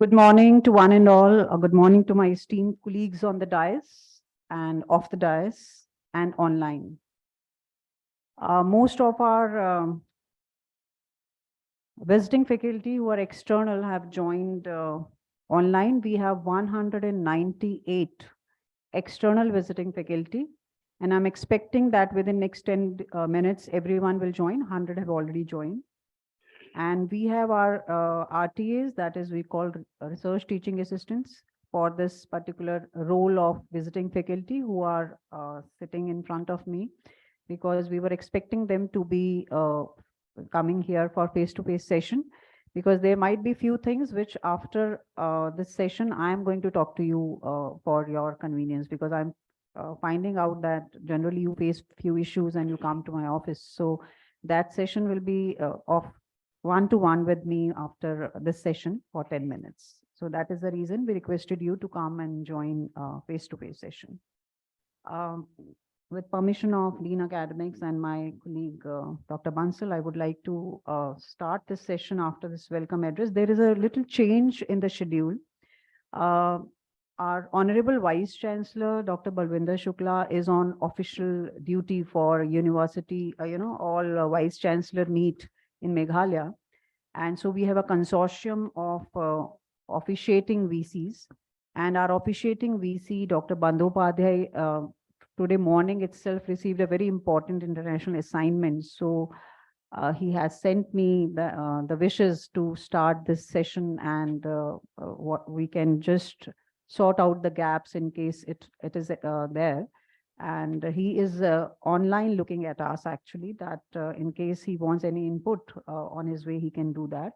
Good morning to one and all. Good morning to my esteemed colleagues on the dais and off the dais and online. Most of our visiting faculty who are external have joined online. We have 198 external visiting faculty, and I'm expecting that within next 10 minutes, everyone will join. 100 have already joined. And we have our RTAs, that is we call research teaching assistants for this particular role of visiting faculty who are sitting in front of me, because we were expecting them to be coming here for face-to-face session, because there might be few things which after this session, I am going to talk to you for your convenience, because I'm finding out that generally you face few issues and you come to my office. So that session will be of one-to-one with me after this session for 10 minutes. So that is the reason we requested you to come and join face-to-face session. With permission of Dean Academics and my colleague, Dr. Bansal, I would like to start this session after this welcome address. There is a little change in the schedule. Our Honorable Vice Chancellor, Dr. Balwinder Shukla, is on official duty for university, all Vice Chancellor meet in Meghalaya. And so we have a consortium of officiating VCs, and our officiating VC, Dr. Bandhopadhyay, today morning itself received a very important international assignment. So he has sent me the wishes to start this session, and what we can just sort out the gaps in case it is there. And he is online looking at us actually, that in case he wants any input on his way, he can do that.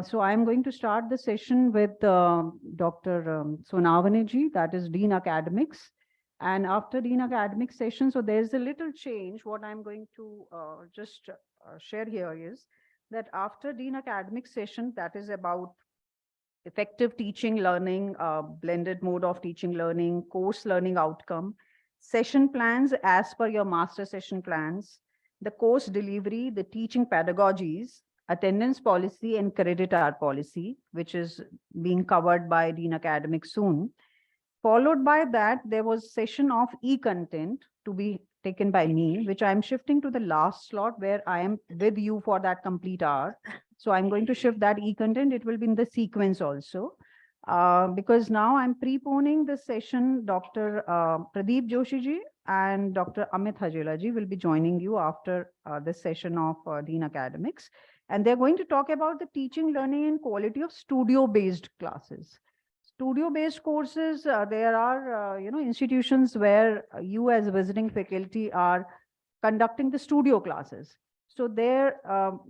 So I'm going to start the session with Dr. Sonavane, that is Dean Academics. And after Dean Academics session, so there's a little change. What I'm going to just share here is that after Dean Academics session, that is about effective teaching, learning, blended mode of teaching, learning, course learning outcome, session plans as per your master session plans, the course delivery, the teaching pedagogies, attendance policy and credit hour policy, which is being covered by Dean Academics soon. Followed by that, there was session of e-content to be taken by me, which I'm shifting to the last slot where I am with you for that complete hour. So I'm going to shift that e-content. It will be in the sequence also. Because now I'm preponing this session, Dr. Pradeep Joshi ji and Dr. Amit Hajela ji will be joining you after this session of Dean Academics. And they're going to talk about the teaching, learning and quality of studio-based classes. Studio-based courses, there are institutions where you as visiting faculty are conducting the studio classes. So there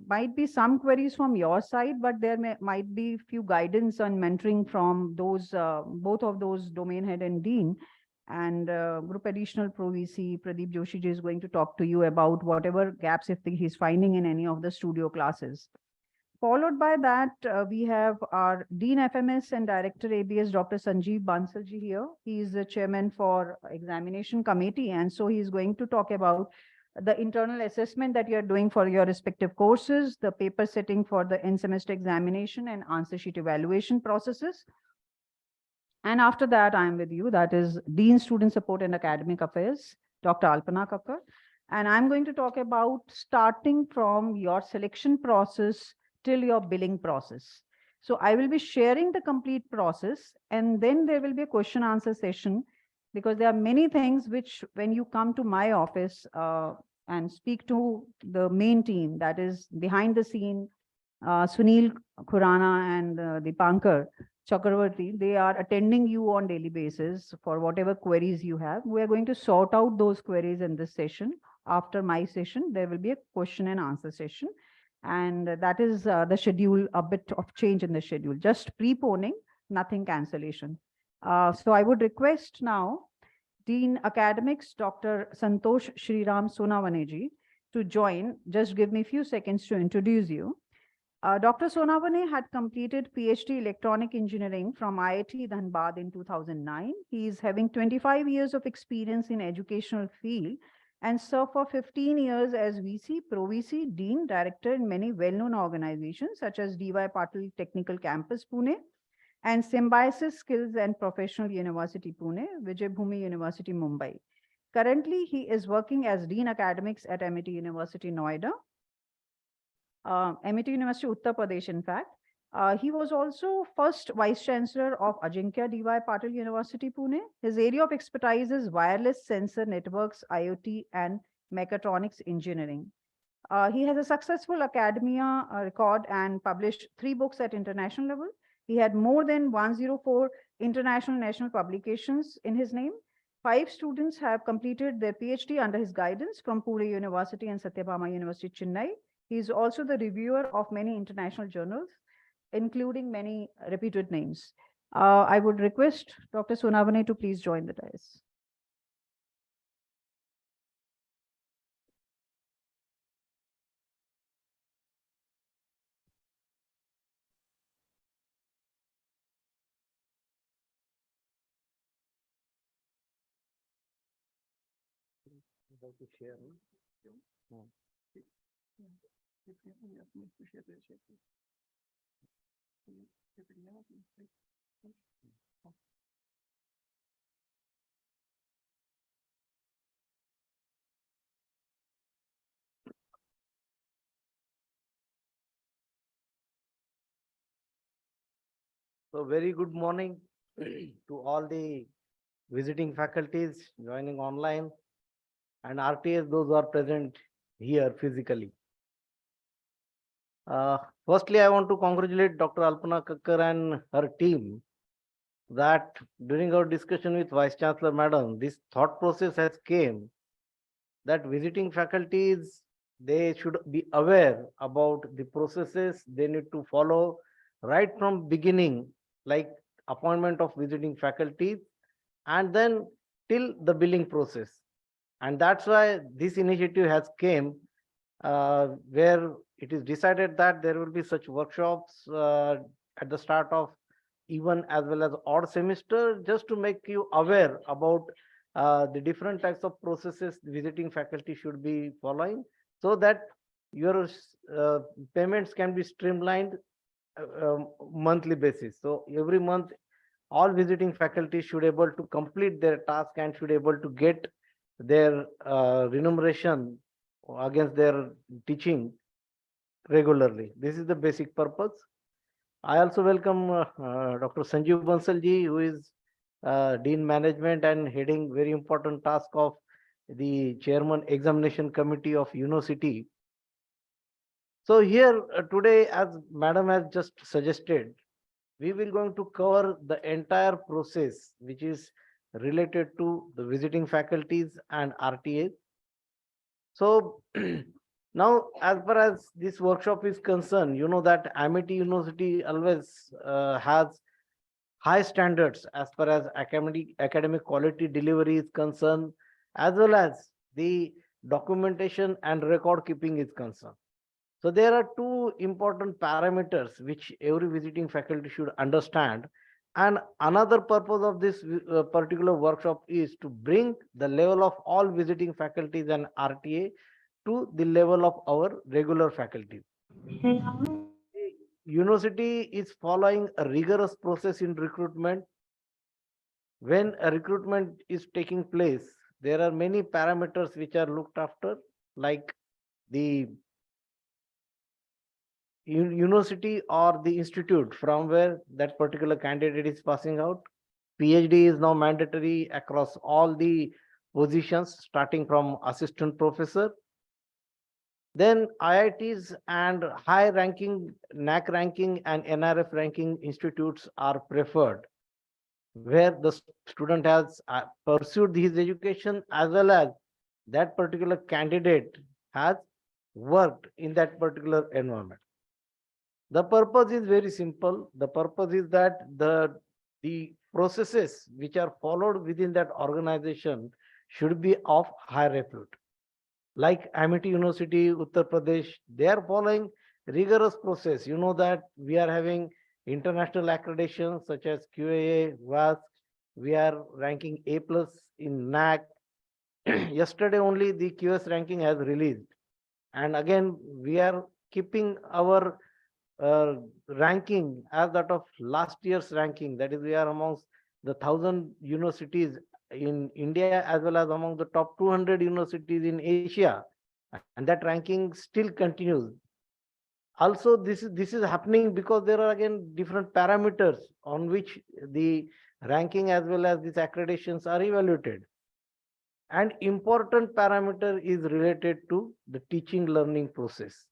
might be some queries from your side, but there might be few guidance on mentoring from those both of those domain head and dean. And Group Additional Pro VC Pradeep Joshi ji is going to talk to you about whatever gaps if he's finding in any of the studio classes. Followed by that, we have our Dean FMS and Director ABS, Dr. Sanjeev Bansal ji here. He is the chairman for examination committee. And so he's going to talk about the internal assessment that you're doing for your respective courses, the paper setting for the end semester examination and answer sheet evaluation processes. And after that, I'm with you. That is Dean Student Support and Academic Affairs, Dr. Alpana Kakkar. And I'm going to talk about starting from your selection process till your billing process. So I will be sharing the complete process, and then there will be a question answer session, because there are many things which when you come to my office and speak to the main team, that is behind the scene, Sunil Khurana and Dipankar Chakravarti, they are attending you on daily basis for whatever queries you have. We are going to sort out those queries in this session. After my session, there will be a question and answer session. And that is the schedule, a bit of change in the schedule, just preponing, nothing cancellation. So I would request now Dean Academics, Dr. Santosh Shriram Sonavane to join. Just give me a few seconds to introduce you. Dr. Sonavane had completed PhD Electronic Engineering from IIT Dhanbad in 2009. He is having 25 years of experience in educational field and served for 15 years as VC, Pro VC, Dean, Director in many well-known organizations such as DY Patil Technical Campus, Pune, and Symbiosis Skills and Professional University, Pune, Vijay Bhumi University, Mumbai. Currently, he is working as Dean Academics at MIT University, Noida, MIT University, Uttar Pradesh, in fact. He was also first Vice Chancellor of Ajinkya D.Y. Patil University, Pune. His area of expertise is wireless sensor networks, IoT, and mechatronics engineering. He has a successful academia record and published 3 books at international level. He had more than 104 international national publications in his name. 5 students have completed their PhD under his guidance from Pune University and Satyabhama University, Chennai. He is also the reviewer of many international journals, including many reputed names. I would request Dr. Sonavane to please join the dais. To share. So very good morning to all the visiting faculties joining online and RTS, those who are present here physically. Firstly, I want to congratulate Dr. Alpana Kakkar and her team that during our discussion with Vice Chancellor Madam, this thought process has came that visiting faculties, they should be aware about the processes they need to follow right from beginning, like appointment of visiting faculties, and then till the billing process. And that's why this initiative has came, where it is decided that there will be such workshops at the start of even as well as odd semester, just to make you aware about the different types of processes visiting faculty should be following, so that your payments can be streamlined monthly basis. So every month, all visiting faculty should able to complete their task and should able to get their remuneration against their teaching regularly. This is the basic purpose. I also welcome Dr. Sanjeev Bansal ji, who is Dean Management and heading very important task of the Chairman Examination Committee of University. So here today, as Madam has just suggested, we will going to cover the entire process which is related to the visiting faculties and RTAs. So now, as far as this workshop is concerned, you know that Amity University always has high standards as far as academic quality delivery is concerned, as well as the documentation and record keeping is concerned. So there are 2 important parameters which every visiting faculty should understand. And another purpose of this particular workshop is to bring the level of all visiting faculties and RTA to the level of our regular faculty. The university is following a rigorous process in recruitment. When a recruitment is taking place, there are many parameters which are looked after, like the university or the institute from where that particular candidate is passing out. PhD is now mandatory across all the positions, starting from assistant professor. Then IITs and high ranking NAC ranking and NRF ranking institutes are preferred, where the student has pursued his education as well as that particular candidate has worked in that particular environment. The purpose is very simple. The purpose is that the processes which are followed within that organization should be of high repute. Like Amity University, Uttar Pradesh, they are following rigorous process. You know that we are having international accreditation such as QAA, WASC. We are ranking A plus in NAC. Yesterday only the QS ranking has released. And again, we are keeping our ranking as that of last year's ranking. That is, we are amongst the 1,000 universities in India as well as among the top 200 universities in Asia, and that ranking still continues. Also, this is happening because there are again different parameters on which the ranking as well as these accreditations are evaluated. An important parameter is related to the teaching learning process.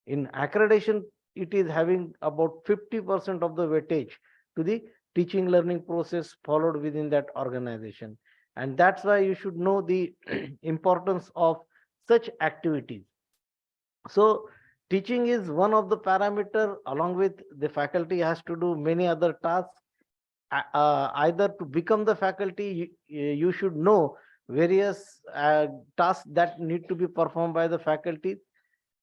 In accreditation, it is having about 50% of the weightage to the teaching learning process followed within that organization. And that's why you should know the importance of such activities. So teaching is one of the parameter. Along with the faculty has to do many other tasks. Either to become the faculty, you should know various tasks that need to be performed by the faculty,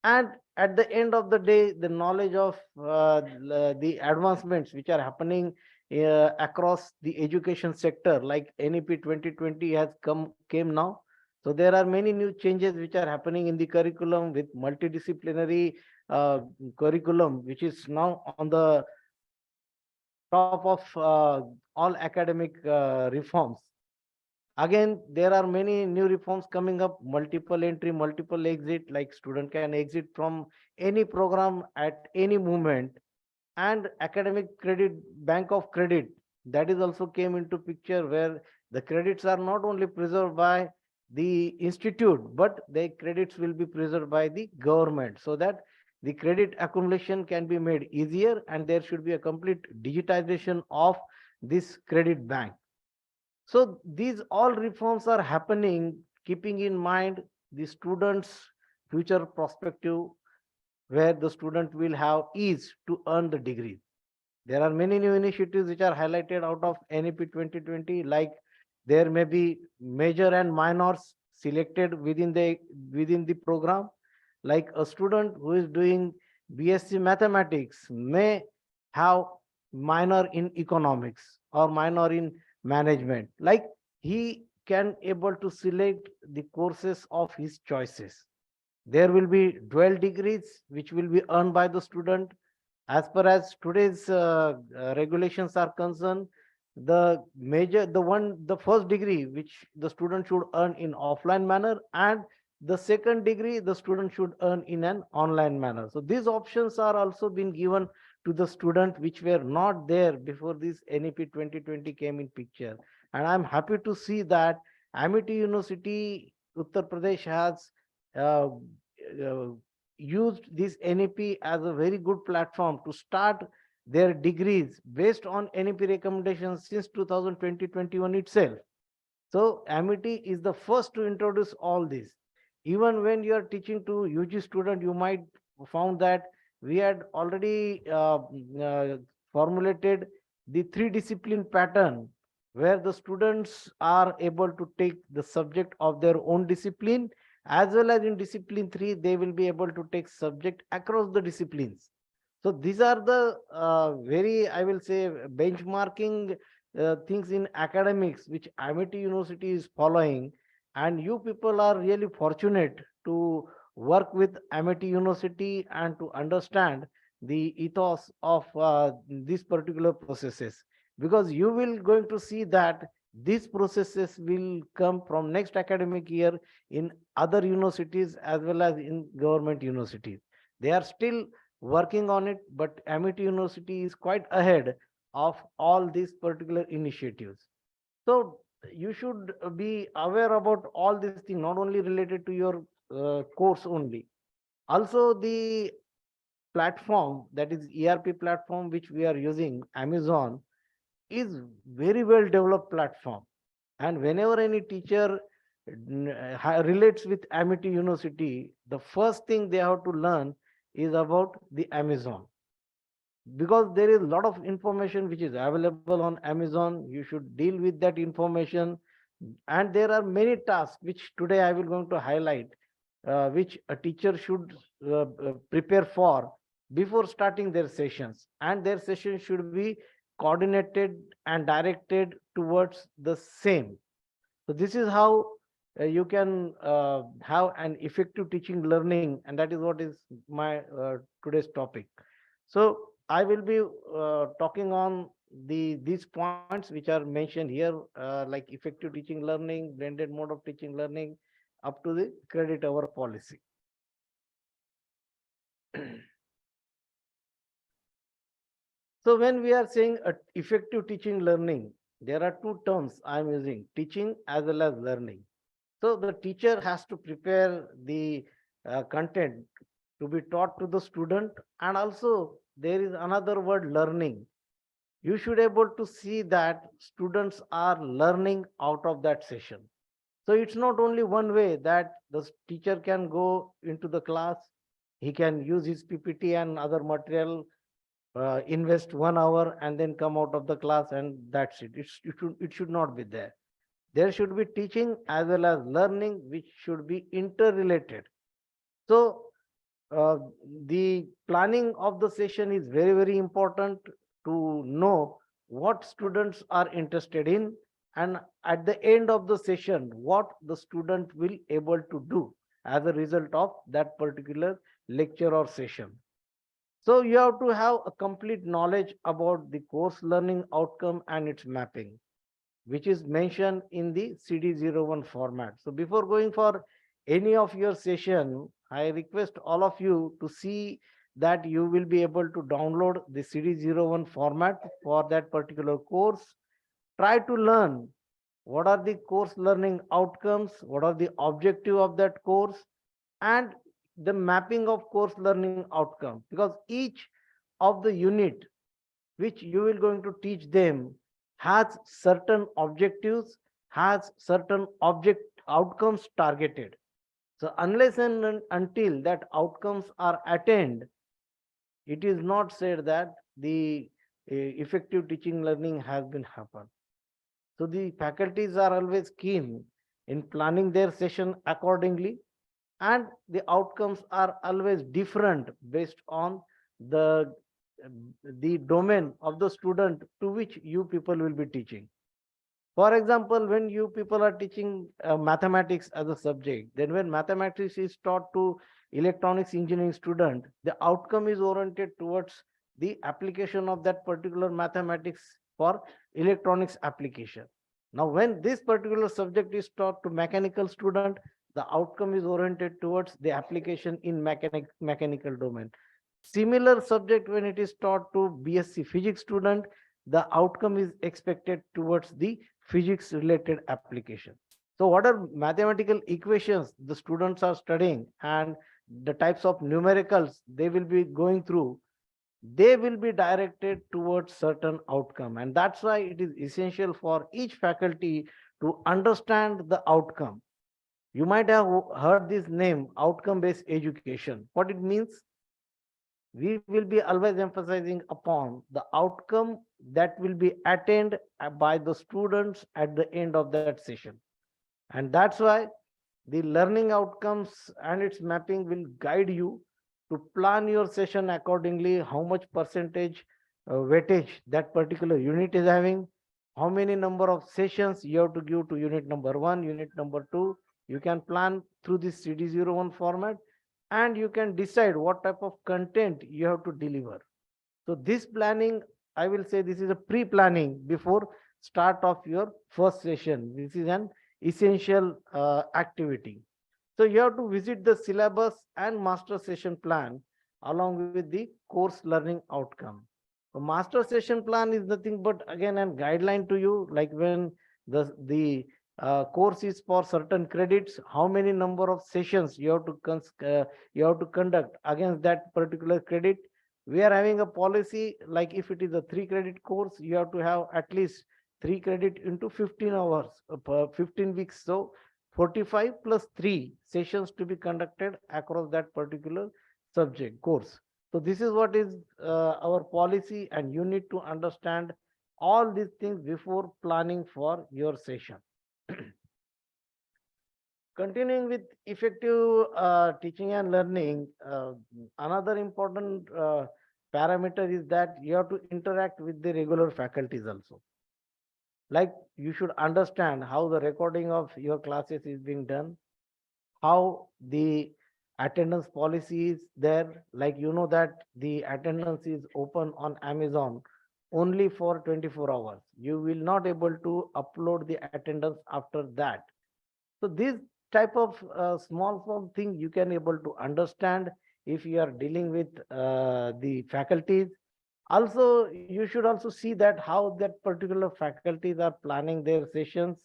and at the end of the day, the knowledge of the advancements which are happening across the education sector, like NEP 2020 has came now. So there are many new changes which are happening in the curriculum with multidisciplinary curriculum, which is now on the top of all academic reforms. Again, there are many new reforms coming up, multiple entry, multiple exit, like student can exit from any program at any moment. And academic credit, bank of credit, that is also came into picture, where the credits are not only preserved by the institute, but the credits will be preserved by the government, so that the credit accumulation can be made easier, and there should be a complete digitization of this credit bank. So these all reforms are happening, keeping in mind the students' future perspective, where the student will have ease to earn the degree. There are many new initiatives which are highlighted out of NEP 2020, like there may be major and minors selected within the program. Like a student who is doing BSc Mathematics may have minor in economics or minor in management. Like he can able to select the courses of his choices. There will be dual degrees which will be earned by the student. As per as today's regulations are concerned, the first degree which the student should earn in offline manner, and the second degree the student should earn in an online manner. So these options are also being given to the student, which were not there before this NEP 2020 came in picture. And I'm happy to see that Amity University, Uttar Pradesh, has uh, uh, used this NEP as a very good platform to start their degrees based on NEP recommendations since 2020-21 itself. So Amity is the first to introduce all this. Even when you are teaching to UG student, you might found that we had already formulated the three discipline pattern, where the students are able to take the subject of their own discipline, as well as in discipline 3 they will be able to take subject across the disciplines. So these are the very, I will say, benchmarking things in academics which Amity University is following, and you people are really fortunate to work with Amity University and to understand the ethos of these particular processes, because you will going to see that these processes will come from next academic year in other universities as well as in government universities. They are still working on it, but Amity University is quite ahead of all these particular initiatives. So you should be aware about all these things, not only related to your course only. Also, the platform, that is ERP platform which we are using, Amazon, is very well developed platform. And whenever any teacher relates with Amity University, the first thing they have to learn is about the Amazon, because there is a lot of information which is available on Amazon. You should deal with that information. And there are many tasks which today I will going to highlight, which a teacher should prepare for before starting their sessions, and their session should be coordinated and directed towards the same. So this is how you can have an effective teaching learning, and that is what is my today's topic. So I will be talking on these points which are mentioned here, like effective teaching learning, blended mode of teaching learning, up to the credit hour policy. So when we are saying effective teaching learning, there are two terms I am using: teaching as well as learning. So the teacher has to prepare the content to be taught to the student, and also there is another word, learning. You should able to see that students are learning out of that session. So it's not only one way that the teacher can go into the class, he can use his PPT and other material, invest 1 hour and then come out of the class and that's it. It should not be there. There should be teaching as well as learning, which should be interrelated. So uh, the planning of the session is very, very important to know what students are interested in, and at the end of the session what the student will able to do as a result of that particular lecture or session. So you have to have a complete knowledge about the course learning outcome and its mapping, which is mentioned in the CD01 format. So before going for any of your session, I request all of you to see that you will be able to download the CD01 format for that particular course. Try to learn what are the course learning outcomes, what are the objective of that course, and the mapping of course learning outcome, because each of the unit which you will going to teach them has certain objectives, has certain object outcomes targeted. So unless and until that outcomes are attained, it is not said that the effective teaching learning has been happened. So the faculties are always keen in planning their session accordingly, and the outcomes are always different based on the the domain of the student to which you people will be teaching. For example, when you people are teaching mathematics as a subject, then when mathematics is taught to electronics engineering student, the outcome is oriented towards the application of that particular mathematics for electronics application. Now, when this particular subject is taught to mechanical student, the outcome is oriented towards the application in mechanical domain. Similar subject when it is taught to BSc physics student, the outcome is expected towards the physics related application. So what are mathematical equations the students are studying and the types of numericals they will be going through, they will be directed towards certain outcome. And that's why it is essential for each faculty to understand the outcome. You might have heard this name, outcome based education. What it means? We will be always emphasizing upon the outcome that will be attained by the students at the end of that session. And that's why the learning outcomes and its mapping will guide you to plan your session accordingly, how much percentage weightage that particular unit is having, how many number of sessions you have to give to unit number 1, unit number 2. You can plan through this CD01 format, and you can decide what type of content you have to deliver. So this planning, I will say this is a pre-planning before start of your first session. This is an essential activity. So you have to visit the syllabus and master session plan along with the course learning outcome. A master session plan is nothing but again a guideline to you, like when the course is for certain credits, how many number of sessions you have to conduct against that particular credit. We are having a policy, like if it is a 3 credit course, you have to have at least 3 credit into 15 hours per 15 weeks. So 45 plus 3 sessions to be conducted across that particular subject course. So this is what is our policy, and you need to understand all these things before planning for your session. Continuing with effective teaching and learning, another important parameter is that you have to interact with the regular faculties also. Like, you should understand how the recording of your classes is being done, how the attendance policy is there. Like you know that the attendance is open on Amazon only for 24 hours. You will not able to upload the attendance after that. So these type of small thing you can able to understand if you are dealing with the faculties. Also, you should also see that how that particular faculties are planning their sessions,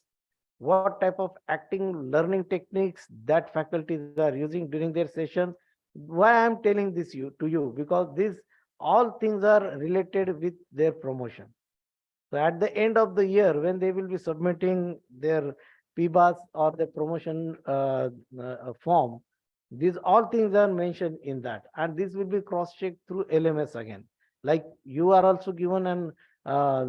what type of acting learning techniques that faculties are using during their sessions. Why I'm telling this you to you, because these all things are related with their promotion. So at the end of the year, when they will be submitting their PBAS or the promotion form, these all things are mentioned in that, and this will be cross-checked through LMS again. Like you are also given an uh,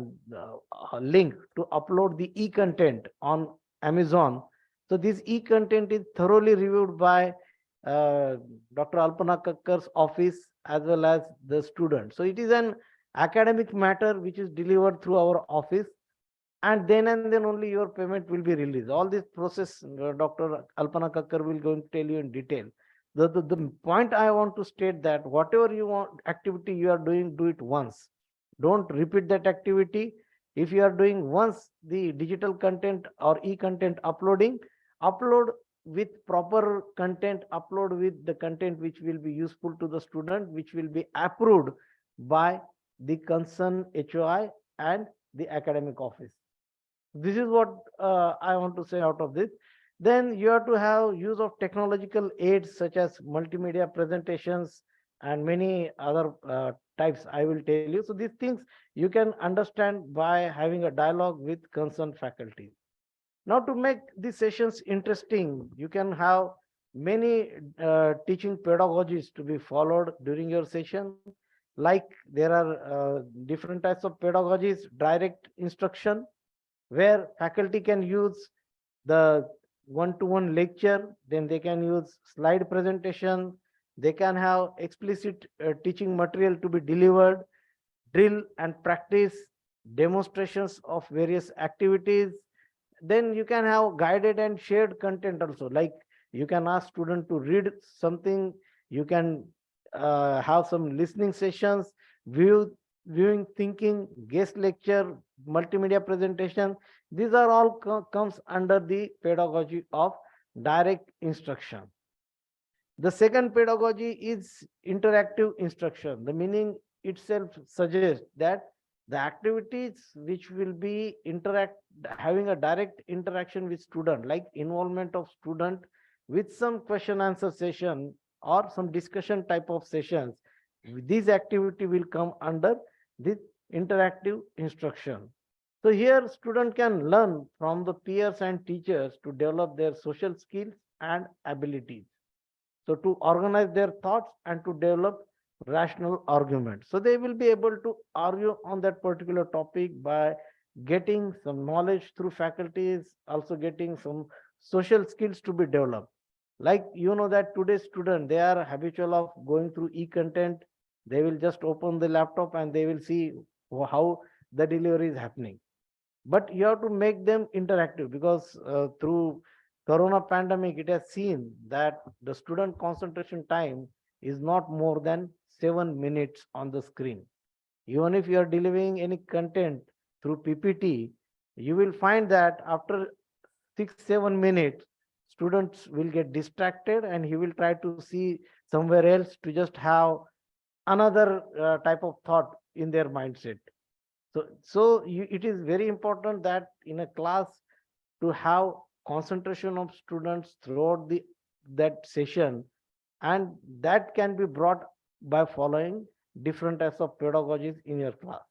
link to upload the e-content on Amazon. So this e-content is thoroughly reviewed by uh, Dr. Alpana Kakkar's office as well as the student. So it is an academic matter which is delivered through our office, and then only your payment will be released. All this process Dr. Alpana Kakkar will going to tell you in detail. The point I want to state that whatever you want activity you are doing, do it once. Don't repeat that activity. If you are doing once the digital content or e-content uploading, upload with proper content, upload with the content which will be useful to the student, which will be approved by the concerned HOI and the academic office. This is what I want to say out of this. Then you have to have use of technological aids such as multimedia presentations and many other types I will tell you. So these things you can understand by having a dialogue with concerned faculty. Now to make these sessions interesting, you can have many teaching pedagogies to be followed during your session. Like there are different types of pedagogies, direct instruction, where faculty can use the one-to-one lecture, then they can use slide presentation, they can have explicit teaching material to be delivered, drill and practice, demonstrations of various activities. Then you can have guided and shared content also, like you can ask student to read something, you can have some listening sessions, viewing thinking, guest lecture, multimedia presentation. These are all comes under the pedagogy of direct instruction. The second pedagogy is interactive instruction. The meaning itself suggests that the activities which will be interact having a direct interaction with student, like involvement of student with some question answer session or some discussion type of sessions, this activity will come under this interactive instruction. So here student can learn from the peers and teachers to develop their social skills and abilities. So to organize their thoughts and to develop rational arguments. So they will be able to argue on that particular topic by getting some knowledge through faculties, also getting some social skills to be developed. Like you know that today's student, they are habitual of going through e-content. They will just open the laptop and they will see how the delivery is happening. But you have to make them interactive, because through corona pandemic it has seen that the student concentration time is not more than 7 minutes on the screen. Even if you are delivering any content through PPT, you will find that after 6 7 minutes students will get distracted and he will try to see somewhere else to just have another type of thought in their mindset. So it is very important that in a class to have concentration of students throughout the that session, and that can be brought by following different types of pedagogies in your class.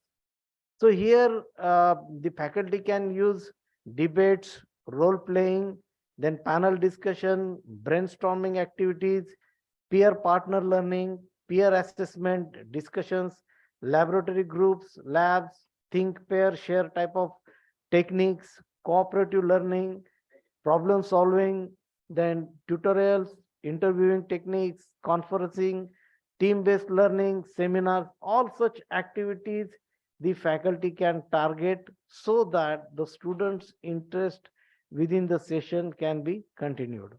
So here the faculty can use debates, role playing, then panel discussion, brainstorming activities, peer partner learning, peer assessment, discussions, laboratory groups, labs, think, pair, share type of techniques, cooperative learning, problem solving, then tutorials, interviewing techniques, conferencing, team-based learning, seminars, all such activities the faculty can target so that the students' interest within the session can be continued.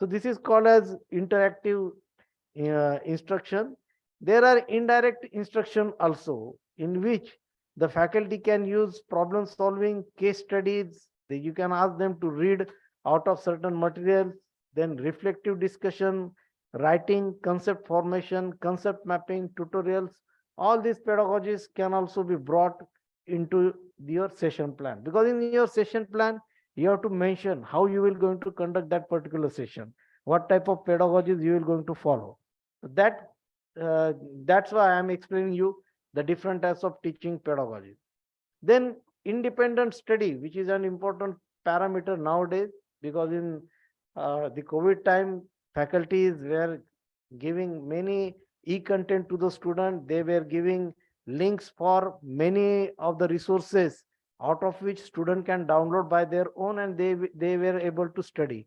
So this is called as interactive instruction. There are indirect instruction also, in which the faculty can use problem solving, case studies. You can ask them to read out of certain materials, then reflective discussion, writing, concept formation, concept mapping, tutorials. All these pedagogies can also be brought into your session plan, because in your session plan you have to mention how you will going to conduct that particular session, what type of pedagogies you will going to follow. That that's why I am explaining you the different types of teaching pedagogy. Then independent study, which is an important parameter nowadays, because in the COVID time, faculties were giving many e-content to the student. They were giving links for many of the resources, out of which student can download by their own, and they were able to study.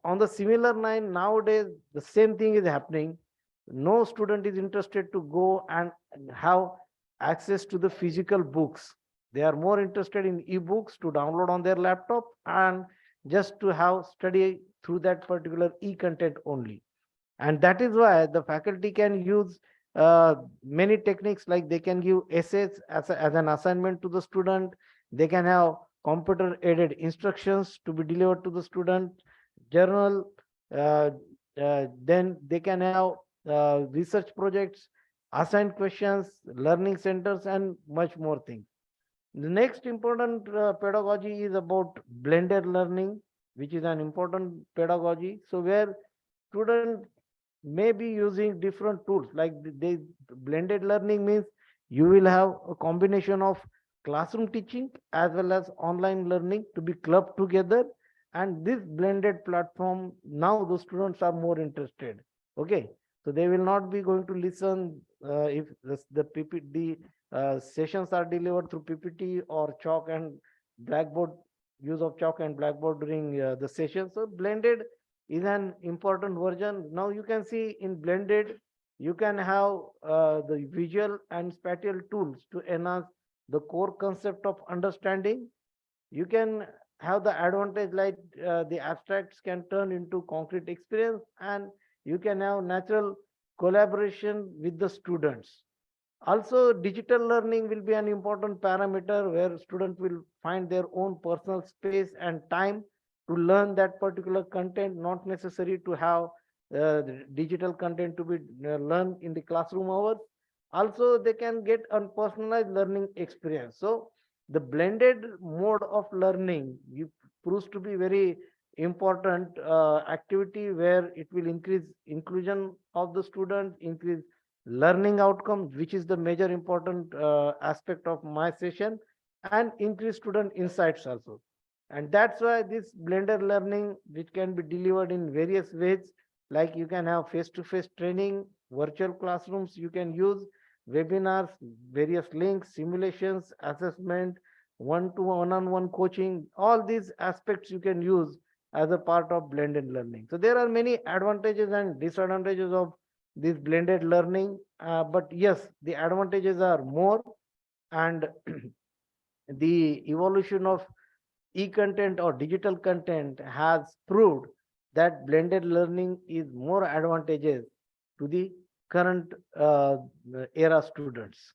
On the similar line, nowadays the same thing is happening. No student is interested to go and have access to the physical books. They are more interested in e-books to download on their laptop and just to have study through that particular e-content only. And that is why the faculty can use many techniques, like they can give essays as an assignment to the student. They can have computer aided instructions to be delivered to the student, journal. uh, then they can have research projects, assigned questions, learning centers, and much more things. The next important pedagogy is about blended learning, which is an important pedagogy. So where student may be using different tools, like they blended learning means you will have a combination of classroom teaching as well as online learning to be clubbed together. And this blended platform, now the students are more interested. Okay, so they will not be going to listen if the PPT sessions are delivered through PPT or chalk and blackboard, use of chalk and blackboard during the session. So blended is an important version. Now you can see in blended, you can have the visual and spatial tools to enhance the core concept of understanding. You can have the advantage, like the abstracts can turn into concrete experience, and you can have natural collaboration with the students. Also, digital learning will be an important parameter where students will find their own personal space and time to learn that particular content, not necessary to have the digital content to be learned in the classroom hours. Also, they can get a personalized learning experience. So, the blended mode of learning proves to be very important activity, where it will increase inclusion of the student, increase learning outcomes, which is the major important aspect of my session, and increase student insights also. And that's why this blended learning, which can be delivered in various ways, like you can have face-to-face training, virtual classrooms, you can use webinars, various links, simulations, assessment, one-on-one coaching. All these aspects you can use as a part of blended learning. So there are many advantages and disadvantages of this blended learning, but yes, the advantages are more. And the evolution of e-content or digital content has proved that blended learning is more advantageous to the current era students.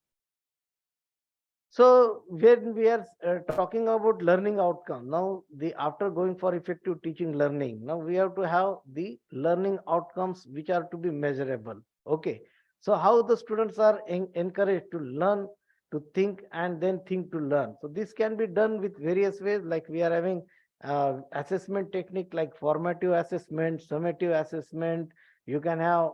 So when we are talking about learning outcome, now the after going for effective teaching learning, now we have to have the learning outcomes which are to be measurable. Okay, so how the students are encouraged to learn, to think, and then think to learn. So this can be done with various ways, like we are having assessment technique like formative assessment, summative assessment. You can have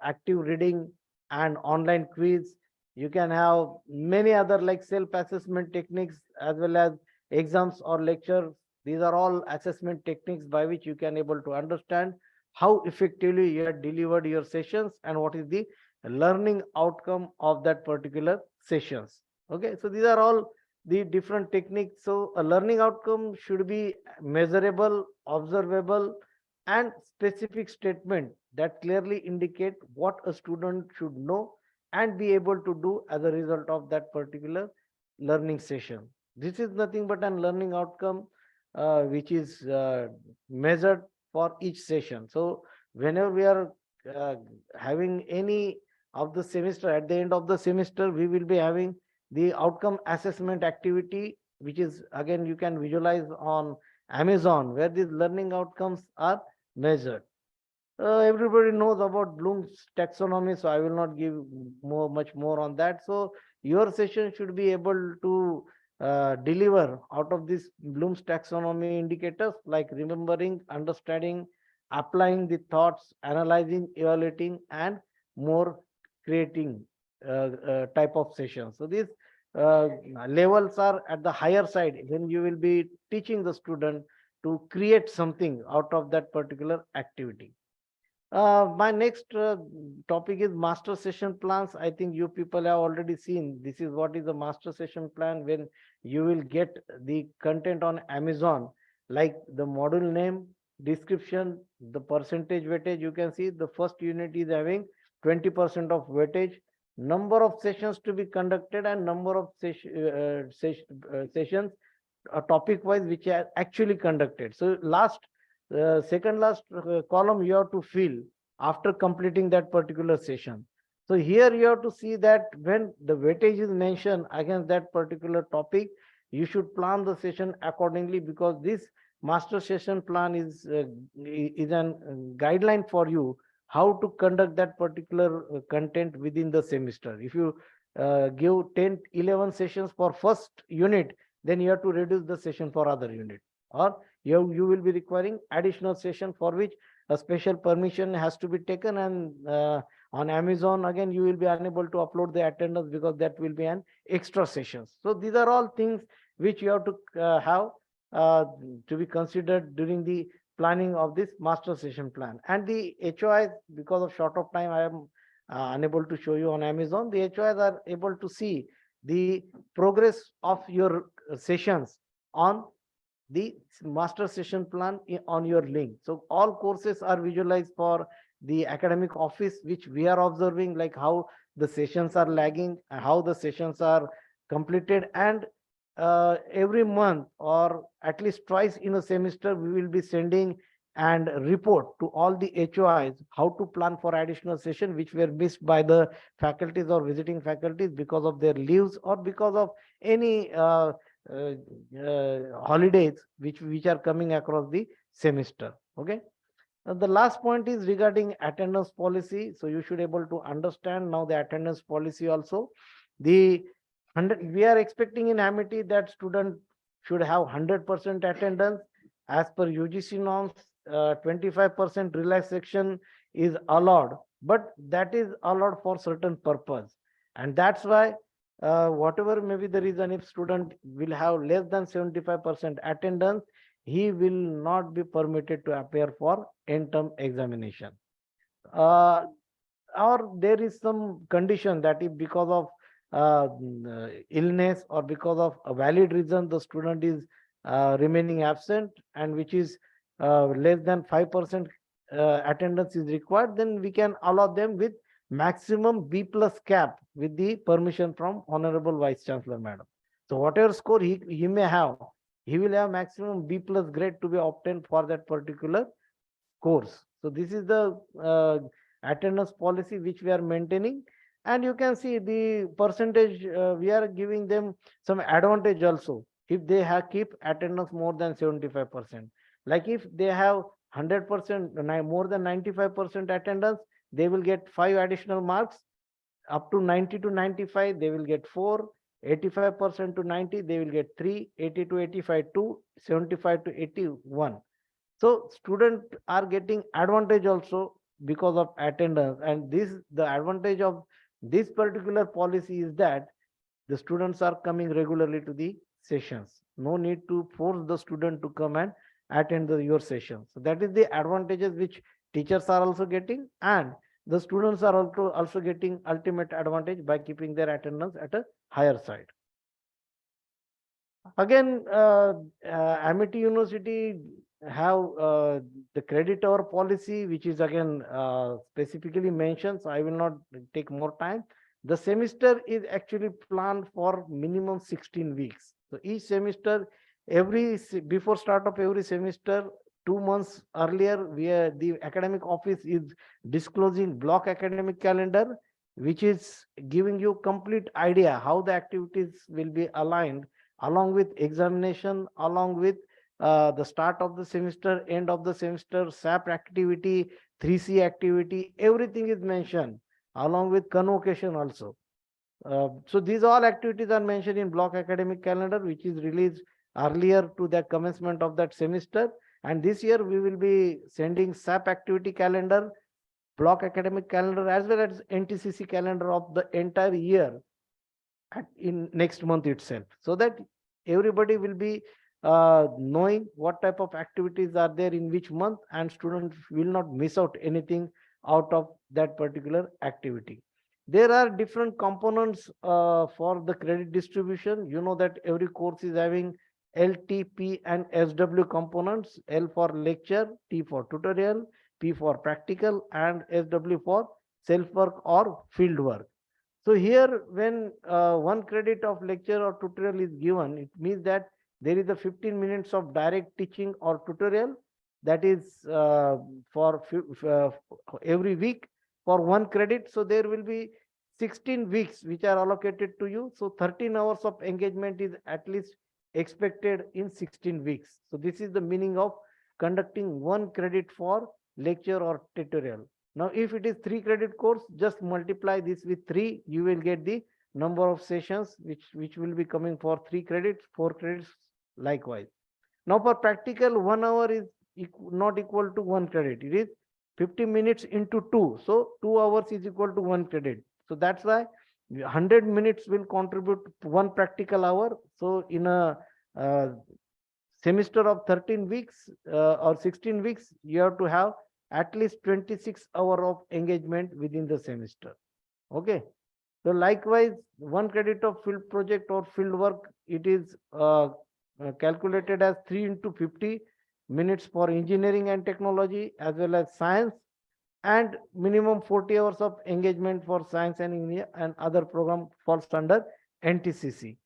active reading and online quiz. You can have many other like self-assessment techniques, as well as exams or lectures. These are all assessment techniques by which you can able to understand how effectively you have delivered your sessions and what is the learning outcome of that particular sessions. Okay, so these are all the different techniques. So a learning outcome should be measurable, observable, and specific statement that clearly indicate what a student should know and be able to do as a result of that particular learning session. This is nothing but a learning outcome which is measured for each session. So whenever we are uh, having any of the semester, at the end of the semester, we will be having the outcome assessment activity, which is again you can visualize on Amazon, where these learning outcomes are measured. Everybody knows about Bloom's taxonomy, so I will not give much more on that. So your session should be able to deliver out of this Bloom's taxonomy indicators, like remembering, understanding, applying the thoughts, analyzing, evaluating, and more creating type of sessions. So these uh, levels are at the higher side when you will be teaching the student to create something out of that particular activity. My next topic is master session plans. I think you people have already seen this is what is the master session plan, when you will get the content on Amazon, like the module name, description, the percentage weightage. You can see the first unit is having 20% of weightage, number of sessions to be conducted, and number of sessions topic wise which are actually conducted. So second last column you have to fill after completing that particular session. So here you have to see that when the weightage is mentioned against that particular topic, you should plan the session accordingly, because this master session plan is an guideline for you how to conduct that particular content within the semester. If you give 10 11 sessions for first unit, then you have to reduce the session for other unit, or you will be requiring additional session for which a special permission has to be taken, and on Amazon again you will be unable to upload the attendance because that will be an extra sessions. So these are all things which you have to have to be considered during the planning of this master session plan. And the HOIs, because of short of time I am unable to show you on Amazon. The HOIs are able to see the progress of your sessions on the master session plan on your link. So all courses are visualized for the academic office, which we are observing, like how the sessions are lagging, how the sessions are completed, and every month or at least twice in a semester we will be sending and report to all the HOIs how to plan for additional session which were missed by the faculties or visiting faculties because of their leaves or because of any uh, holidays which are coming across the semester. Okay. The last point is regarding attendance policy. So you should able to understand now the attendance policy also. The 100, we are expecting in Amity that student should have 100% attendance as per UGC norms. 25% relaxation is allowed, but that is allowed for certain purpose, and that's why whatever may be the reason, if student will have less than 75% attendance, he will not be permitted to appear for end term examination. Uh, or there is some condition that if because of illness or because of a valid reason the student is remaining absent, and which is less than 5% attendance is required, then we can allow them with maximum B plus cap with the permission from Honorable Vice Chancellor Madam. So whatever score he may have, he will have maximum B plus grade to be obtained for that particular course. So this is the attendance policy which we are maintaining. And you can see the percentage, we are giving them some advantage also if they have keep attendance more than 75%. Like if they have 100%, more than 95% attendance, they will get 5 additional marks. Up to 90 to 95, they will get 4. 85% to 90, they will get 3. 80 to 85, 2. 75 to 81. So students are getting advantage also because of attendance, and the advantage of this particular policy is that the students are coming regularly to the sessions. No need to force the student to come and attend your sessions. So that is the advantages which teachers are also getting, and the students are also getting ultimate advantage by keeping their attendance at a higher side. Again, Amity University have the credit hour policy, which is again specifically mentioned, so I will not take more time. The semester is actually planned for minimum 16 weeks. So each semester, before start of every semester, 2 months earlier, the academic office is disclosing block academic calendar, which is giving you complete idea how the activities will be aligned along with examination, along with the start of the semester, end of the semester, SAP activity, 3C activity, everything is mentioned along with convocation also. So these all activities are mentioned in block academic calendar, which is released earlier to the commencement of that semester. And this year we will be sending SAP activity calendar, block academic calendar, as well as NTCC calendar of the entire year in next month itself, so that everybody will be knowing what type of activities are there in which month, and students will not miss out anything out of that particular activity. There are different components for the credit distribution. You know that every course is having LTP and SW components. L for lecture, T for tutorial, P for practical, and SW for self work or field work. So here, when 1 credit of lecture or tutorial is given, it means that there is a 15 minutes of direct teaching or tutorial, that is for every week for 1 credit. So there will be 16 weeks which are allocated to you. So 13 hours of engagement is at least expected in 16 weeks. So this is the meaning of conducting 1 credit for lecture or tutorial. Now, if it is 3 credit course, just multiply this with 3, you will get the number of sessions which will be coming for 3 credits, 4 credits likewise. Now, for practical, 1 hour is not equal to 1 credit. It is 50 minutes into 2. So 2 hours is equal to 1 credit. So that's why 100 minutes will contribute to 1 practical hour. So in a semester of 13 weeks or 16 weeks, you have to have at least 26 hours of engagement within the semester. Okay. So likewise, 1 credit of field project or field work, it is calculated as 3 into 50 minutes for engineering and technology as well as science, and minimum 40 hours of engagement for science and engineering, and other program falls under NTCC.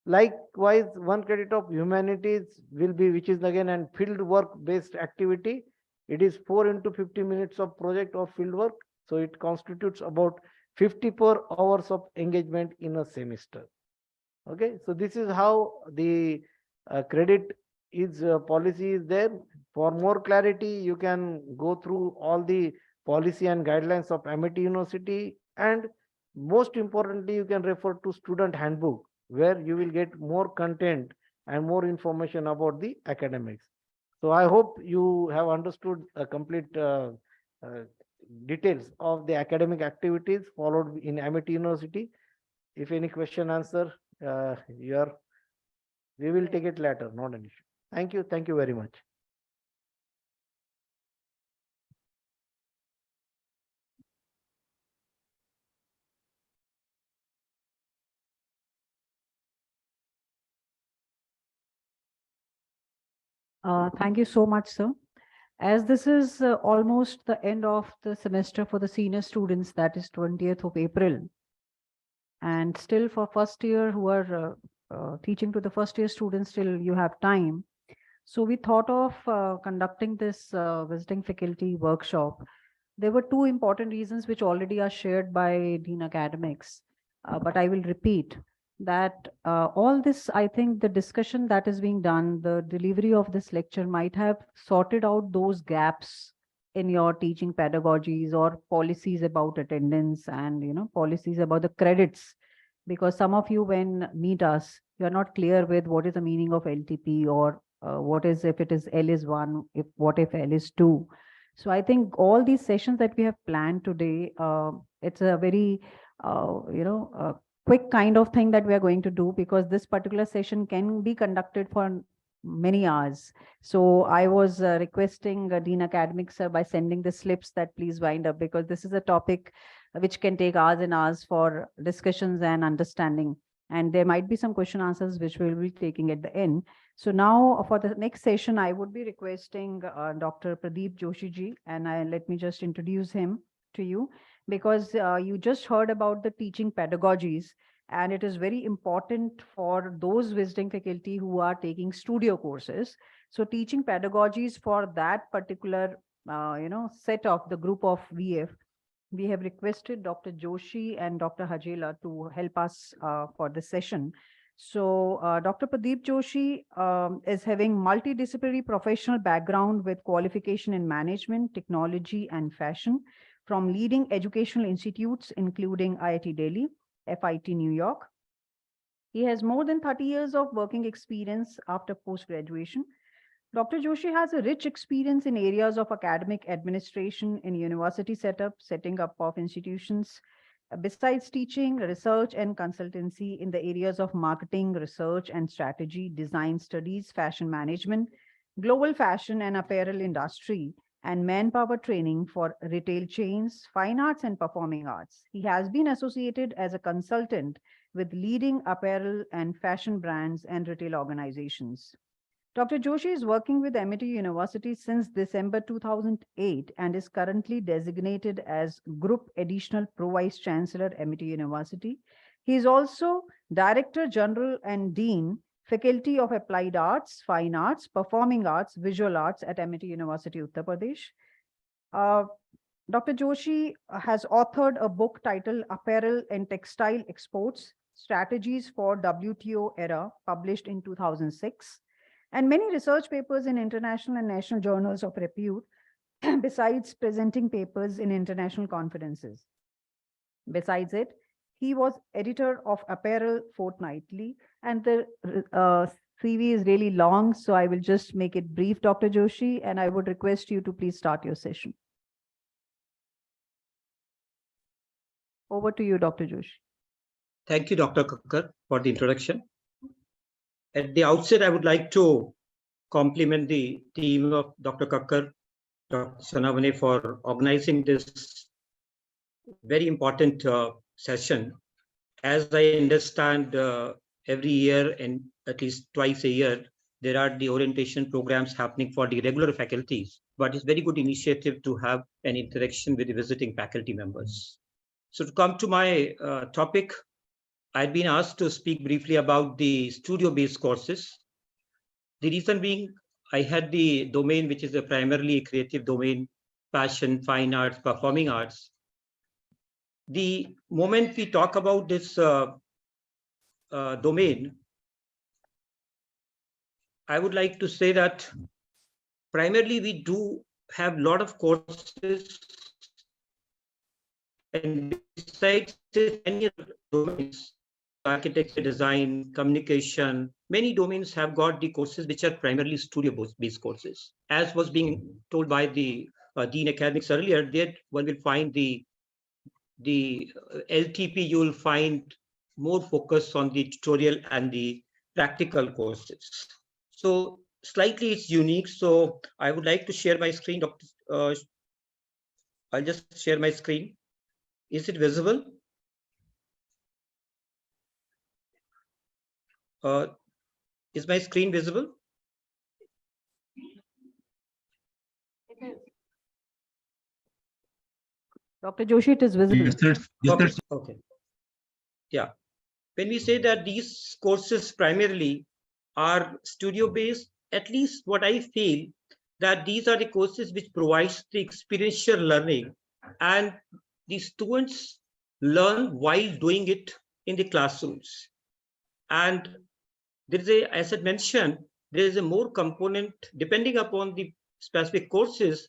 Likewise, 1 credit of humanities will be, which is again an field work based activity. It is 4 into 50 minutes of project or field work. So it constitutes about 54 hours of engagement in a semester. Okay, so this is how the credit is policy is there. For more clarity, you can go through all the policy and guidelines of Amity University, and most importantly, you can refer to student handbook, where you will get more content and more information about the academics. So I hope you have understood a complete uh, details of the academic activities followed in Amity University. If any question answer, we will take it later, not an issue. Thank you. Thank you very much. Thank you so much, sir. As this is almost the end of the semester for the senior students, that is 20th of April, and still for first year who are teaching to the first year students, still you have time. So we thought of conducting this visiting faculty workshop. There were two important reasons which already are shared by Dean Academics, but I will repeat that all this, I think the discussion that is being done, the delivery of this lecture might have sorted out those gaps in your teaching pedagogies or policies about attendance and, you know, policies about the credits. Because some of you, when meet us, you are not clear with what is the meaning of LTP, or what is, if it is L is 1, if what if L is 2. So I think all these sessions that we have planned today, it's a very, quick kind of thing that we are going to do, because this particular session can be conducted for many hours. So I was requesting Dean Academics sir by sending the slips that please wind up, because this is a topic which can take hours and hours for discussions and understanding. And there might be some question answers which we'll be taking at the end. So now for the next session, I would be requesting Dr. Pradeep Joshi ji, and let me just introduce him to you, because you just heard about the teaching pedagogies. And it is very important for those visiting faculty who are taking studio courses. So teaching pedagogies for that particular, set of the group of VF, we have requested Dr. Joshi and Dr. Hajela to help us for this session. So Dr. Pradeep Joshi is having multidisciplinary professional background with qualification in management, technology, and fashion from leading educational institutes, including IIT Delhi, FIT New York. He has more than 30 years of working experience after post-graduation. Dr. Joshi has a rich experience in areas of academic administration in university setup, setting up of institutions, besides teaching, research, and consultancy in the areas of marketing, research and strategy, design studies, fashion management, global fashion and apparel industry, and manpower training for retail chains, fine arts, and performing arts. He has been associated as a consultant with leading apparel and fashion brands and retail organizations. Dr. Joshi is working with MIT University since December 2008 and is currently designated as Group Additional Pro Vice Chancellor, MIT University. He is also Director General and Dean, Faculty of Applied Arts, Fine Arts, Performing Arts, Visual Arts at MIT University, Uttar Pradesh. Dr. Joshi has authored a book titled Apparel and Textile Exports, Strategies for WTO Era, published in 2006. And many research papers in international and national journals of repute, besides presenting papers in international conferences. Besides it, he was editor of Apparel Fortnightly, and the CV is really long, so I will just make it brief, Dr. Joshi, and I would request you to please start your session. Over to you, Dr. Joshi. Thank you, Dr. Kakkar, for the introduction. At the outset, I would like to compliment the team of Dr. Kakkar, Dr. Sanavane for organizing this very important session. As I understand, every year and at least twice a year, there are the orientation programs happening for the regular faculties, but it's very good initiative to have an interaction with the visiting faculty members. So to come to my topic, I'd been asked to speak briefly about the studio-based courses. The reason being, I had the domain, which is a primarily creative domain, fashion, fine arts, performing arts. The moment we talk about this domain, I would like to say that primarily we do have a lot of courses, and besides many other domains, architecture, design, communication, many domains have got the courses which are primarily studio-based courses. As was being told by the Dean Academics earlier, that one will find the LTP, you will find more focus on the tutorial and the practical courses. So slightly it's unique. So I would like to share my screen, Dr. I'll just share my screen. Is it visible? Is my screen visible? Dr. Joshi, it is visible. Yes, okay. Yeah. When we say that these courses primarily are studio-based, at least what I feel that these are the courses which provides the experiential learning, and the students learn while doing it in the classrooms. And there is a, as I mentioned, there is a more component depending upon the specific courses.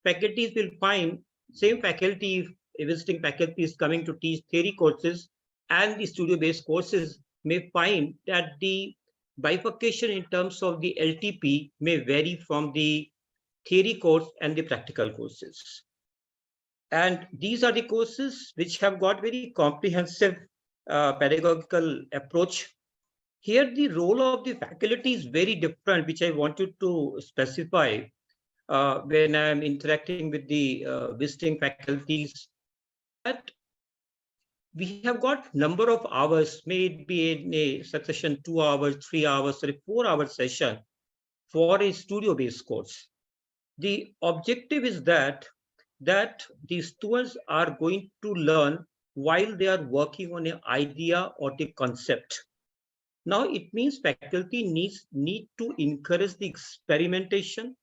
Faculties will find same faculty, visiting faculty is coming to teach theory courses, and the studio-based courses may find that the bifurcation in terms of the LTP may vary from the theory course and the practical courses. And these are the courses which have got very comprehensive pedagogical approach. Here, the role of the faculty is very different, which I wanted to specify when I'm interacting with the visiting faculties. That we have got number of hours, maybe in a succession 2 hours, 3 hours, or a 4-hour session for a studio-based course. The objective is that the students are going to learn while they are working on an idea or the concept. Now it means faculty need to encourage the experimentation,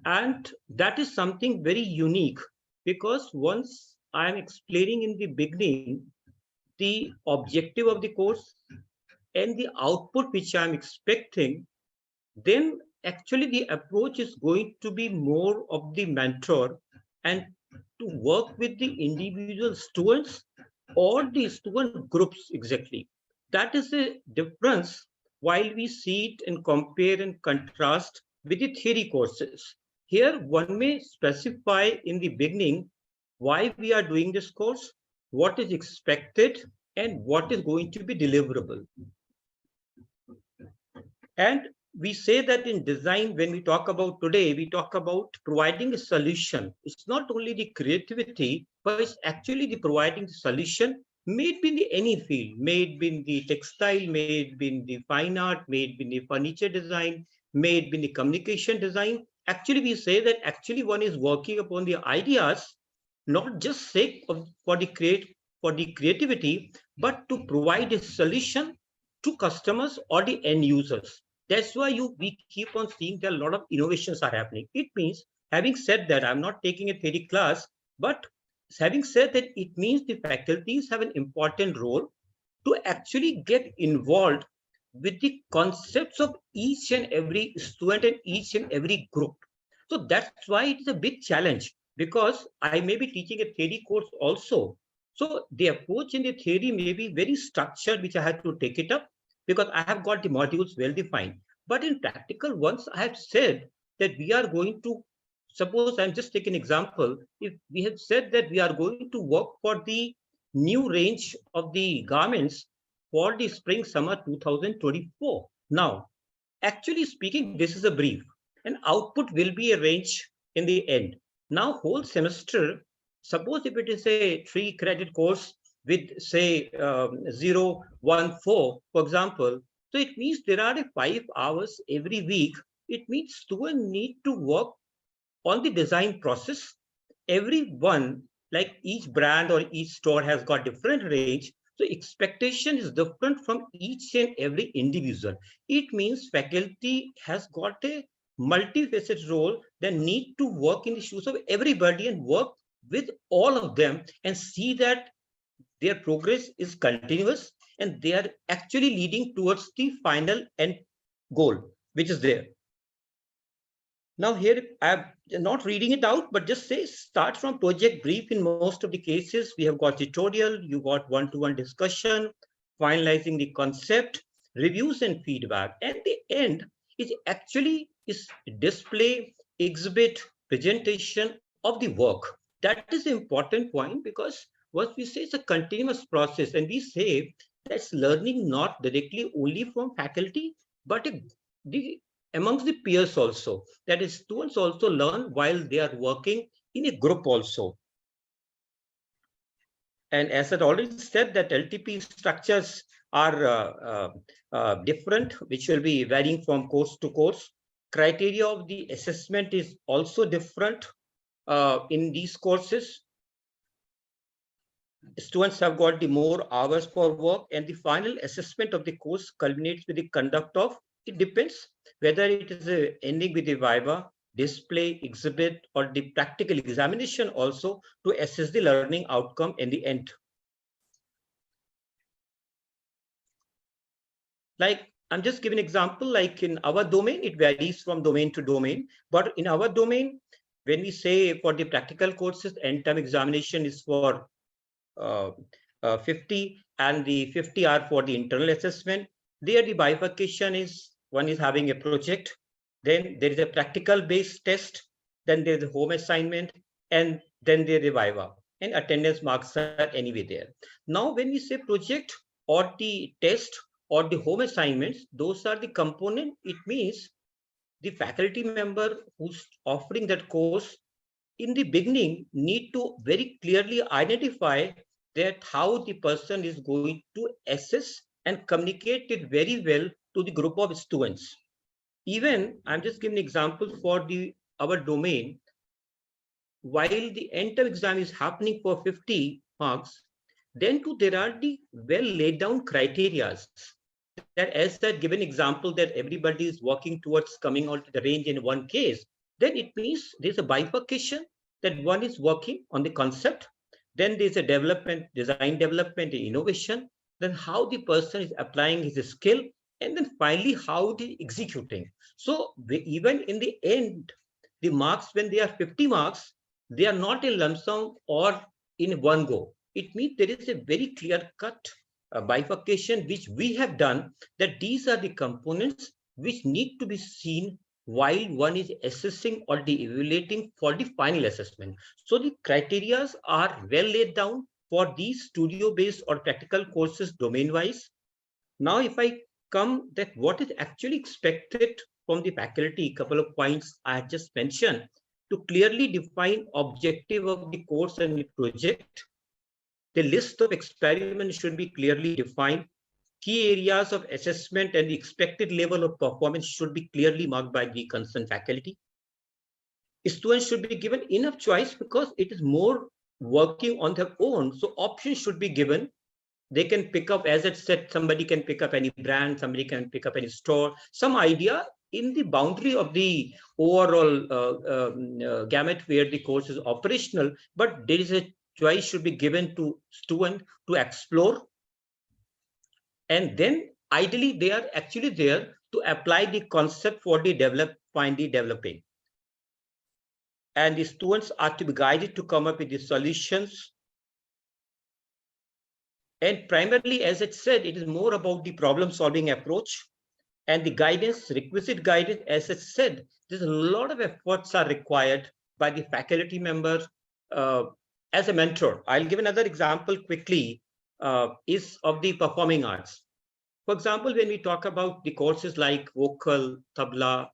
and that is something very unique, because once I am explaining in the beginning the objective of the course and the output which I am expecting, then actually the approach is going to be more of the mentor and to work with the individual students or the student groups exactly. That is the difference while we see it and compare and contrast with the theory courses. Here one may specify in the beginning why we are doing this course, what is expected, and what is going to be deliverable. And we say that in design, when we talk about today, we talk about providing a solution. It's not only the creativity, but it's actually the providing the solution, may it be in the any field, may it be in the textile, may it be in the fine art, may it be in the furniture design, may it be in the communication design. Actually, we say that actually one is working upon the ideas, not just sake of for the creativity, but to provide a solution to customers or the end users. That's why we keep on seeing that a lot of innovations are happening. It means, having said that, I'm not taking a theory class, but having said that, it means the faculties have an important role to actually get involved with the concepts of each and every student and each and every group. So that's why it is a big challenge, because I may be teaching a theory course also. So the approach in the theory may be very structured, which I have to take it up because I have got the modules well defined. But in practical, once I have said that we are going to, suppose I'm just taking an example, if we have said that we are going to work for the new range of the garments for the spring summer 2024. Now, actually speaking, this is a brief, and output will be a range in the end. Now, whole semester, suppose if it is a 3-credit course with say 0, 1, 4, for example, so it means there are 5 hours every week. It means students need to work on the design process. Everyone, like each brand or each store has got different range, so expectation is different from each and every individual. It means faculty has got a multifaceted role that need to work in the shoes of everybody and work with all of them and see that their progress is continuous and they are actually leading towards the final end goal which is there. Now here, I'm not reading it out, but just say start from project brief. In most of the cases, we have got tutorial, you got one-to-one discussion, finalizing the concept, reviews and feedback. And the end is actually is display, exhibit, presentation of the work. That is an important point, because what we say is a continuous process, and we say that's learning not directly only from faculty, but the amongst the peers also. That is, students also learn while they are working in a group also. And as I already said, that LTP structures are different, which will be varying from course to course. Criteria of the assessment is also different in these courses. Students have got the more hours for work, and the final assessment of the course culminates with the conduct of, it depends whether it is ending with the viva, display, exhibit, or the practical examination also to assess the learning outcome in the end. Like, I'm just giving an example, like in our domain, it varies from domain to domain, but in our domain, when we say for the practical courses, end term examination is for 50, and the 50 are for the internal assessment. There the bifurcation is, one is having a project, then there is a practical based test, then there is a home assignment, and then there is a viva, and attendance marks are anyway there. Now when we say project or the test or the home assignments, those are the component. It means the faculty member who's offering that course in the beginning need to very clearly identify that how the person is going to assess and communicate it very well to the group of students. Even I'm just giving an example for the our domain. While the end term exam is happening for 50 marks, Then too, there are the well laid down criteria that as that given example that everybody is working towards coming out to the range in one case, then it means there's a bifurcation that one is working on the concept, then there's a development, design development, innovation, then how the person is applying his skill, and then finally how the executing. So even in the end, the marks, when they are 50 marks, they are not in lump sum or in one go. It means there is a very clear cut bifurcation which we have done, that these are the components which need to be seen while one is assessing or the evaluating for the final assessment. So the criteria are well laid down for these studio-based or practical courses domain-wise. Now, if I come that what is actually expected from the faculty, couple of points I had just mentioned, to clearly define objective of the course and the project. The list of experiments should be clearly defined. Key areas of assessment and the expected level of performance should be clearly marked by the concerned faculty. Students should be given enough choice because it is more working on their own. So options should be given. They can pick up, as it said, somebody can pick up any brand, somebody can pick up any store, some idea in the boundary of the overall gamut where the course is operational, but there is a choice should be given to student to explore. And then ideally they are actually there to apply the concept for the developing. And the students are to be guided to come up with the solutions. And primarily, as it said, it is more about the problem-solving approach and the guidance, requisite guidance. As it said, there's a lot of efforts are required by the faculty member as a mentor. I'll give another example quickly, is of the performing arts. For example, when we talk about the courses like vocal, tabla,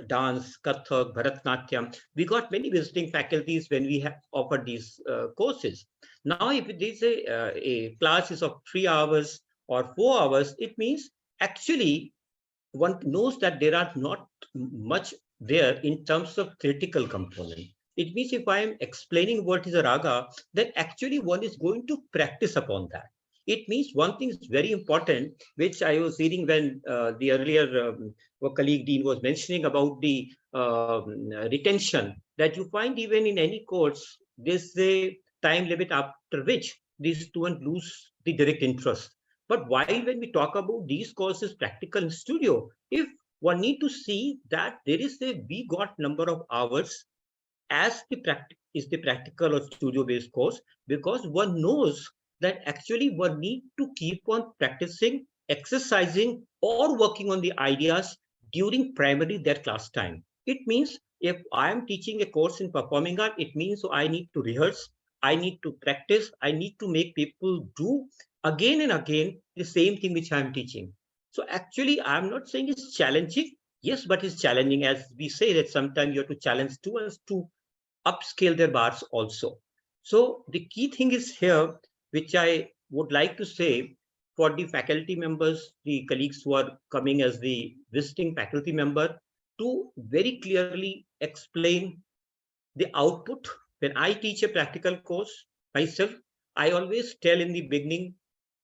dance, Kathak, Bharatnatyam, we got many visiting faculties when we have offered these courses. Now, if it is a class is of 3 hours or 4 hours, it means actually one knows that there are not much there in terms of theoretical component. It means if I am explaining what is a raga, then actually one is going to practice upon that. It means one thing is very important, which I was reading when the earlier colleague Dean was mentioning about the retention, that you find even in any course, there's a time limit after which these students lose the direct interest. But while when we talk about these courses, practical and studio, if one need to see that there is a, we got number of hours as the practical or studio-based course, because one knows that actually one need to keep on practicing, exercising, or working on the ideas during primary their class time. It means if I am teaching a course in performing art, it means so I need to rehearse, I need to practice, I need to make people do again and again the same thing which I am teaching. So actually, I'm not saying it's challenging. Yes, but it's challenging, as we say that sometimes you have to challenge students to upscale their bars also. So the key thing is here, which I would like to say for the faculty members, the colleagues who are coming as the visiting faculty member, to very clearly explain the output. When I teach a practical course myself, I always tell in the beginning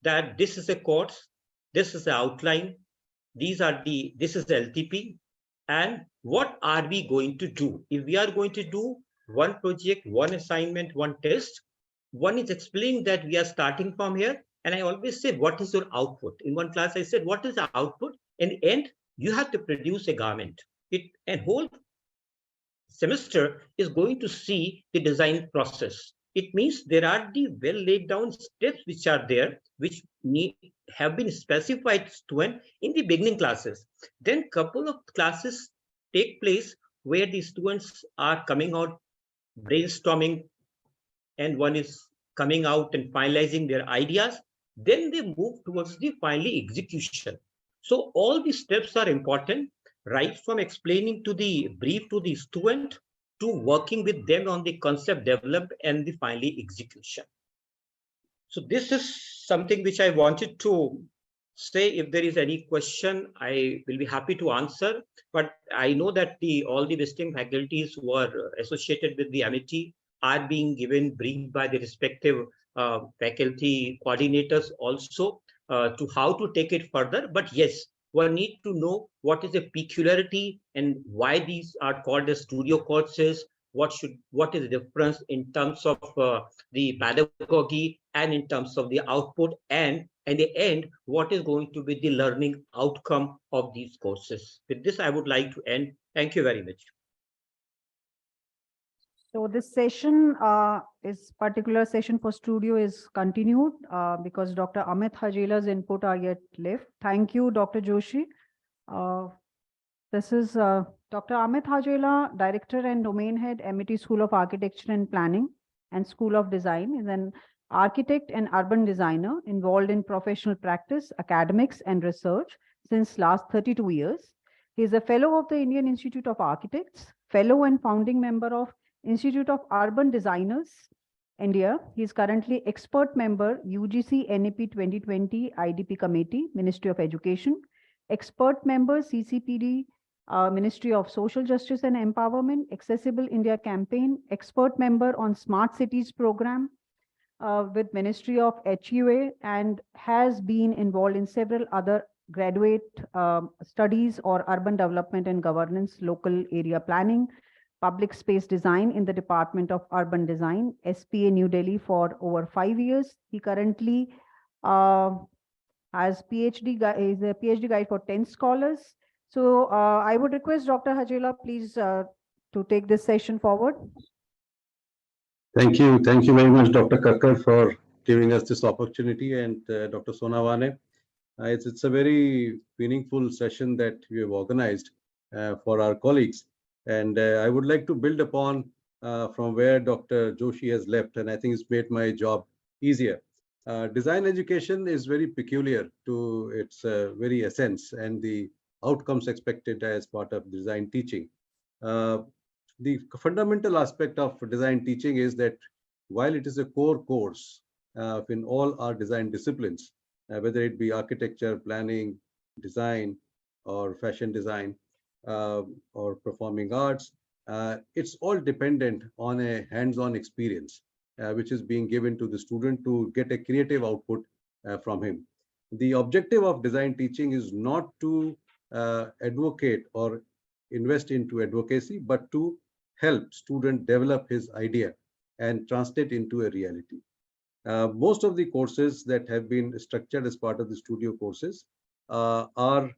that this is a course, this is the outline, this is the LTP, and what are we going to do? If we are going to do one project, one assignment, one test, one is explaining that we are starting from here. And I always say, what is your output? In one class, I said, what is the output? In the end, you have to produce a garment. And whole semester is going to see the design process. It means there are the well laid down steps which are there, which have been specified to in the beginning classes. Then couple of classes take place where the students are coming out brainstorming, and one is coming out and finalizing their ideas. Then they move towards the finally execution. So all these steps are important, right from explaining to the brief to the student to working with them on the concept developed and the finally execution. So this is something which I wanted to say. If there is any question, I will be happy to answer. But I know that all the visiting faculties who are associated with the amity are being given brief by the respective faculty coordinators also to how to take it further. But yes, one need to know what is the peculiarity and why these are called as studio courses. What is the difference in terms of the pedagogy and in terms of the output, and in the end, what is going to be the learning outcome of these courses. With this, I would like to end. Thank you very much. So this session is particular session for studio is continued because Dr. Amit Hajela's input are yet left. Thank you, Dr. Joshi. This is Dr. Amit Hajela, Director and Domain Head, MIT School of Architecture and Planning and School of Design, is an architect and urban designer involved in professional practice, academics, and research since last 32 years. He is a fellow of the Indian Institute of Architects, fellow and founding member of Institute of Urban Designers, India. He is currently expert member, UGC NEP 2020 IDP Committee, Ministry of Education, expert member, CCPD, Ministry of Social Justice and Empowerment, Accessible India Campaign, expert member on Smart Cities Program with Ministry of HUA, and has been involved in several other graduate studies or urban development and governance, local area planning, public space design in the Department of Urban Design, SPA New Delhi for over 5 years. He currently has is a PhD guide for 10 scholars. So I would request Dr. Hajela, please, to take this session forward. Thank you. Thank you very much, Dr. Kakkar, for giving us this opportunity, and Dr. Sonawane. It's a very meaningful session that we have organized for our colleagues. And I would like to build upon from where Dr. Joshi has left, and I think it's made my job easier. Design education is very peculiar to its very essence and the outcomes expected as part of design teaching. The fundamental aspect of design teaching is that while it is a core course in all our design disciplines, whether it be architecture, planning, design, or fashion design, or performing arts, it's all dependent on a hands-on experience, which is being given to the student to get a creative output from him. The objective of design teaching is not to advocate or invest into advocacy, but to help student develop his idea and translate into a reality. Most of the courses that have been structured as part of the studio courses are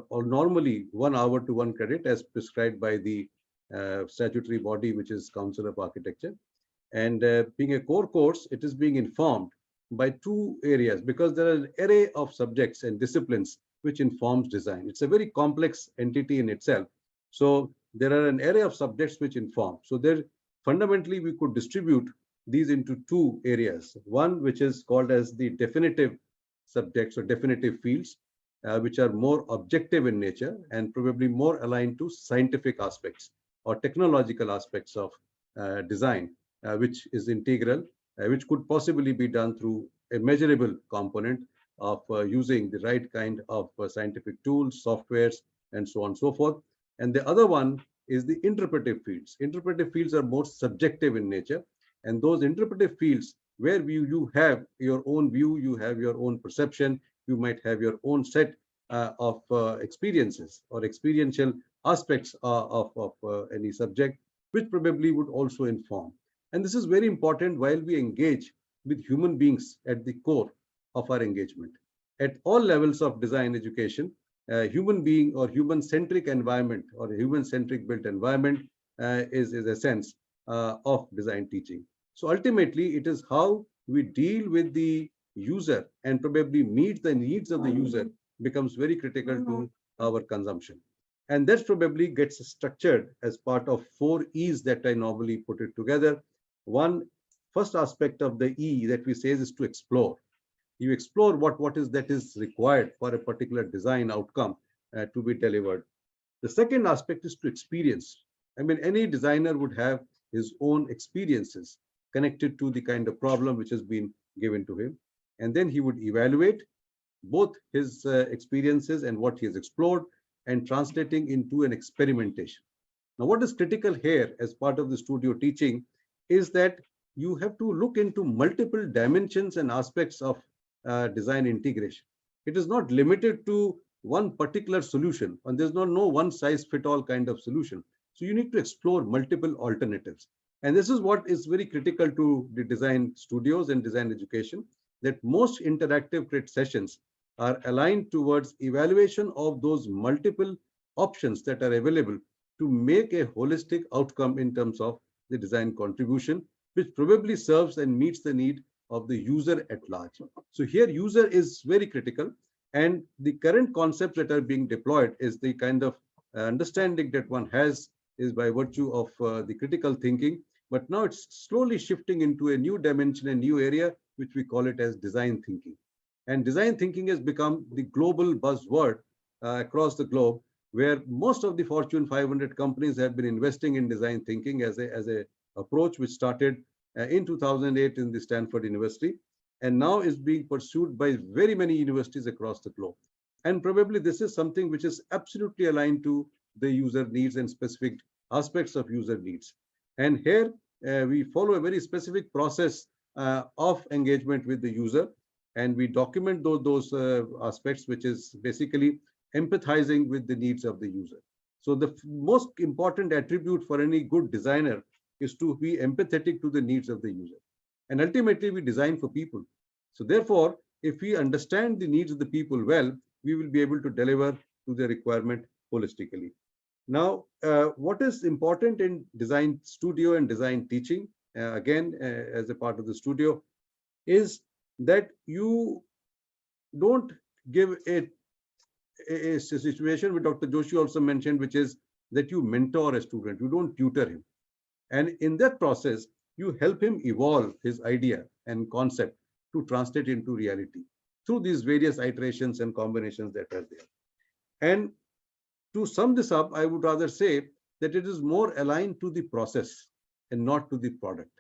or normally 1 hour to 1 credit as prescribed by the statutory body, which is Council of Architecture. And being a core course, it is being informed by 2 areas because there are an array of subjects and disciplines which informs design. It's a very complex entity in itself. So there are an array of subjects which inform. So there, fundamentally, we could distribute these into 2 areas. One, which is called as the definitive subjects or definitive fields, which are more objective in nature and probably more aligned to scientific aspects or technological aspects of design, which is integral, which could possibly be done through a measurable component of using the right kind of scientific tools, softwares, and so on and so forth. And the other one is the interpretive fields. Interpretive fields are more subjective in nature, and those interpretive fields where you have your own view, you have your own perception, you might have your own set of experiences or experiential aspects of any subject, which probably would also inform. And this is very important while we engage with human beings at the core of our engagement. At all levels of design education, human being or human-centric environment or human-centric built environment is a sense of design teaching. So ultimately, it is how we deal with the user and probably meet the needs of the user becomes very critical to our consumption. And that probably gets structured as part of 4 E's that I normally put it together. One, first aspect of the E that we say is to explore. You explore what is that is required for a particular design outcome to be delivered. The second aspect is to experience. I mean, any designer would have his own experiences connected to the kind of problem which has been given to him. And then he would evaluate both his experiences and what he has explored and translating into an experimentation. Now, what is critical here as part of the studio teaching is that you have to look into multiple dimensions and aspects of design integration. It is not limited to one particular solution, and there's no one size fit all kind of solution. So you need to explore multiple alternatives. And this is what is very critical to the design studios and design education, that most interactive crit sessions are aligned towards evaluation of those multiple options that are available to make a holistic outcome in terms of the design contribution, which probably serves and meets the need of the user at large. So here user is very critical, and the current concepts that are being deployed is the kind of understanding that one has is by virtue of the critical thinking, but now it's slowly shifting into a new dimension, a new area, which we call it as design thinking. And design thinking has become the global buzzword across the globe, where most of the Fortune 500 companies have been investing in design thinking as a approach which started in 2008 in the Stanford University, and now is being pursued by very many universities across the globe. And probably this is something which is absolutely aligned to the user needs and specific aspects of user needs. And here we follow a very specific process of engagement with the user, and we document those aspects, which is basically empathizing with the needs of the user. So the most important attribute for any good designer is to be empathetic to the needs of the user. And ultimately, we design for people. So therefore, if we understand the needs of the people well, we will be able to deliver to the requirement holistically. Now, what is important in design studio and design teaching, again, as a part of the studio, is that you don't give a situation which Dr. Joshi also mentioned, which is that you mentor a student, you don't tutor him. And in that process, you help him evolve his idea and concept to translate into reality through these various iterations and combinations that are there. And to sum this up, I would rather say that it is more aligned to the process and not to the product.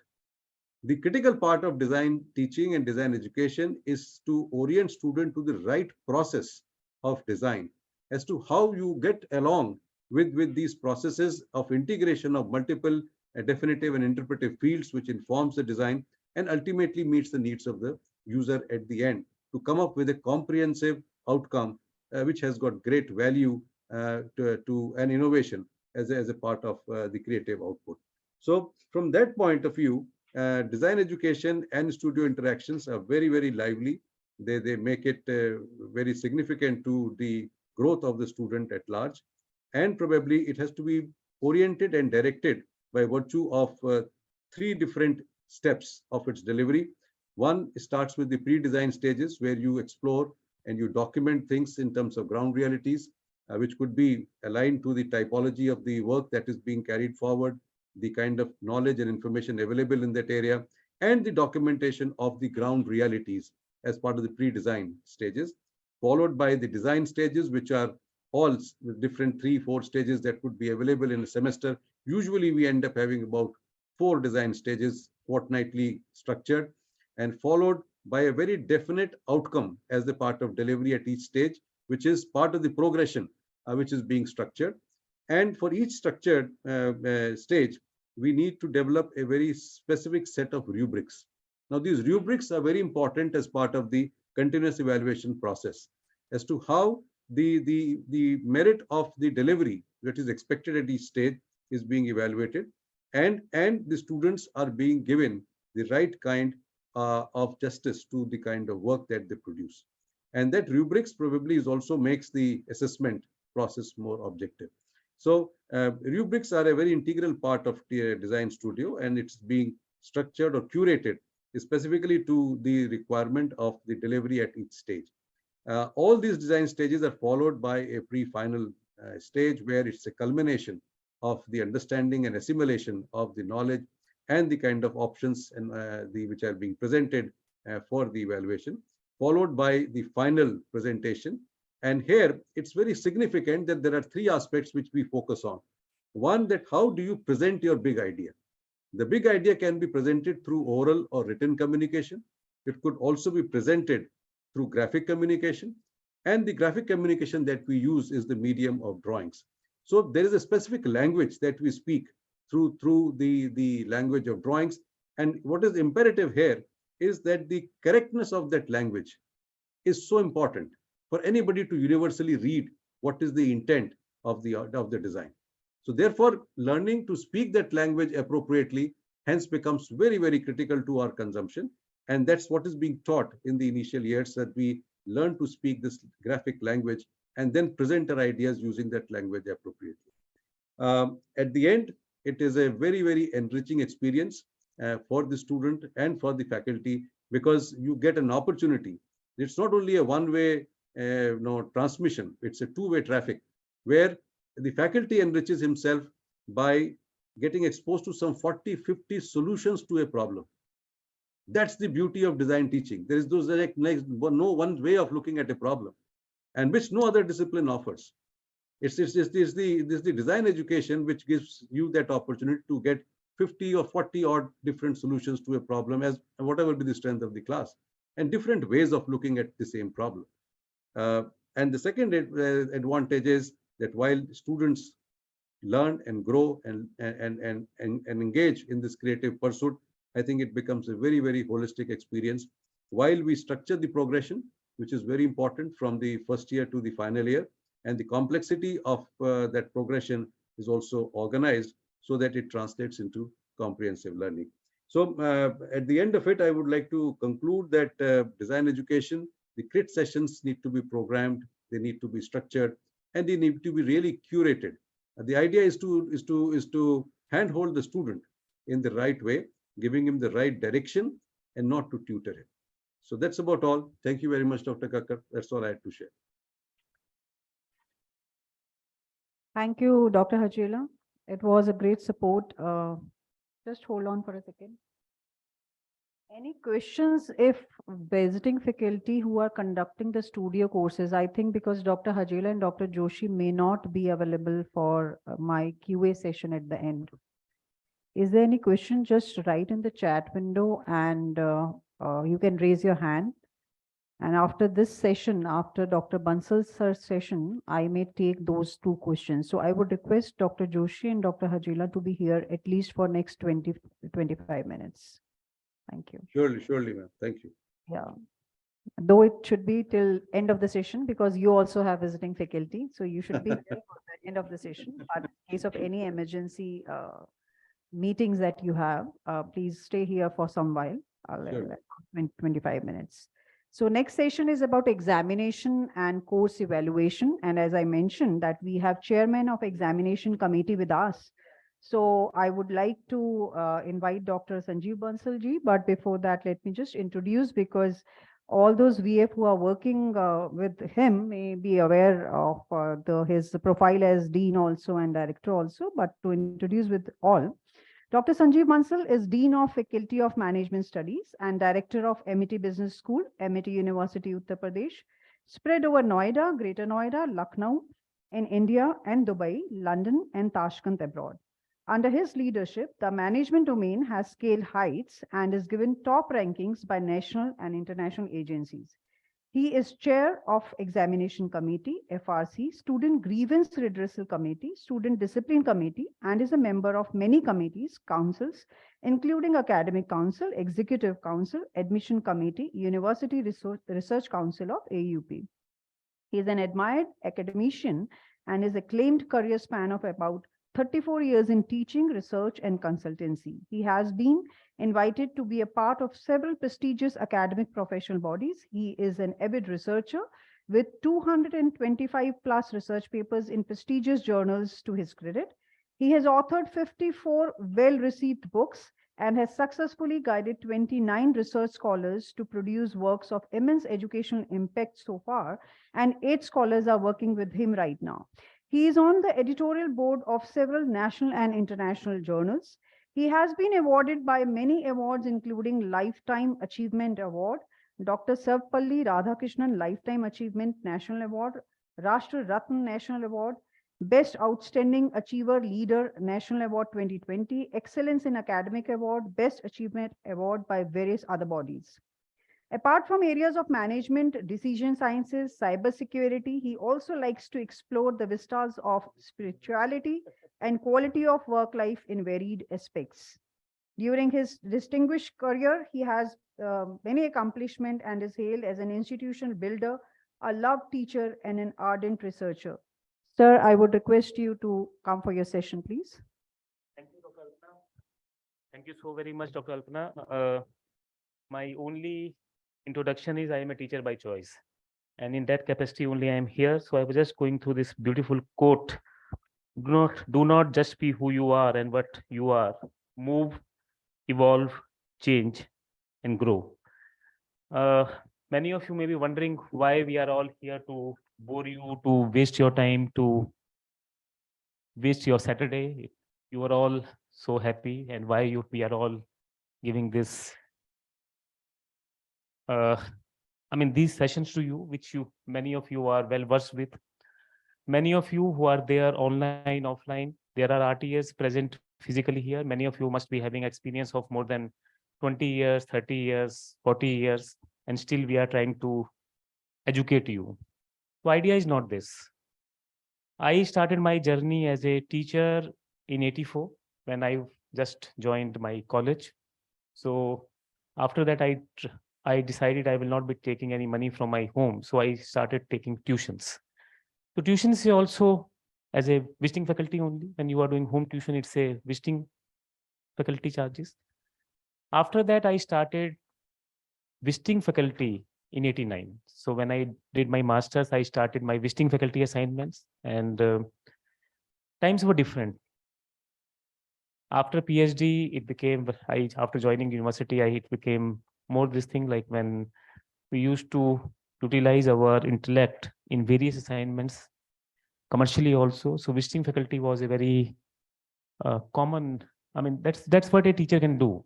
The critical part of design teaching and design education is to orient student to the right process of design as to how you get along with these processes of integration of multiple definitive and interpretive fields, which informs the design and ultimately meets the needs of the user at the end to come up with a comprehensive outcome which has got great value to an innovation as a part of the creative output. So from that point of view, design education and studio interactions are very, very lively. They make it very significant to the growth of the student at large. And probably it has to be oriented and directed by virtue of three different steps of its delivery. One starts with the pre-design stages, where you explore and you document things in terms of ground realities, which could be aligned to the typology of the work that is being carried forward, the kind of knowledge and information available in that area, and the documentation of the ground realities as part of the pre-design stages, followed by the design stages, which are all different 3-4 stages that could be available in a semester. Usually we end up having about 4 design stages, fortnightly structured, and followed by a very definite outcome as the part of delivery at each stage, which is part of the progression which is being structured. And for each structured stage, we need to develop a very specific set of rubrics. Now, these rubrics are very important as part of the continuous evaluation process as to how the merit of the delivery that is expected at each stage is being evaluated, and the students are being given the right kind of justice to the kind of work that they produce. And that rubrics probably is also makes the assessment process more objective. So rubrics are a very integral part of the design studio, and it's being structured or curated specifically to the requirement of the delivery at each stage. All these design stages are followed by a pre-final stage where it's a culmination of the understanding and assimilation of the knowledge and the kind of options and which are being presented for the evaluation, followed by the final presentation. And here it's very significant that there are 3 aspects which we focus on. One, that how do you present your big idea? The big idea can be presented through oral or written communication. It could also be presented through graphic communication. And the graphic communication that we use is the medium of drawings. So there is a specific language that we speak through the language of drawings, And what is imperative here is that the correctness of that language is so important for anybody to universally read what is the intent of the design. So therefore, learning to speak that language appropriately hence becomes very, very critical to our consumption. And that's what is being taught in the initial years, that we learn to speak this graphic language and then present our ideas using that language appropriately. At the end, it is a very, very enriching experience for the student and for the faculty, because you get an opportunity. It's not only a one-way transmission, it's a two-way traffic, where the faculty enriches himself by getting exposed to some 40, 50 solutions to a problem. That's the beauty of design teaching. There is no one way of looking at a problem, and which no other discipline offers. It's the design education which gives you that opportunity to get 50 or 40 odd different solutions to a problem, as whatever be the strength of the class, and different ways of looking at the same problem. And the second advantage is that while students learn and grow and engage in this creative pursuit, I think it becomes a very, very holistic experience. While we structure the progression, which is very important from the first year to the final year, and the complexity of that progression is also organized so that it translates into comprehensive learning. So at the end of it, I would like to conclude that design education, the crit sessions need to be programmed, they need to be structured, and they need to be really curated. The idea is to handhold the student in the right way, giving him the right direction and not to tutor him. So that's about all. Thank you very much, Dr. Kakkar. That's all I had to share. Thank you, Dr. Hajela. It was a great support. Just hold on for a second. Any questions if visiting faculty who are conducting the studio courses? I think because Dr. Hajela and Dr. Joshi may not be available for my QA session at the end. Is there any question? Just write in the chat window and you can raise your hand. And after this session, after Dr. Bansal's session, I may take those two questions. So I would request Dr. Joshi and Dr. Hajela to be here at least for next 20-25 minutes. Thank you. Surely, ma'am. Thank you. Yeah. Though it should be till end of the session, because you also have visiting faculty. So you should be here for the end of the session. But in case of any emergency meetings that you have, please stay here for some while. Sure. 25 minutes. So next session is about examination and course evaluation. And as I mentioned that we have chairman of examination committee with us. So I would like to invite Dr. Sanjeev Bansalji, but before that, let me just introduce, because all those VF who are working with him may be aware of his profile as Dean also and Director also, but to introduce with all. Dr. Sanjeev Bansal is Dean of Faculty of Management Studies and Director of MIT Business School, MIT University, Uttar Pradesh, spread over Noida, Greater Noida, Lucknow in India, and Dubai, London, and Tashkent abroad. Under his leadership, the management domain has scaled heights and is given top rankings by national and international agencies. He is chair of Examination Committee, FRC, Student Grievance Redressal Committee, Student Discipline Committee, and is a member of many committees, councils, including Academic Council, Executive Council, Admission Committee, University Research Council of AUP. He is an admired academician and his acclaimed career span of about 34 years in teaching, research, and consultancy. He has been invited to be a part of several prestigious academic professional bodies. He is an avid researcher with 225 plus research papers in prestigious journals to his credit. He has authored 54 well-received books and has successfully guided 29 research scholars to produce works of immense educational impact so far, and 8 scholars are working with him right now. He is on the editorial board of several national and international journals. He has been awarded by many awards, including Lifetime Achievement Award, Dr. Sarvepalli Radhakrishnan Lifetime Achievement National Award, Rashtra Ratna National Award, Best Outstanding Achiever Leader National Award 2020, Excellence in Academic Award, Best Achievement Award by various other bodies. Apart from areas of management, decision sciences, cybersecurity, he also likes to explore the vistas of spirituality and quality of work life in varied aspects. During his distinguished career, he has many accomplishments and is hailed as an institutional builder, a loved teacher, and an ardent researcher. Sir, I would request you to come for your session, please. Thank you, Dr. Alpana. Thank you so very much, Dr. Alpana. My only introduction is I am a teacher by choice. And in that capacity only I am here. So I was just going through this beautiful quote. Do not just be who you are and what you are. Move, evolve, change, and grow. Uh, Many of you may be wondering why we are all here to bore you, to waste your time, to waste your Saturday. You are all so happy, and why we are all giving this these sessions to you, which many of you are well versed with. Many of you who are there online, offline, there are RTS present physically here. Many of you must be having experience of more than 20 years, 30 years, 40 years, and still we are trying to educate you. So idea is not this. I started my journey as a teacher in 84 when I just joined my college. So after that, I decided I will not be taking any money from my home. So I started taking tuitions. So tuitions is also as a visiting faculty only. When you are doing home tuition, it's a visiting faculty charges. After that, I started visiting faculty in 89. So when I did my master's, I started my visiting faculty assignments, and times were different. After PhD, it became, after joining university, it became more this thing like when we used to utilize our intellect in various assignments commercially also. So visiting faculty was a very common, that's what a teacher can do.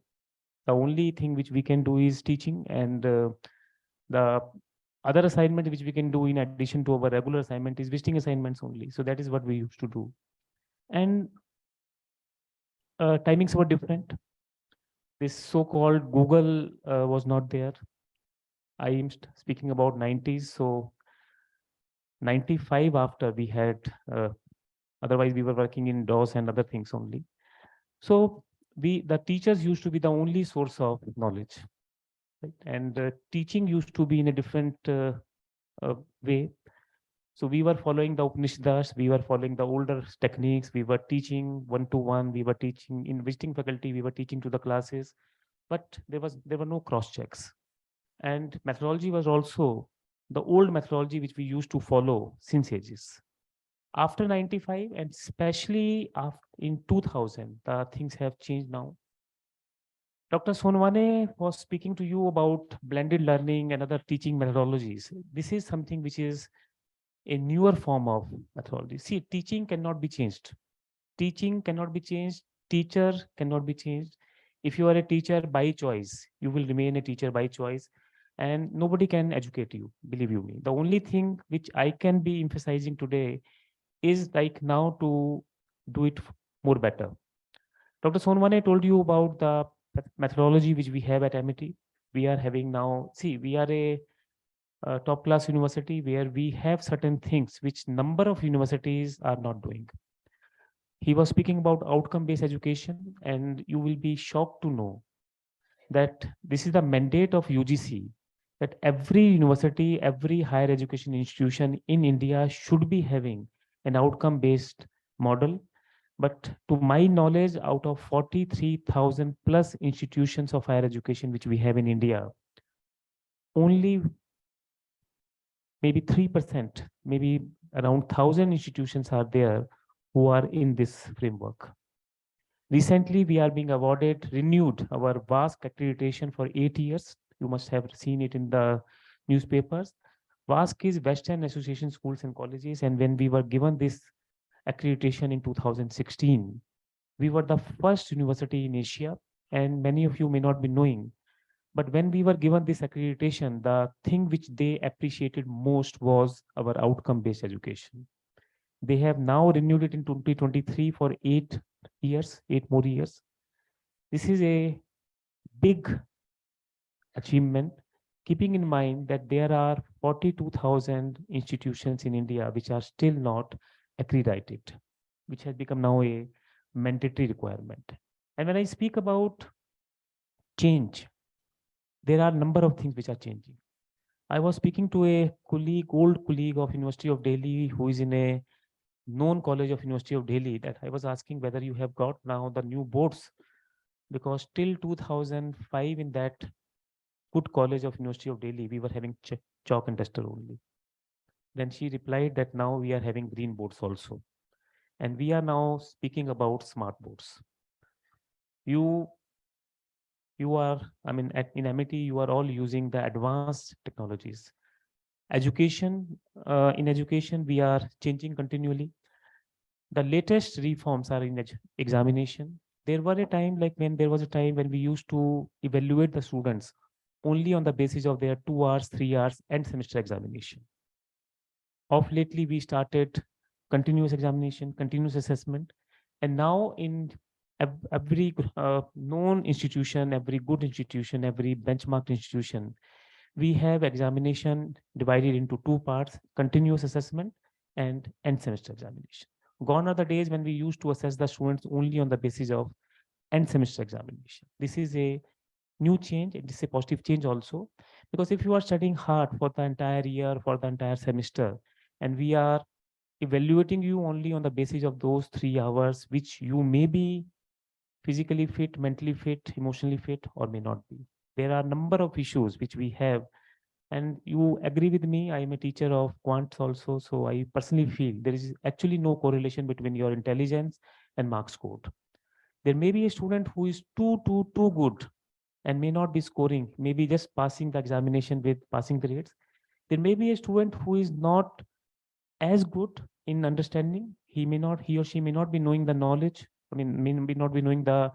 The only thing which we can do is teaching, and the other assignment which we can do in addition to our regular assignment is visiting assignments only. So that is what we used to do. And timings were different. This so-called Google was not there. I am speaking about 90s. So 95 after we had, otherwise we were working in DOS and other things only. So the teachers used to be the only source of knowledge, right? And teaching used to be in a different way. So we were following the Upanishads, we were following the older techniques, we were teaching one-to-one, we were teaching in visiting faculty, we were teaching to the classes, but there were no cross checks. And methodology was also the old methodology which we used to follow since ages. After 95 and especially in 2000, the things have changed now. Dr. Sonwane was speaking to you about blended learning and other teaching methodologies. This is something which is a newer form of methodology. See, teaching cannot be changed. Teaching cannot be changed. Teacher cannot be changed. If you are a teacher by choice, you will remain a teacher by choice, and nobody can educate you, believe you me. The only thing which I can be emphasizing today is like now to do it more better. Dr. Sonwane told you about the methodology which we have at MIT. We are having now, see, we are a top class university where we have certain things which number of universities are not doing. He was speaking about outcome based education, and you will be shocked to know that this is the mandate of UGC, that every university, every higher education institution in India should be having an outcome based model. But to my knowledge, out of 43,000 plus institutions of higher education which we have in India, only maybe 3%, maybe around 1,000 institutions are there who are in this framework. Recently, we are being awarded, renewed our VASC accreditation for 8 years. You must have seen it in the newspapers. VASC is Western Association Schools and Colleges. And when we were given this accreditation in 2016, we were the first university in Asia. And many of you may not be knowing, but when we were given this accreditation, the thing which they appreciated most was our outcome-based education. They have now renewed it in 2023 for 8 years, 8 more years. This is a big achievement, keeping in mind that there are 42,000 institutions in India which are still not accredited, which has become now a mandatory requirement. And when I speak about change, there are a number of things which are changing. I was speaking to a colleague, old colleague of University of Delhi, who is in a known college of University of Delhi, that I was asking whether you have got now the new boards, because till 2005 in that good college of University of Delhi, we were having chalk and duster only. Then she replied that now we are having green boards also. And we are now speaking about smart boards. You are, I mean, in MIT, you are all using the advanced technologies. In education, we are changing continually. The latest reforms are in examination. There was a time when we used to evaluate the students only on the basis of their 2 hours, 3 hours end semester examination. Of lately, we started continuous examination, continuous assessment, and now in every known institution, every good institution, every benchmarked institution, we have examination divided into 2 parts: continuous assessment and end semester examination. Gone are the days when we used to assess the students only on the basis of end semester examination. This is a new change. It is a positive change also, because if you are studying hard for the entire year, for the entire semester, and we are evaluating you only on the basis of those 3 hours, which you may be physically fit, mentally fit, emotionally fit, or may not be. There are a number of issues which we have, and you agree with me. I am a teacher of quants also, so I personally feel there is actually no correlation between your intelligence and marks scored. There may be a student who is too good and may not be scoring, maybe just passing the examination with passing grades. There may be a student who is not as good in understanding. He or she may not be knowing the knowledge. I mean, may not be knowing the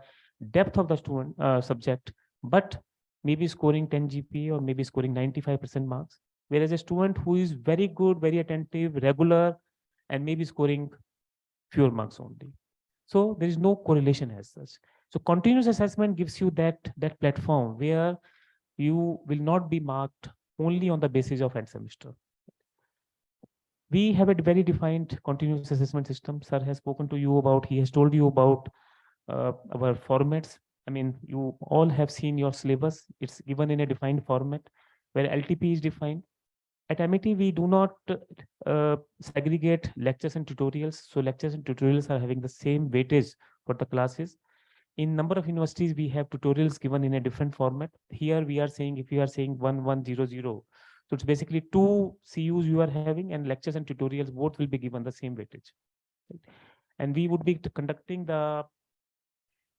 depth of the student subject, but maybe scoring 10 GPA or maybe scoring 95% marks. Whereas a student who is very good, very attentive, regular, and maybe scoring fewer marks only. So there is no correlation as such. So continuous assessment gives you that platform where you will not be marked only on the basis of end semester. We have a very defined continuous assessment system. Sir has spoken to you about, he has told you about our formats. I mean, you all have seen your syllabus. It's given in a defined format where LTP is defined. At MIT, we do not segregate lectures and tutorials. So lectures and tutorials are having the same weightage for the classes. In number of universities, we have tutorials given in a different format. Here we are saying, if you are saying 1100, so it's basically 2 CUs you are having, and lectures and tutorials both will be given the same weightage. Right? And we would be conducting the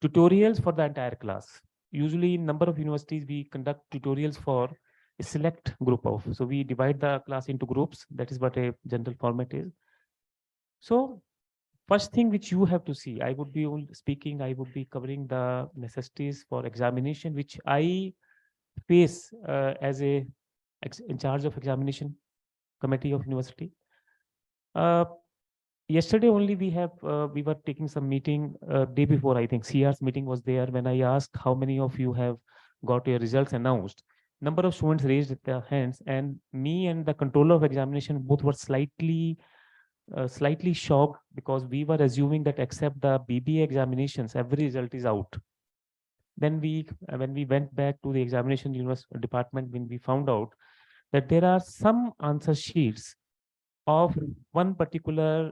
tutorials for the entire class. Usually in number of universities, we conduct tutorials for a select group of. So we divide the class into groups. That is what a general format is. So first thing which you have to see, I would be speaking, I would be covering the necessities for examination, which I face as a in charge of examination committee of university. Yesterday only we were taking some meeting day before. I think CR's meeting was there. When I asked how many of you have got your results announced, number of students raised their hands, and me and the controller of examination both were slightly shocked, because we were assuming that except the BBA examinations, every result is out. Then when we went back to the examination department, when we found out that there are some answer sheets of one particular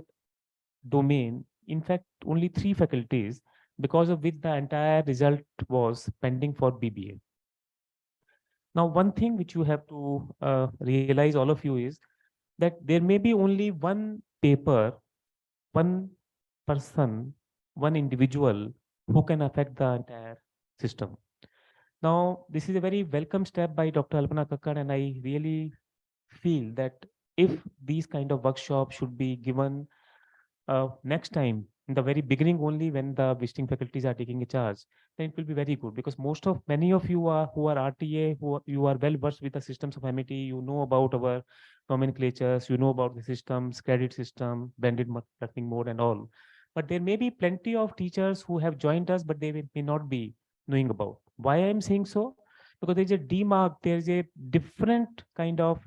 domain, in fact only 3 faculties, because of which the entire result was pending for BBA. Now, one thing which you have to realize, all of you, is that there may be only one paper, one person, one individual who can affect the entire system. Now, this is a very welcome step by Dr. Alpana Kakkar, and I really feel that if these kind of workshops should be given next time in the very beginning only, when the visiting faculties are taking a charge, then it will be very good, because many of you who are RTA, you are well versed with the systems of MIT. You know about our nomenclatures, you know about the systems, credit system, blended learning mode and all. But there may be plenty of teachers who have joined us, but they may not be knowing about. Why I'm saying so? Because there's a demark, there's a different kind of,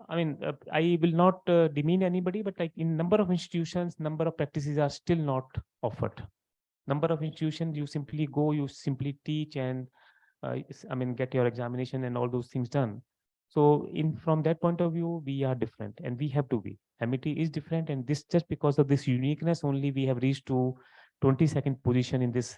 I mean, I will not demean anybody, but like in number of institutions, number of practices are still not offered. Number of institutions, you simply go, you simply teach and get your examination and all those things done. So from that point of view, we are different and we have to be. MIT is different, and this just because of this uniqueness only we have reached to 22nd position in this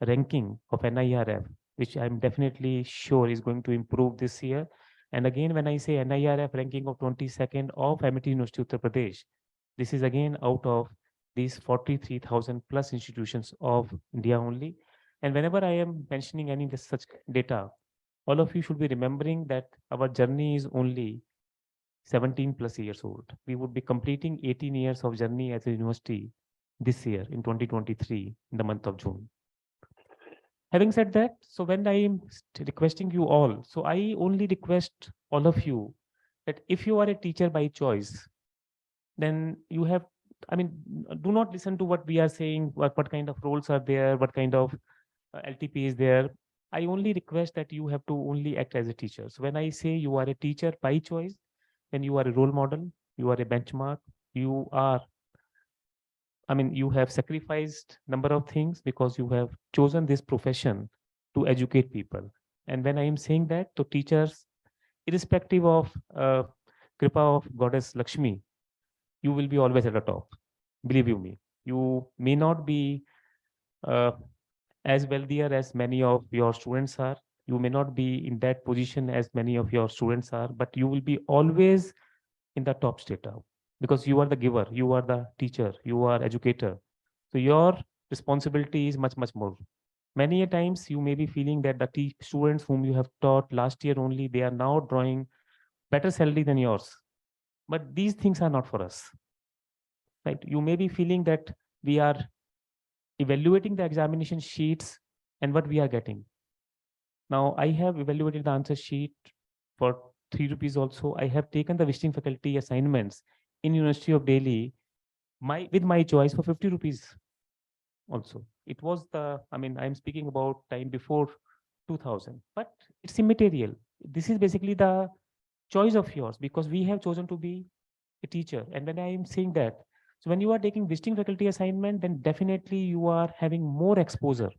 ranking of NIRF, which I'm definitely sure is going to improve this year. And again, when I say NIRF ranking of 22nd of MIT University Uttar Pradesh, this is again out of these 43,000 plus institutions of India only. And whenever I am mentioning any such data, all of you should be remembering that our journey is only 17 plus years old. We would be completing 18 years of journey as a university this year in 2023 in the month of June. Having said that, so when I am requesting you all, so I only request all of you that if you are a teacher by choice, then you have, do not listen to what we are saying, what kind of roles are there, what kind of LTP is there. I only request that you have to only act as a teacher. So when I say you are a teacher by choice, then you are a role model, you are a benchmark, you are, you have sacrificed number of things because you have chosen this profession to educate people. And when I am saying that to teachers, irrespective of Kripa of Goddess Lakshmi, you will be always at the top. Believe you me, you may not be as wealthier as many of your students are. You may not be in that position as many of your students are, but you will be always in the top strata because you are the giver, you are the teacher, you are educator. So your responsibility is much, much more. Many a times you may be feeling that the students whom you have taught last year only, they are now drawing better salary than yours. But these things are not for us, right? You may be feeling that we are evaluating the examination sheets and what we are getting. Now, I have evaluated the answer sheet for 3 rupees also. I have taken the visiting faculty assignments in University of Delhi with my choice for 50 rupees also. It was I'm speaking about time before 2000, but it's immaterial. This is basically the choice of yours because we have chosen to be a teacher. And when I am saying that, so when you are taking visiting faculty assignment, then definitely you are having more exposure.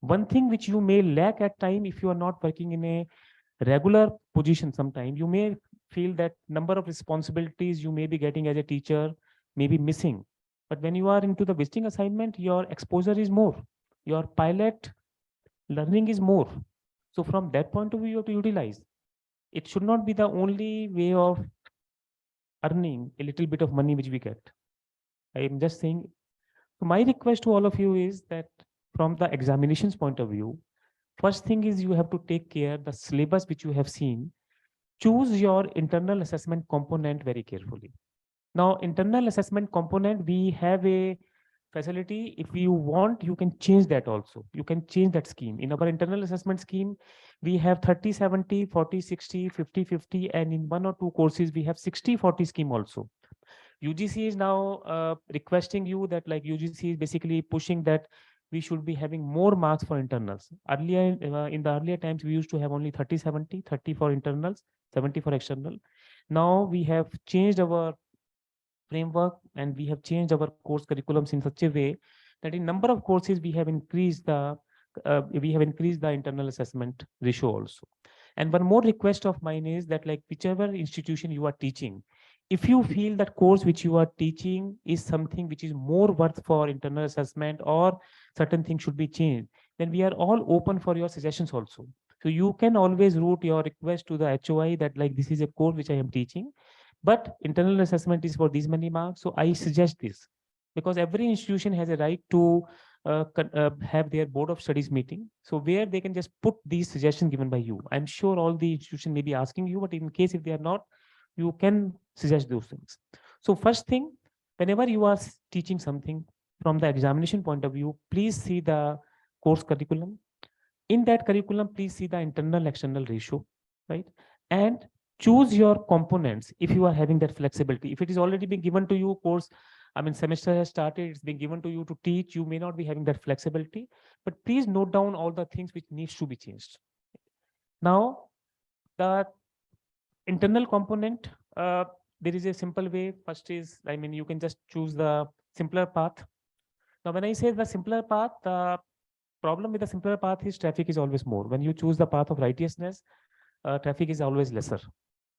One thing which you may lack at time if you are not working in a regular position sometime, you may feel that number of responsibilities you may be getting as a teacher may be missing. But when you are into the visiting assignment, your exposure is more. Your pilot learning is more. So from that point of view, you have to utilize. It should not be the only way of earning a little bit of money which we get. I am just saying. So my request to all of you is that from the examinations point of view, first thing is you have to take care the syllabus which you have seen. Choose your internal assessment component very carefully. Now, internal assessment component, we have a facility. If you want, you can change that also. You can change that scheme. In our internal assessment scheme, we have 30-70, 40-60, 50-50, and in one or two courses, we have 60-40 scheme also. UGC is now requesting you that UGC is basically pushing that we should be having more marks for internals. Earlier, in the earlier times, we used to have only 30-70, 30 for internals, 70 for external. Now we have changed our framework and we have changed our course curriculums in such a way that in number of courses we have increased the internal assessment ratio also. And one more request of mine is that whichever institution you are teaching, if you feel that course which you are teaching is something which is more worth for internal assessment or certain things should be changed, then we are all open for your suggestions also. So you can always route your request to the HOI that this is a course which I am teaching, but internal assessment is for these many marks. So I suggest this because every institution has a right to have their board of studies meeting. So where they can just put these suggestions given by you. I'm sure all the institution may be asking you, but in case if they are not, you can suggest those things. So first thing, whenever you are teaching something from the examination point of view, please see the course curriculum. In that curriculum, please see the internal external ratio, right? And choose your components if you are having that flexibility. If it is already been given to you, course, semester has started, it's been given to you to teach, you may not be having that flexibility, but please note down all the things which needs to be changed. Now, the internal component, there is a simple way. First is, you can just choose the simpler path. Now, when I say the simpler path, the problem with the simpler path is traffic is always more. When you choose the path of righteousness, traffic is always lesser,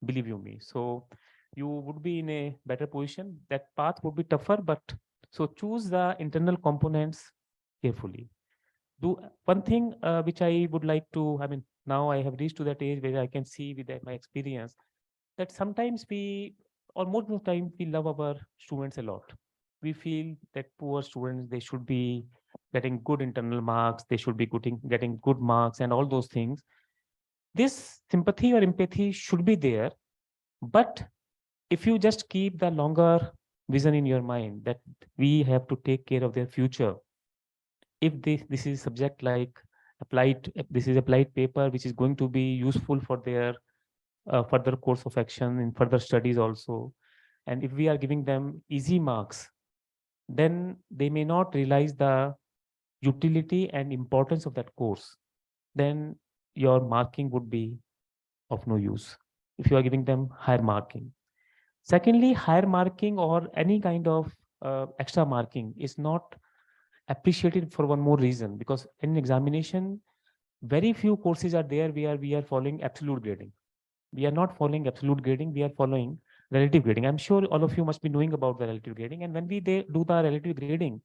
believe you me. So you would be in a better position. That path would be tougher, but so choose the internal components carefully. Do one thing which I would like to, I mean, now I have reached to that age where I can see with my experience that sometimes we, or most of the time, we love our students a lot. We feel that poor students, they should be getting good internal marks, they should be getting good marks and all those things. This sympathy or empathy should be there, but if you just keep the longer vision in your mind that we have to take care of their future, if this is subject like applied, if this is applied paper which is going to be useful for their further course of action in further studies also, and if we are giving them easy marks, then they may not realize the utility and importance of that course. Then your marking would be of no use if you are giving them higher marking. Secondly, higher marking or any kind of extra marking is not appreciated for one more reason, because in examination, very few courses are there where we are following absolute grading. We are not following absolute grading, we are following relative grading. I'm sure all of you must be knowing about the relative grading. And when we do the relative grading,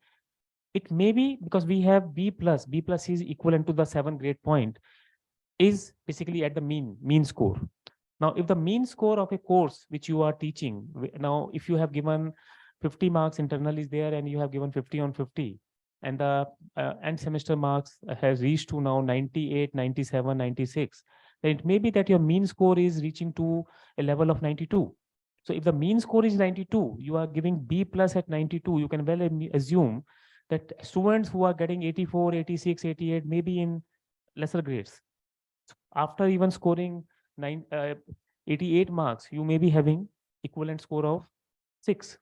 it may be because we have B plus is equivalent to the 7 grade point, is basically at the mean score. Now, if the mean score of a course which you are teaching, now if you have given 50 marks internal is there and you have given 50 on 50, and the end semester marks has reached to now 98, 97, 96, then it may be that your mean score is reaching to a level of 92. So if the mean score is 92, you are giving B plus at 92, you can well assume that students who are getting 84, 86, 88, maybe in lesser grades, after even scoring 88 marks, you may be having equivalent score of 6,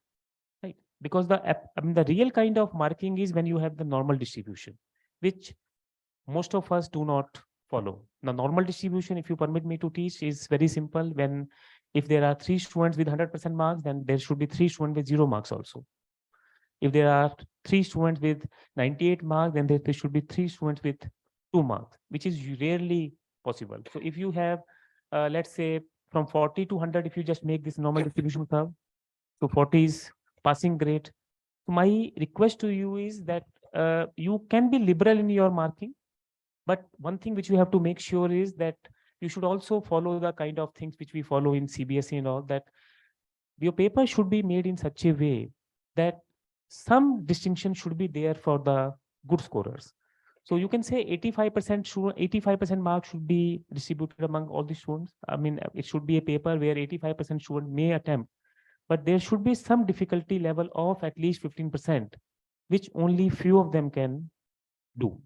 right? Because the real kind of marking is when you have the normal distribution, which most of us do not follow. The normal distribution, if you permit me to teach, is very simple. When if there are 3 students with 100% marks, then there should be 3 students with 0 marks also. If there are 3 students with 98 marks, then there should be 3 students with 2 marks, which is rarely possible. So if you have, let's say from 40 to 100, if you just make this normal distribution curve, so 40 is passing grade. So my request to you is that you can be liberal in your marking, but one thing which you have to make sure is that you should also follow the kind of things which we follow in CBSE and all, that your paper should be made in such a way that some distinction should be there for the good scorers. So you can say 85% marks should be distributed among all the students. I mean, it should be a paper where 85% students may attempt, but there should be some difficulty level of at least 15%, which only few of them can do.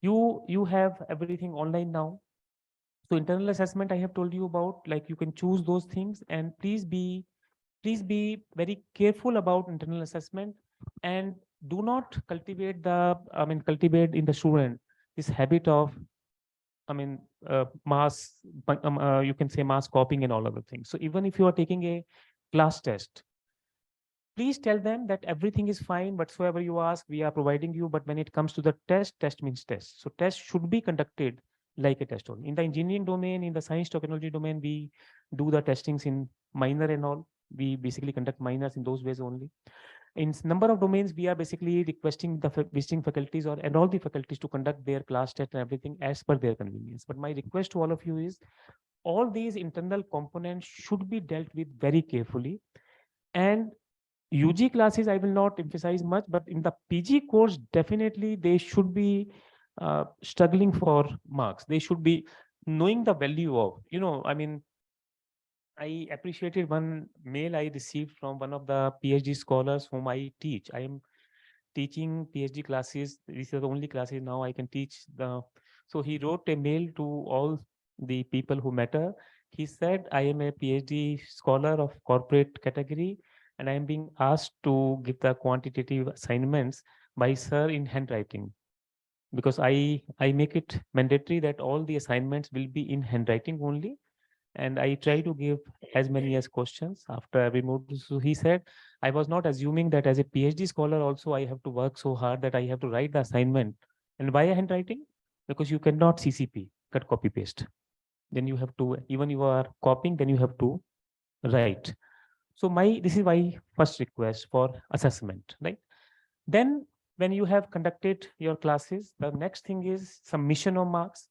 You have everything online now. So internal assessment, I have told you about, like you can choose those things, and please be very careful about internal assessment, and do not cultivate cultivate in the student this habit of, you can say mass copying and all other things. So even if you are taking a class test, please tell them that everything is fine, whatsoever you ask, we are providing you. But when it comes to the test means test. So test should be conducted like a test only. In the engineering domain, in the science technology domain, we do the testings in minor and all. We basically conduct minors in those ways only. In number of domains, we are basically requesting the visiting faculties and all the faculties to conduct their class test and everything as per their convenience. But my request to all of you is all these internal components should be dealt with very carefully. And UG classes, I will not emphasize much, but in the PG course, definitely they should be struggling for marks. They should be knowing the value of, I appreciated one mail I received from one of the PhD scholars whom I teach. I am teaching PhD classes. These are the only classes now I can teach. So he wrote a mail to all the people who matter. He said, I am a PhD scholar of corporate category, and I am being asked to give the quantitative assignments by sir in handwriting, because I make it mandatory that all the assignments will be in handwriting only. and I try to give as many as questions after every module. So he said, I was not assuming that as a PhD scholar also I have to work so hard that I have to write the assignment. And why handwriting? Because you cannot CCP, cut, copy, paste. Then you have to, even you are copying, then you have to write. So this is my first request for assessment, right? Then when you have conducted your classes, the next thing is submission of marks.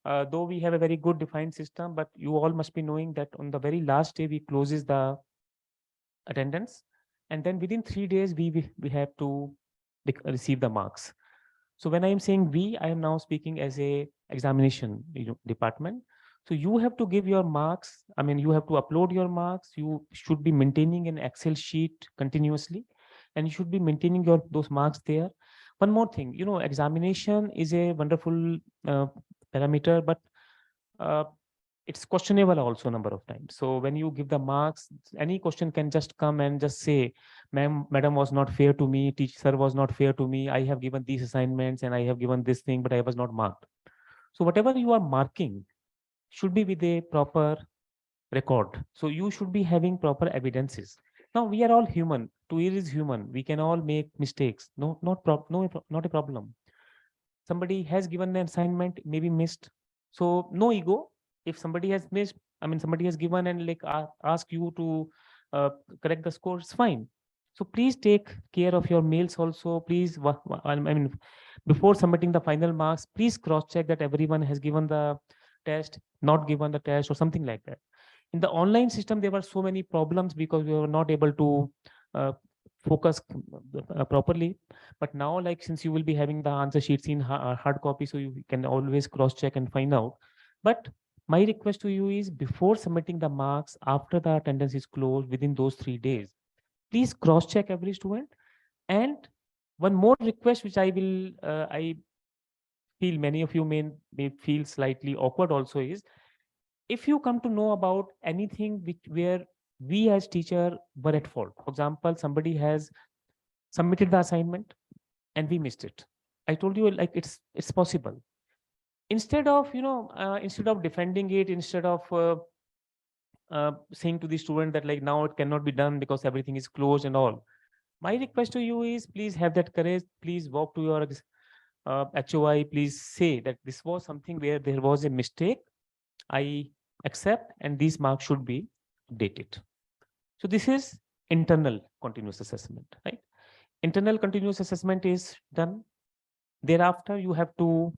Though we have a very good defined system, but you all must be knowing that on the very last day we closes the attendance, and then within 3 days we have to receive the marks. So when I am saying we, I am now speaking as a examination department. So you have to give your marks. I mean, you have to upload your marks. You should be maintaining an Excel sheet continuously, and you should be maintaining those marks there. One more thing, examination is a wonderful parameter, but uh, it's questionable also number of times. So when you give the marks, any question can just come and just say, madam was not fair to me, teacher was not fair to me, I have given these assignments and I have given this thing, but I was not marked. So whatever you are marking should be with a proper record. So you should be having proper evidences. Now we are all human. Tuir is human. We can all make mistakes. No, not a problem. Somebody has given an assignment, maybe missed. So no ego. If somebody has missed, I mean, somebody has given and like ask you to correct the score, it's fine. So please take care of your mails also. Please, I mean, before submitting the final marks, please cross check that everyone has given the test, not given the test, or something like that. In the online system, there were so many problems because we were not able to focus properly. But now, like, since you will be having the answer sheets in hard copy, so you can always cross check and find out. But my request to you is, before submitting the marks, after the attendance is closed within those 3 days, please cross check every student. And one more request, which I feel many of you may feel slightly awkward also, is if you come to know about anything where we as teacher were at fault. For example, somebody has submitted the assignment and we missed it. I told you, like, it's possible. Instead of instead of defending it, instead of saying to the student that like now it cannot be done because everything is closed and all, my request to you is, please have that courage. Please walk to your HOI. Please say that this was something where there was a mistake. I accept, and these marks should be updated. So this is internal continuous assessment, right? Internal continuous assessment is done. Thereafter, you have to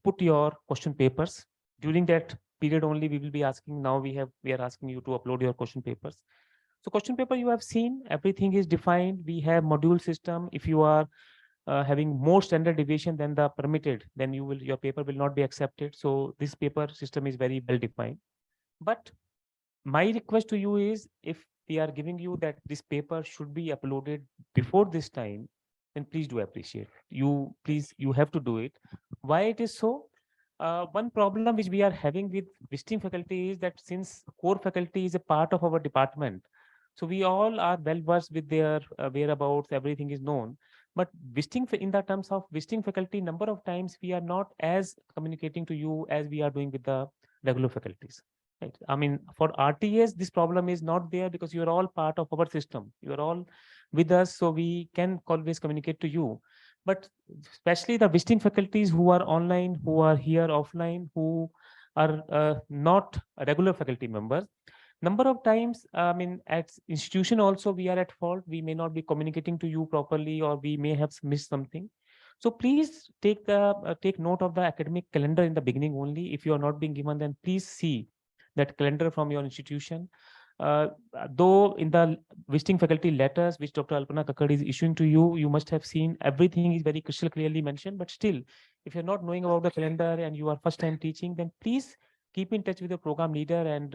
put your question papers. During that period only, we will be asking. Now we are asking you to upload your question papers. So question paper you have seen, everything is defined. We have module system. If you are having more standard deviation than the permitted, then your paper will not be accepted. So this paper system is very well defined. But my request to you is, if we are giving you that this paper should be uploaded before this time, then please do appreciate. You have to do it. Why it is so? One problem which we are having with visiting faculty is that since core faculty is a part of our department, so we all are well versed with their whereabouts, everything is known. But in the terms of visiting faculty, number of times we are not as communicating to you as we are doing with the regular faculties. Right. I mean, for RTS, this problem is not there because you are all part of our system. You are all with us, so we can always communicate to you. But especially the visiting faculties who are online, who are here offline, who are not regular faculty members, number of times, I mean, at institution also we are at fault. We may not be communicating to you properly, or we may have missed something. So please take note of the academic calendar in the beginning only. If you are not being given, then please see that calendar from your institution. Though in the visiting faculty letters which Dr. Alpana Kakkad is issuing to you, you must have seen everything is very crystal clearly mentioned. But still, if you're not knowing about the calendar and you are first time teaching, then please keep in touch with the program leader and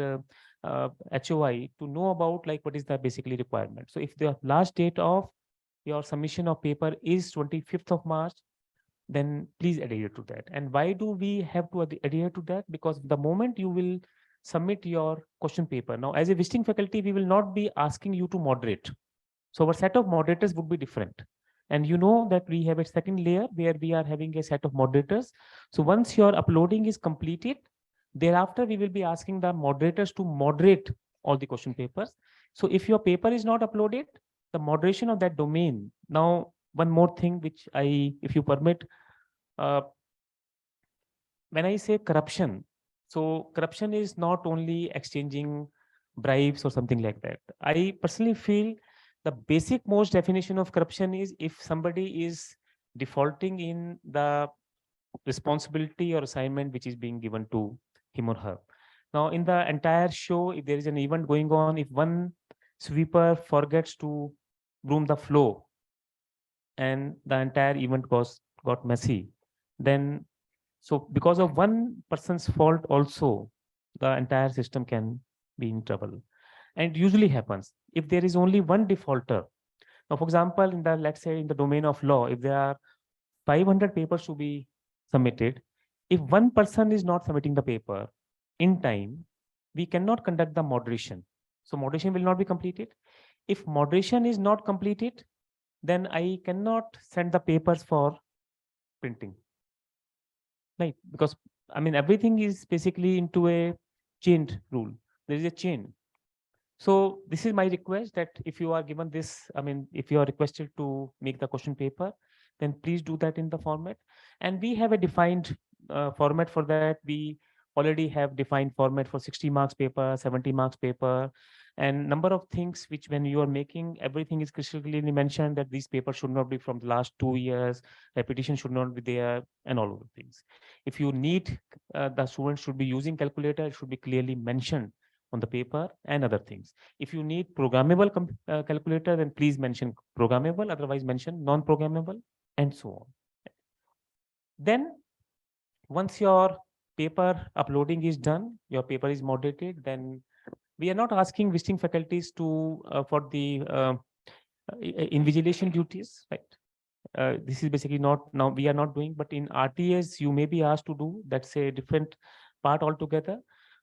HOI to know about like what is the basically requirement. So if the last date of your submission of paper is 25th of March, then please adhere to that. And why do we have to adhere to that? Because the moment you will submit your question paper, now as a visiting faculty, we will not be asking you to moderate. So our set of moderators would be different. And you know that we have a second layer where we are having a set of moderators. So once your uploading is completed, thereafter we will be asking the moderators to moderate all the question papers. So if your paper is not uploaded, the moderation of that domain. Now, one more thing which if you permit, uh, when I say corruption, so corruption is not only exchanging bribes or something like that. I personally feel the basic most definition of corruption is if somebody is defaulting in the responsibility or assignment which is being given to him or her. Now, in the entire show, if there is an event going on, if one sweeper forgets to broom the floor and the entire event got messy, then so because of one person's fault also, the entire system can be in trouble. And it usually happens if there is only one defaulter. Now, for example, in the, let's say in the domain of law, if there are 500 papers to be submitted, if one person is not submitting the paper in time, we cannot conduct the moderation. So moderation will not be completed. If moderation is not completed, then I cannot send the papers for printing. Right, because I mean everything is basically into a chained rule. There is a chain. So this is my request that if you are given this, I mean, if you are requested to make the question paper, then please do that in the format. And we have a defined format for that. We already have defined format for 60 marks paper, 70 marks paper, and number of things which when you are making, everything is crystal clearly mentioned that these papers should not be from the last 2 years, repetition should not be there, and all of the things. If you need, the students should be using calculator, it should be clearly mentioned on the paper and other things. If you need programmable calculator, then please mention programmable, otherwise mention non-programmable, and so on. Then once your paper uploading is done, your paper is moderated, then we are not asking visiting faculties to for the invigilation duties, right? This is basically not now we are not doing, but in RTAs you may be asked to do. That's a different part altogether.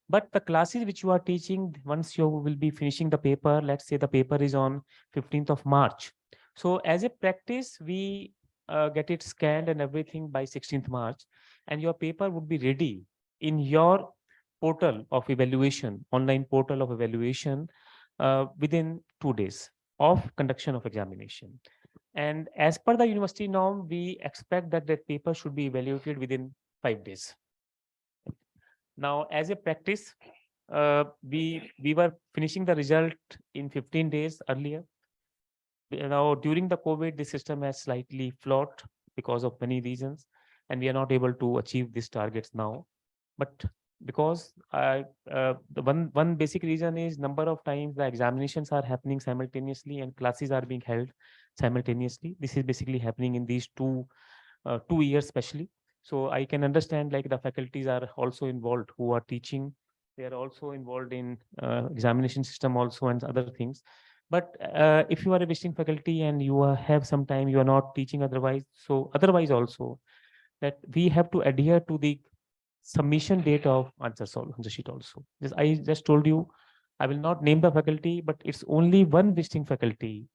But the classes which you are teaching, once you will be finishing the paper, let's say the paper is on 15th of March. So as a practice, we get it scanned and everything by 16th March, and your paper would be ready in your portal of evaluation, online portal of evaluation, within 2 days of conduction of examination. And as per the university norm, we expect that that paper should be evaluated within 5 days. Now, as a practice, we were finishing the result in 15 days earlier. Now, during the COVID, the system has slightly flawed because of many reasons, and we are not able to achieve these targets now. But because the one basic reason is number of times the examinations are happening simultaneously and classes are being held simultaneously. This is basically happening in these 2 years especially. So I can understand like the faculties are also involved who are teaching. They are also involved in examination system also and other things. But if you are a visiting faculty and you have some time, you are not teaching otherwise. So otherwise also that we have to adhere to the submission date of answer sheet also. I just told you, I will not name the faculty, but it's only one visiting faculty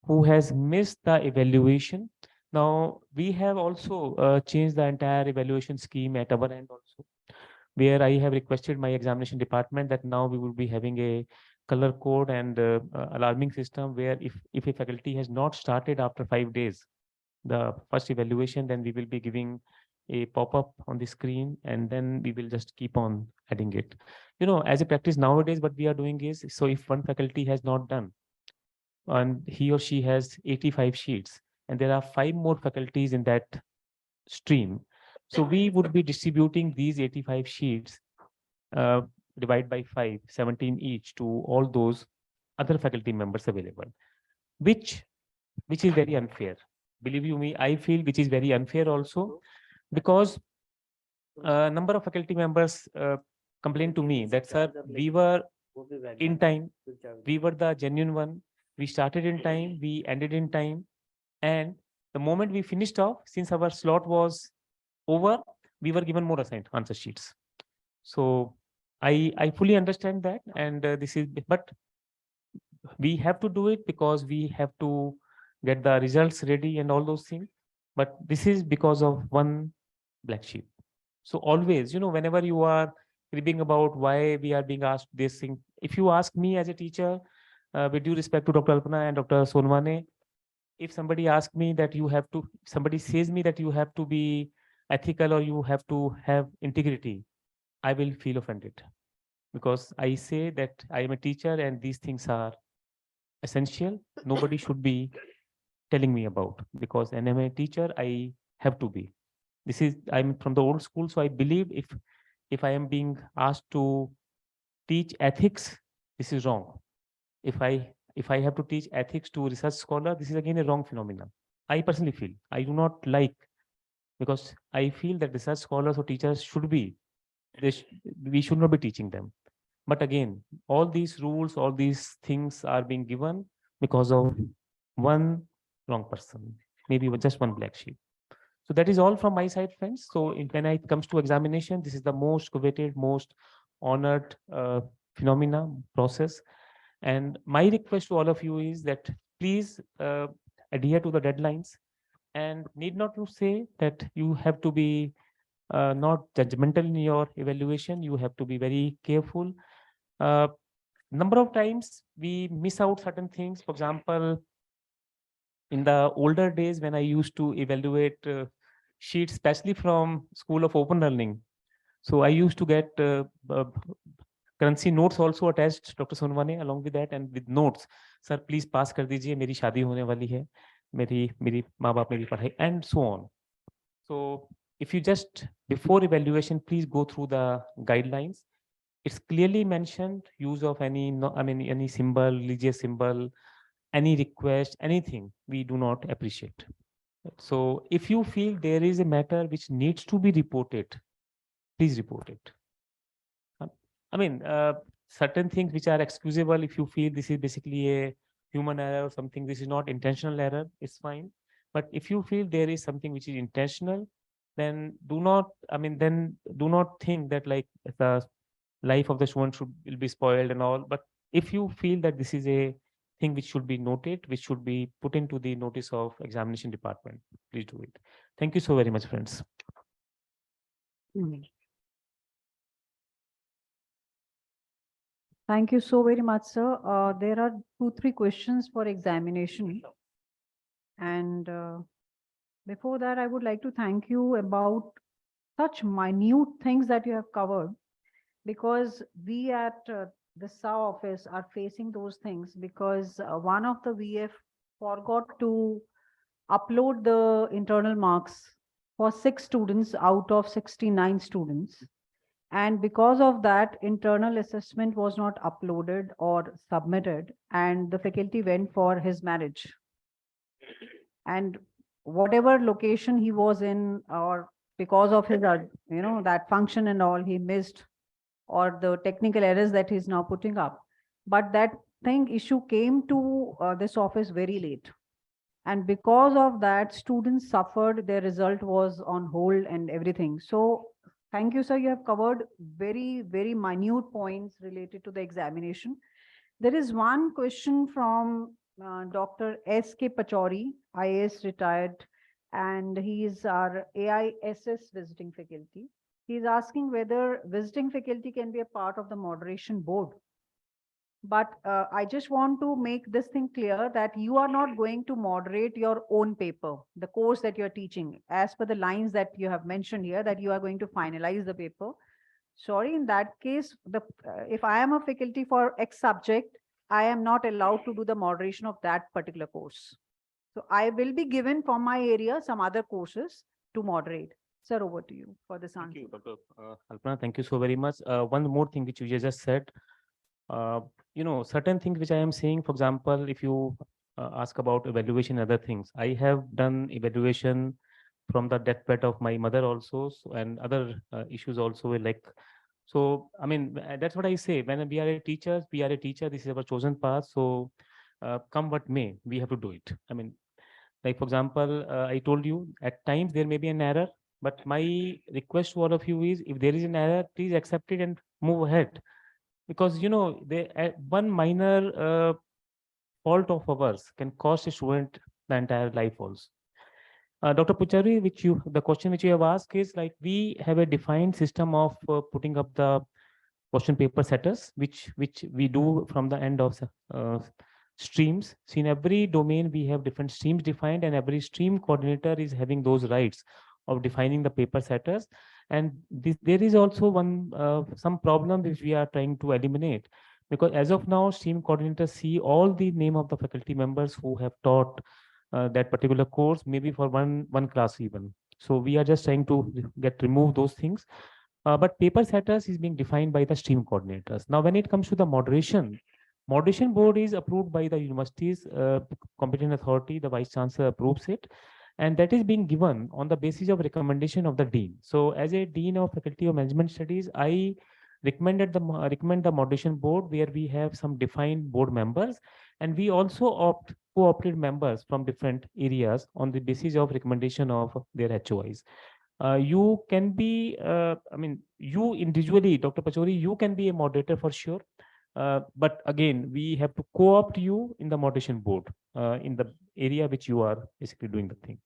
who has missed the evaluation. Now, we have also changed the entire evaluation scheme at our end also, where I have requested my examination department that now we will be having a color code and alarming system where if a faculty has not started after 5 days, the first evaluation, then we will be giving a pop-up on the screen and then we will just keep on adding it. You know, as a practice nowadays, what we are doing is, so if one faculty has not done and he or she has 85 sheets and there are 5 more faculties in that stream, so we would be distributing these 85 sheets divide by 5, 17 each to all those other faculty members available, which is very unfair. Believe you me, I feel which is very unfair also, because number of faculty members complained to me that, sir, we were in time, we were the genuine one, we started in time, we ended in time, and the moment we finished off, since our slot was over, we were given more assigned answer sheets. So I fully understand that, and this is, but we have to do it because we have to get the results ready and all those things. But this is because of one black sheep. So always, whenever you are reading about why we are being asked this thing, if you ask me as a teacher, with due respect to Dr. Alpana and Dr. Sonwane, if somebody asks me that somebody says me that you have to be ethical or you have to have integrity, I will feel offended, because I say that I am a teacher and these things are essential. Nobody should be telling me about, because when I'm a teacher, I have to be. I'm from the old school, so I believe if I am being asked to teach ethics, this is wrong. If I have to teach ethics to research scholar, this is again a wrong phenomenon. I personally feel I do not like, because I feel that research scholars or teachers should be, we should not be teaching them. But again, all these rules, all these things are being given because of one wrong person, maybe just one black sheep. So that is all from my side, friends. So when it comes to examination, this is the most coveted, most honored phenomena process. And my request to all of you is that please adhere to the deadlines, and need not to say that you have to be not judgmental in your evaluation. You have to be very careful. Uh, Number of times we miss out certain things. For example, in the older days when I used to evaluate sheets, especially from School of Open Learning, so I used to get currency notes also attached, Dr. Sonwane, along with that, and with notes. Sir, please pass कर दीजिए, मेरी शादी होने वाली है, मेरी माँ बाप मेरी पढ़ाई, and so on. So if you just before evaluation, please go through the guidelines. It's clearly mentioned use of any any symbol, religious symbol, any request, anything we do not appreciate. So if you feel there is a matter which needs to be reported, please report it. Certain things which are excusable, if you feel this is basically a human error or something, this is not intentional error, it's fine. But if you feel there is something which is intentional, then do not think that like the life of the student will be spoiled and all. But if you feel that this is a thing which should be noted, which should be put into the notice of examination department, please do it. Thank you so very much, friends. Thank you so very much, sir. There are 2-3 questions for examination. And before that, I would like to thank you about such minute things that you have covered, because we at the SAW office are facing those things, because one of the VF forgot to upload the internal marks for 6 students out of 69 students. And because of that, internal assessment was not uploaded or submitted, and the faculty went for his marriage. And whatever location he was in, or because of his, that function and all, he missed, or the technical errors that he's now putting up. But that issue came to this office very late. And because of that, students suffered, their result was on hold and everything. So thank you, sir. You have covered very, very minute points related to the examination. There is one question from Dr. S.K. Pachori, IAS retired, and he is our AISS visiting faculty. He is asking whether visiting faculty can be a part of the moderation board. But I just want to make this thing clear that you are not going to moderate your own paper, the course that you're teaching, as per the lines that you have mentioned here, that you are going to finalize the paper. Sorry, in that case, if I am a faculty for X subject, I am not allowed to do the moderation of that particular course. So I will be given from my area some other courses to moderate. Sir, over to you for this answer. Thank you, Dr. Alpana. Thank you so very much. One more thing which you just said, certain things which I am saying, for example, if you ask about evaluation, other things, I have done evaluation from the deathbed of my mother also, and other issues also, like, so, that's what I say. When we are a teacher, this is our chosen path. So come what may, we have to do it. Like, for example, I told you at times there may be an error, but my request to all of you is, if there is an error, please accept it and move ahead. Because, one minor fault of ours can cost a student the entire life also. Dr. Puchari, the question which you have asked is like we have a defined system of putting up the question paper setters, which we do from the end of streams. So in every domain, we have different streams defined, and every stream coordinator is having those rights of defining the paper setters. And there is also some problem which we are trying to eliminate, because as of now, stream coordinators see all the name of the faculty members who have taught that particular course, maybe for one class even. So we are just trying to remove those things. But paper setters is being defined by the stream coordinators. Now, when it comes to the moderation board is approved by the university's competent authority. The vice chancellor approves it, and that is being given on the basis of recommendation of the dean. So, as a dean of Faculty of Management Studies, I recommend the moderation board, where we have some defined board members, and we also co-opted members from different areas on the basis of recommendation of their HOIs. You can be, you individually, Dr. Pachori, you can be a moderator for sure. But again, we have to co-opt you in the moderation board in the area which you are basically doing the thing.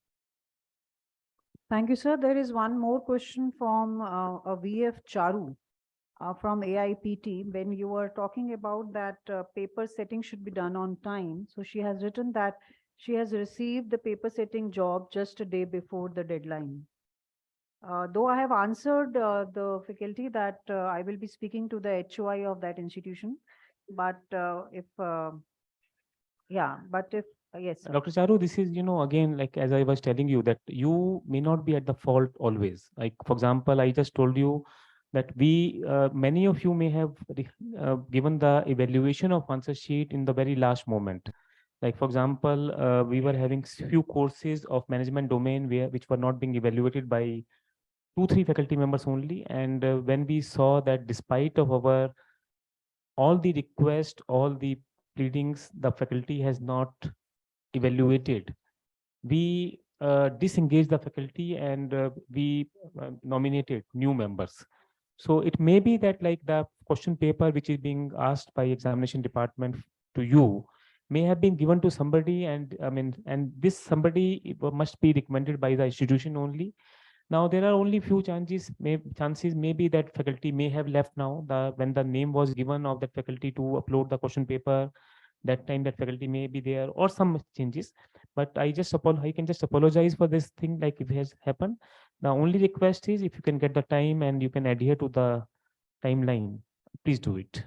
Thank you, sir. There is one more question from a VF Charu from AIPT. When you were talking about that paper setting should be done on time. So she has written that she has received the paper setting job just a day before the deadline. Though I have answered the faculty that I will be speaking to the HOI of that institution, but if yes, sir. Dr. Charu, this is, again, like as I was telling you, that you may not be at the fault always. Like, for example, I just told you that many of you may have given the evaluation of answer sheet in the very last moment. Like, for example, we were having few courses of management domain which were not being evaluated by 2-3 faculty members only. And when we saw that despite of all the requests, all the pleadings, the faculty has not evaluated, we disengaged the faculty, and we nominated new members. So it may be that like the question paper which is being asked by examination department to you may have been given to somebody, and this somebody must be recommended by the institution only. Now there are only few chances maybe that faculty may have left now. When the name was given of that faculty to upload the question paper, that time that faculty may be there, or some changes. But I can just apologize for this thing, like if it has happened. The only request is, if you can get the time and you can adhere to the timeline, please do it.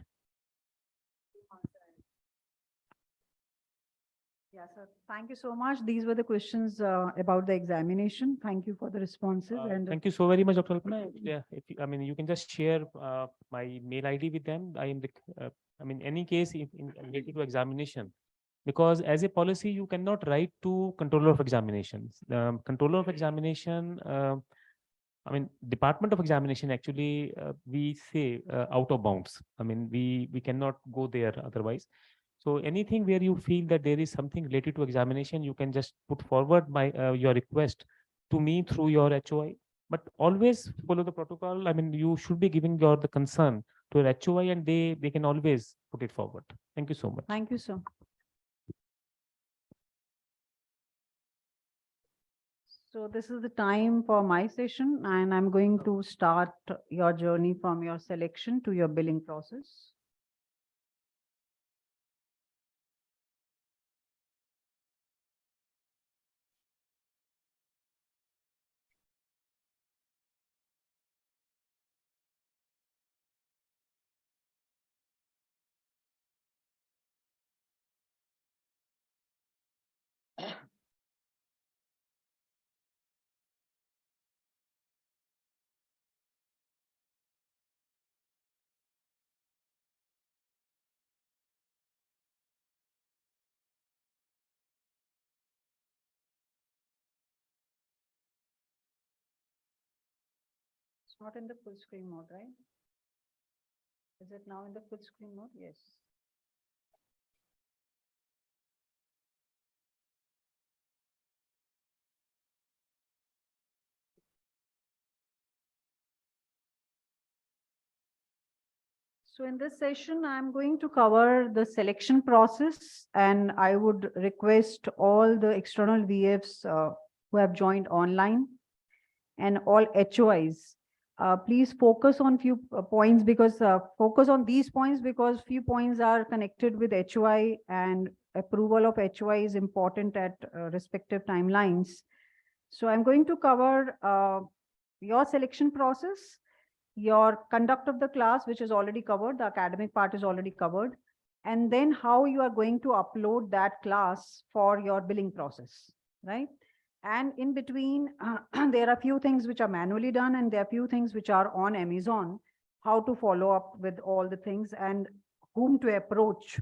Yeah, sir. Thank you so much. These were the questions about the examination. Thank you for the responses. And Thank you so very much, Dr. Alpana. Yeah, you can just share my mail ID with them. Any case related to examination, because as a policy, you cannot write to controller of examinations. Controller of examination, Department of Examination, actually, we say out of bounds. We cannot go there otherwise. So anything where you feel that there is something related to examination, you can just put forward your request to me through your HOI. But always follow the protocol. You should be giving the concern to your HOI, and they can always put it forward. Thank you so much. thank you, sir. So this is the time for my session, and I'm going to start your journey from your selection to your billing process. It's not in the full screen mode, right? Is it now in the full screen mode? Yes. So in this session, I'm going to cover the selection process, and I would request all the external VFs who have joined online and all HOIs, please focus on few points, because focus on these points because few points are connected with HOI, and approval of HOI is important at respective timelines. So I'm going to cover your selection process, your conduct of the class, which is already covered, the academic part is already covered, and then how you are going to upload that class for your billing process, right? And in between, there are few things which are manually done, and there are few things which are on Amazon, how to follow up with all the things and whom to approach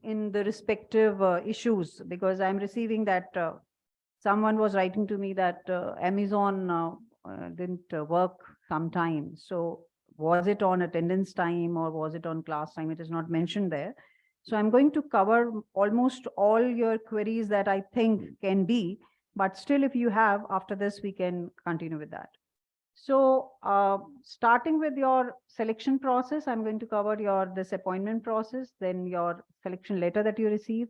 in the respective issues, because I'm receiving that someone was writing to me that Amazon didn't work sometime. So was it on attendance time or was it on class time? It is not mentioned there. So I'm going to cover almost all your queries that I think can be, but still if you have, after this, we can continue with that. So starting with your selection process, I'm going to cover this appointment process, then your selection letter that you receive,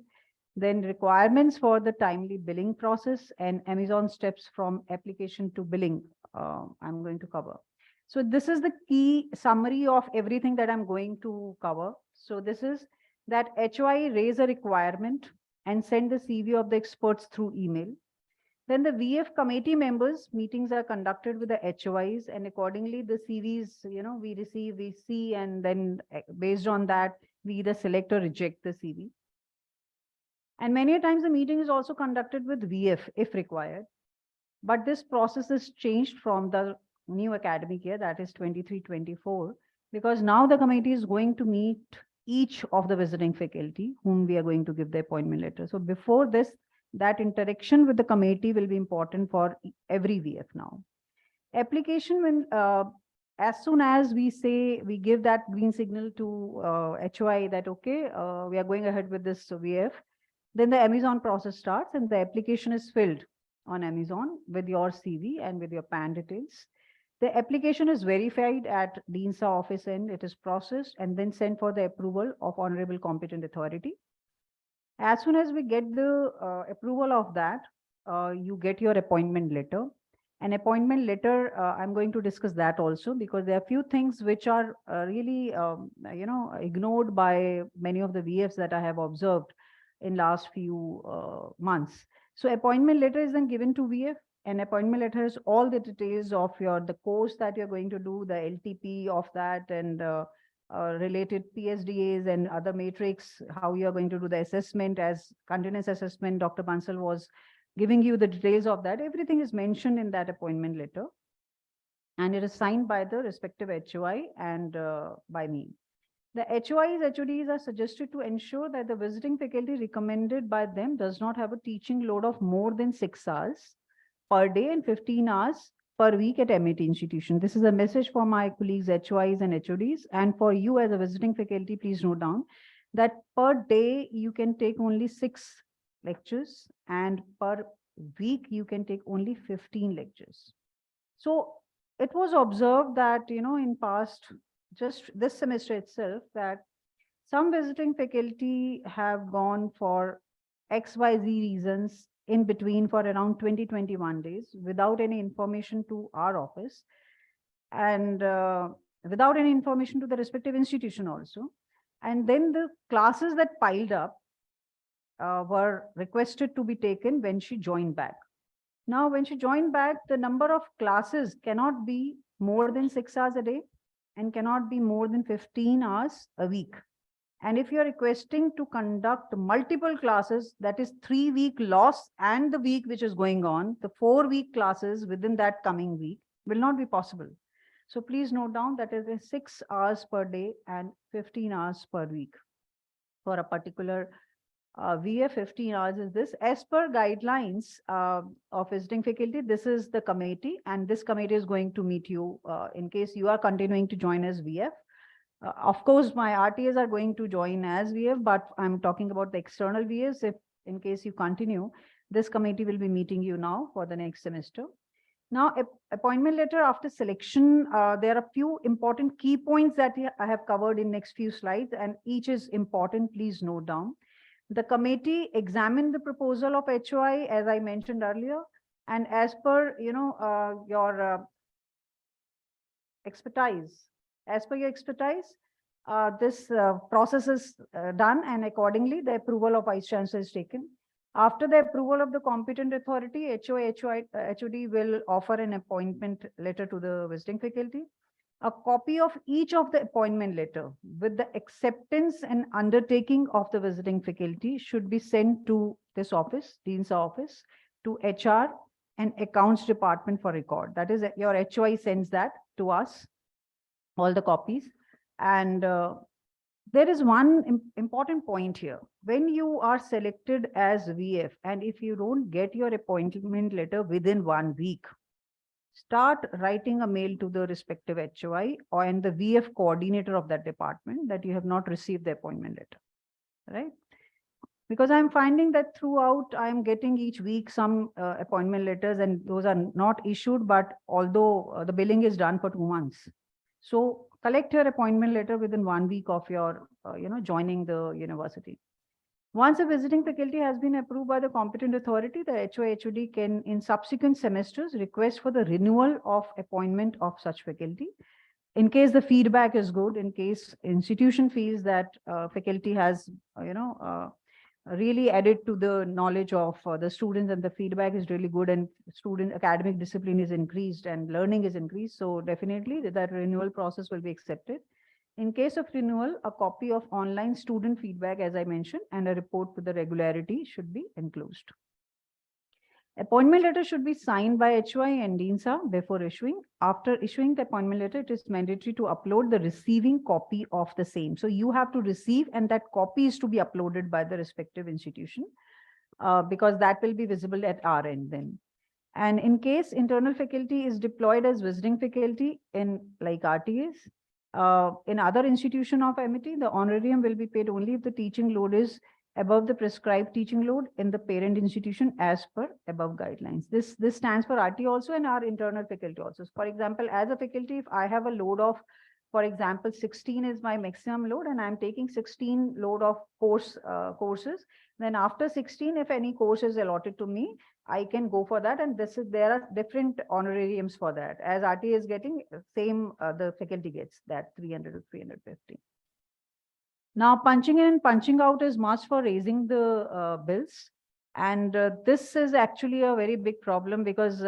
then requirements for the timely billing process, and Amazon steps from application to billing. I'm going to cover. So this is the key summary of everything that I'm going to cover. So this is that HOI raise a requirement and send the CV of the experts through email. Then the VF committee members meetings are conducted with the HOIs, and accordingly the CVs, we receive, we see, and then based on that, we either select or reject the CV. And many times the meeting is also conducted with VF if required. But this process is changed from the new academic year, that is 23-24, because now the committee is going to meet each of the visiting faculty whom we are going to give the appointment letter. So before this, that interaction with the committee will be important for every VF now. Application, when as soon as we say, we give that green signal to HOI that, okay, we are going ahead with this VF, then the Amazon process starts and the application is filled on Amazon with your CV and with your PAN details. The application is verified at DINSA office end, it is processed and then sent for the approval of Honorable Competent Authority. As soon as we get the approval of that, you get your appointment letter. An appointment letter, I'm going to discuss that also, because there are few things which are really, ignored by many of the VFs that I have observed in last few months. So appointment letter is then given to VF. An appointment letter is all the details of the course that you're going to do, the LTP of that, and related PSDAs and other matrix, how you are going to do the assessment as continuous assessment. Dr. Bansal was giving you the details of that. Everything is mentioned in that appointment letter, and it is signed by the respective HOI and by me. The HOIs, HODs are suggested to ensure that the visiting faculty recommended by them does not have a teaching load of more than 6 hours per day and 15 hours per week at MAT institution. This is a message for my colleagues, HOIs and HODs. And for you as a visiting faculty, please note down that per day you can take only 6 lectures, and per week you can take only 15 lectures. So it was observed that, in past, just this semester itself, that some visiting faculty have gone for XYZ reasons in between for around 20-21 days without any information to our office, and without any information to the respective institution also. And then the classes that piled up were requested to be taken when she joined back. Now, when she joined back, the number of classes cannot be more than 6 hours a day and cannot be more than 15 hours a week. And if you're requesting to conduct multiple classes, that is 3-week loss and the week which is going on, the 4-week classes within that coming week will not be possible. So please note down that it is 6 hours per day and 15 hours per week for a particular VF. 15 hours is this. As per guidelines of visiting faculty, this is the committee, and this committee is going to meet you in case you are continuing to join as VF. Of course, my RTAs are going to join as VF, but I'm talking about the external VFs. If in case you continue, this committee will be meeting you now for the next semester. Now, appointment letter after selection, there are a few important key points that I have covered in next few slides, and each is important. Please note down. The committee examined the proposal of HOI, as I mentioned earlier, and as per your expertise, this process is done, and accordingly, the approval of Vice Chancellor is taken. After the approval of the competent authority, HOD will offer an appointment letter to the visiting faculty. A copy of each of the appointment letter with the acceptance and undertaking of the visiting faculty should be sent to this office, Dean's office, to HR and accounts department for record. That is, your HOI sends that to us, all the copies. And there is one important point here. When you are selected as VF, and if you don't get your appointment letter within 1 week, start writing a mail to the respective HOI and the VF coordinator of that department that you have not received the appointment letter, right? Because I'm finding that throughout, I'm getting each week some appointment letters, and those are not issued, but although the billing is done for 2 months. So collect your appointment letter within 1 week of your, joining the university. Once a visiting faculty has been approved by the competent authority, the HOI HOD can, in subsequent semesters, request for the renewal of appointment of such faculty. In case the feedback is good, in case institution feels that faculty has, really added to the knowledge of the students, and the feedback is really good, and student academic discipline is increased and learning is increased. So definitely that renewal process will be accepted. In case of renewal, a copy of online student feedback, as I mentioned, and a report with the regularity should be enclosed. Appointment letter should be signed by HOI and DINSA before issuing. After issuing the appointment letter, it is mandatory to upload the receiving copy of the same. So you have to receive, and that copy is to be uploaded by the respective institution, because that will be visible at our end then. And in case internal faculty is deployed as visiting faculty in like RTAs, in other institution of MIT, the honorarium will be paid only if the teaching load is above the prescribed teaching load in the parent institution as per above guidelines. This stands for RT also and our internal faculty also. So for example, as a faculty, if I have a load of, for example, 16 is my maximum load, and I'm taking 16 load of courses, then after 16, if any course is allotted to me, I can go for that. And there are different honorariums for that. As RT is getting, same the faculty gets that 300 to 350. Now, punching in and punching out is must for raising the bills. And this is actually a very big problem, because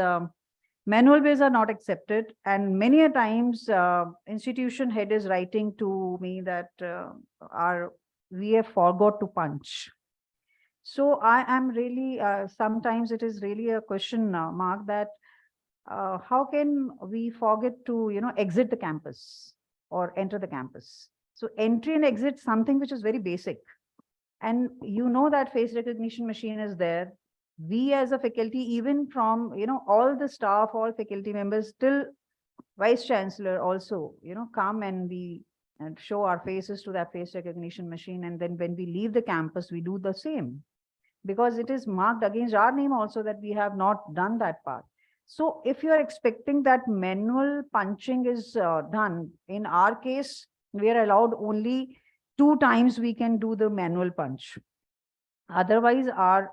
manual bills are not accepted. And many a times institution head is writing to me that we have forgot to punch. So I am really, sometimes it is really a question mark that how can we forget to, exit the campus or enter the campus? So entry and exit, something which is very basic. And that face recognition machine is there. We as a faculty, even from, all the staff, all faculty members, till Vice Chancellor also, come and show our faces to that face recognition machine. And then when we leave the campus, we do the same, because it is marked against our name also that we have not done that part. So if you are expecting that manual punching is done, in our case, we are allowed only 2 times we can do the manual punch. Otherwise, our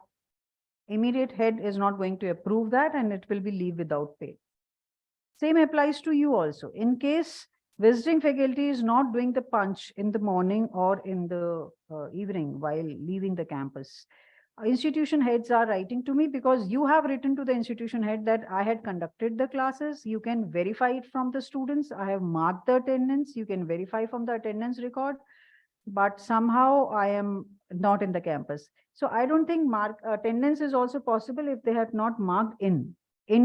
immediate head is not going to approve that, and it will be leave without pay. Same applies to you also. In case visiting faculty is not doing the punch in the morning or in the evening while leaving the campus, institution heads are writing to me, because you have written to the institution head that I had conducted the classes. You can verify it from the students. I have marked the attendance. You can verify from the attendance record, but somehow I am not in the campus. So I don't think attendance is also possible if they have not marked in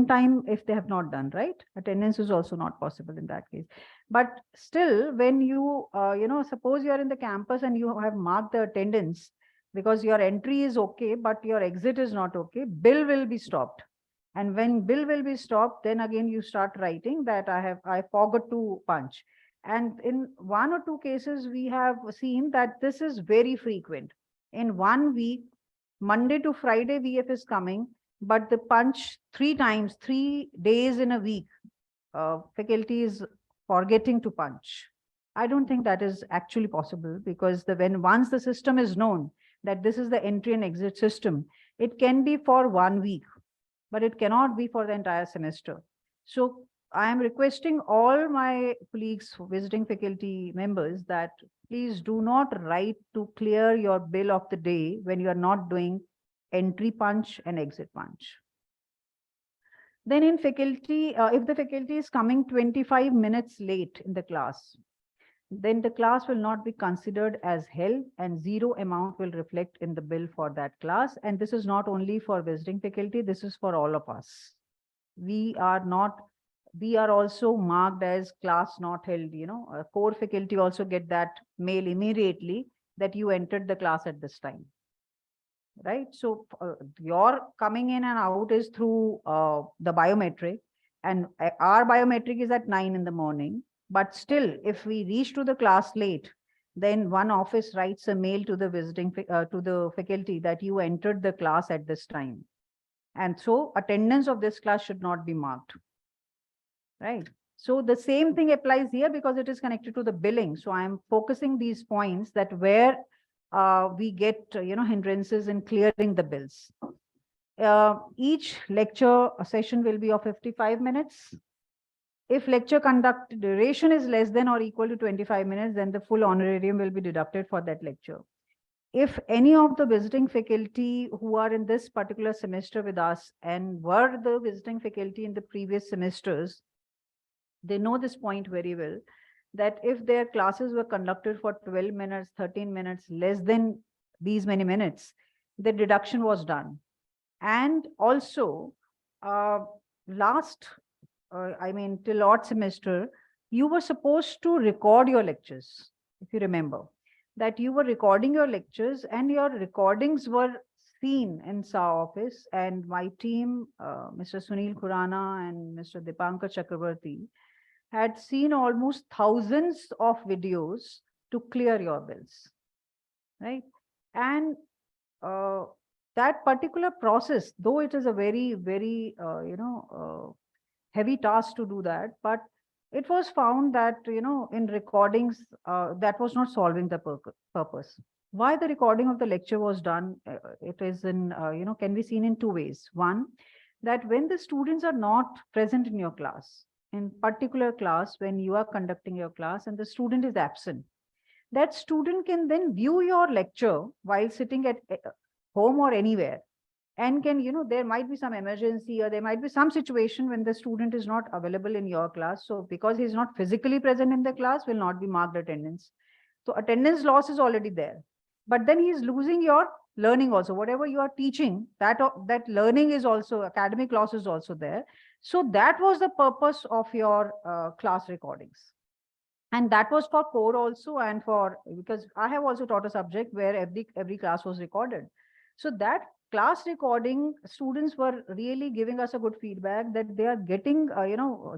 time, if they have not done, right? Attendance is also not possible in that case. But still, when you, suppose you are in the campus and you have marked the attendance, because your entry is okay, but your exit is not okay, bill will be stopped. And when bill will be stopped, then again you start writing that I forgot to punch. And in 1 or 2 cases, we have seen that this is very frequent. In 1 week, Monday to Friday, VF is coming. but the punch 3 times, 3 days in a week, faculty is forgetting to punch. I don't think that is actually possible, because once the system is known that this is the entry and exit system, it can be for 1 week, but it cannot be for the entire semester. So I am requesting all my colleagues, visiting faculty members, that please do not write to clear your bill of the day when you are not doing entry punch and exit punch. Then in faculty, if the faculty is coming 25 minutes late in the class, then the class will not be considered as held, and zero amount will reflect in the bill for that class. And this is not only for visiting faculty, this is for all of us. We are also marked as class not held, core faculty also get that mail immediately that you entered the class at this time. Right? So your coming in and out is through the biometric, and our biometric is at 9 in the morning. But still, if we reach to the class late, then one office writes a mail to the to the faculty that you entered the class at this time. And so attendance of this class should not be marked. Right? So the same thing applies here, because it is connected to the billing. So I'm focusing these points that where we get hindrances in clearing the bills. Each lecture session will be of 55 minutes. If lecture conduct duration is less than or equal to 25 minutes, then the full honorarium will be deducted for that lecture. If any of the visiting faculty who are in this particular semester with us and were the visiting faculty in the previous semesters, they know this point very well, that if their classes were conducted for 12 minutes, 13 minutes, less than these many minutes, the deduction was done. And also, till odd semester, you were supposed to record your lectures, if you remember, that you were recording your lectures, and your recordings were seen in SAR office, and my team, Mr. Sunil Khurana and Mr. Dipankar Chakravarti, had seen almost thousands of videos to clear your bills, right? And that particular process, though it is a very, very, heavy task to do that, but it was found that, in recordings, that was not solving the purpose. Why the recording of the lecture was done, it is in, can be seen in 2 ways. One, that when the students are not present in your class, in particular class, when you are conducting your class and the student is absent, that student can then view your lecture while sitting at home or anywhere, and can, there might be some emergency or there might be some situation when the student is not available in your class. So because he's not physically present in the class, will not be marked attendance. So attendance loss is already there, but then he's losing your learning also. Whatever you are teaching, that learning is also, academic loss is also there. So that was the purpose of your class recordings. And that was for core also, and for, because I have also taught a subject where every class was recorded. So that class recording, students were really giving us a good feedback that they are getting,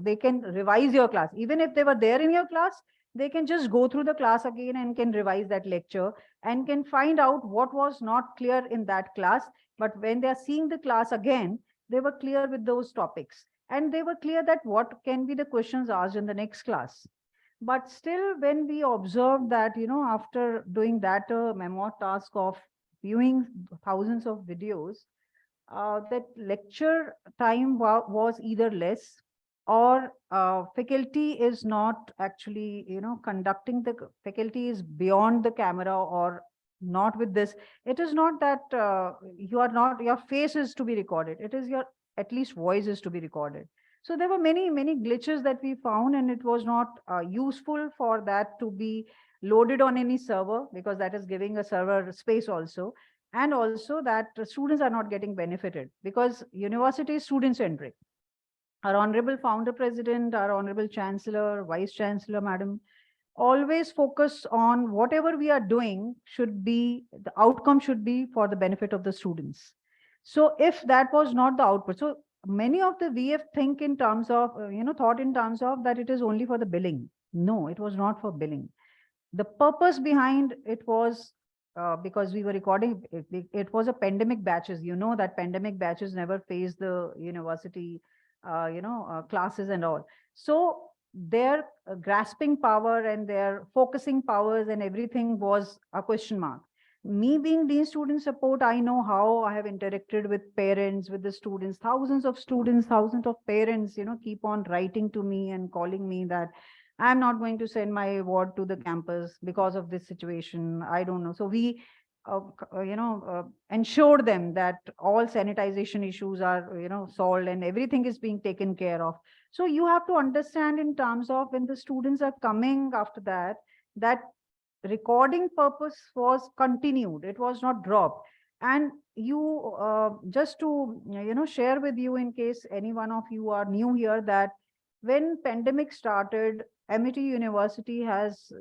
they can revise your class. Even if they were there in your class, they can just go through the class again and can revise that lecture and can find out what was not clear in that class. But when they are seeing the class again, they were clear with those topics, and they were clear that what can be the questions asked in the next class. But still, when we observed that, after doing that memo task of viewing thousands of videos, that lecture time was either less, or faculty is not actually, conducting, the faculty is beyond the camera or not with this. It is not that your face is to be recorded. It is your, at least voice is to be recorded. So there were many, many glitches that we found, and it was not useful for that to be loaded on any server, because that is giving a server space also. And also that students are not getting benefited, because university is student centric. Our honorable founder president, our honorable chancellor, vice chancellor, madam, always focus on whatever we are doing should be, the outcome should be for the benefit of the students. So if that was not the output, so many of the VF think in terms of, thought in terms of that it is only for the billing. No, it was not for billing. The purpose behind it was because we were recording, it was a pandemic batches. You know that pandemic batches never face the university, classes and all. So their grasping power and their focusing powers and everything was a question mark. Me being Dean Student Support, I know how I have interacted with parents, with the students, thousands of students, thousands of parents, keep on writing to me and calling me that I'm not going to send my ward to the campus because of this situation. I don't know. So we, ensure them that all sanitization issues are, solved and everything is being taken care of. So you have to understand in terms of when the students are coming after that, that recording purpose was continued. It was not dropped. And you, just to, share with you in case any one of you are new here, that when pandemic started, Amity University has,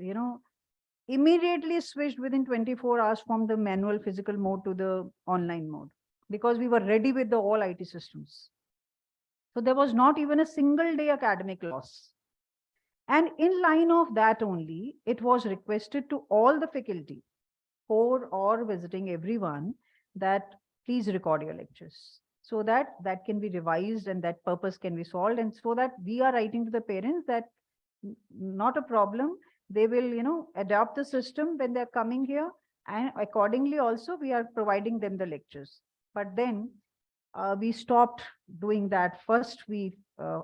immediately switched within 24 hours from the manual physical mode to the online mode, because we were ready with the all IT systems. So there was not even a single day academic loss. And in line of that only, it was requested to all the faculty, core or visiting everyone, that please record your lectures, so that that can be revised and that purpose can be solved. And so that we are writing to the parents that not a problem, they will, adopt the system when they're coming here. And accordingly also, we are providing them the lectures. But then we stopped doing that. First, we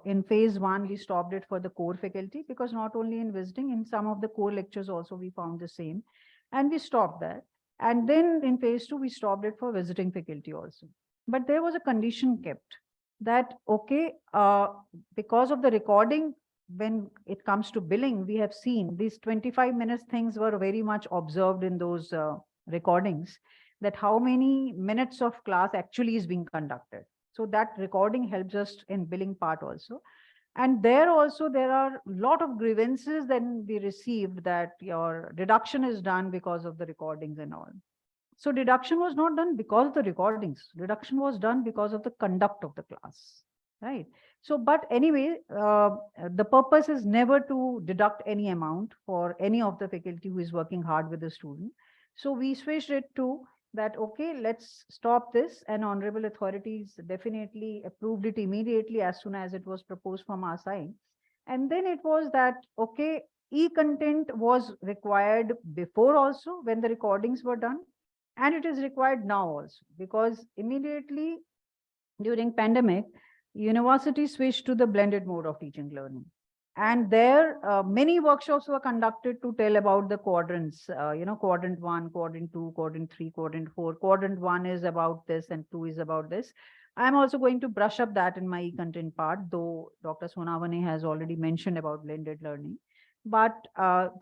in phase 1, we stopped it for the core faculty, because not only in visiting, in some of the core lectures also we found the same, and we stopped that. And then in phase 2, we stopped it for visiting faculty also. But there was a condition kept that, okay, because of the recording, when it comes to billing, we have seen these 25 minutes things were very much observed in those recordings, that how many minutes of class actually is being conducted. So that recording helps us in billing part also. And there also, there are a lot of grievances then we received, that your deduction is done because of the recordings and all. So deduction was not done because of the recordings. Deduction was done because of the conduct of the class, right? So, but anyway, the purpose is never to deduct any amount for any of the faculty who is working hard with the student. So we switched it to that, okay, let's stop this, and honorable authorities definitely approved it immediately as soon as it was proposed from our side. And then it was that, okay, e-content was required before also when the recordings were done, and it is required now also, because immediately during pandemic, university switched to the blended mode of teaching learning. And there, many workshops were conducted to tell about the quadrants, quadrant 1, quadrant 2, quadrant 3, quadrant 4. Quadrant 1 is about this and 2 is about this. I'm also going to brush up that in my e-content part, though Dr. Sonavane has already mentioned about blended learning. But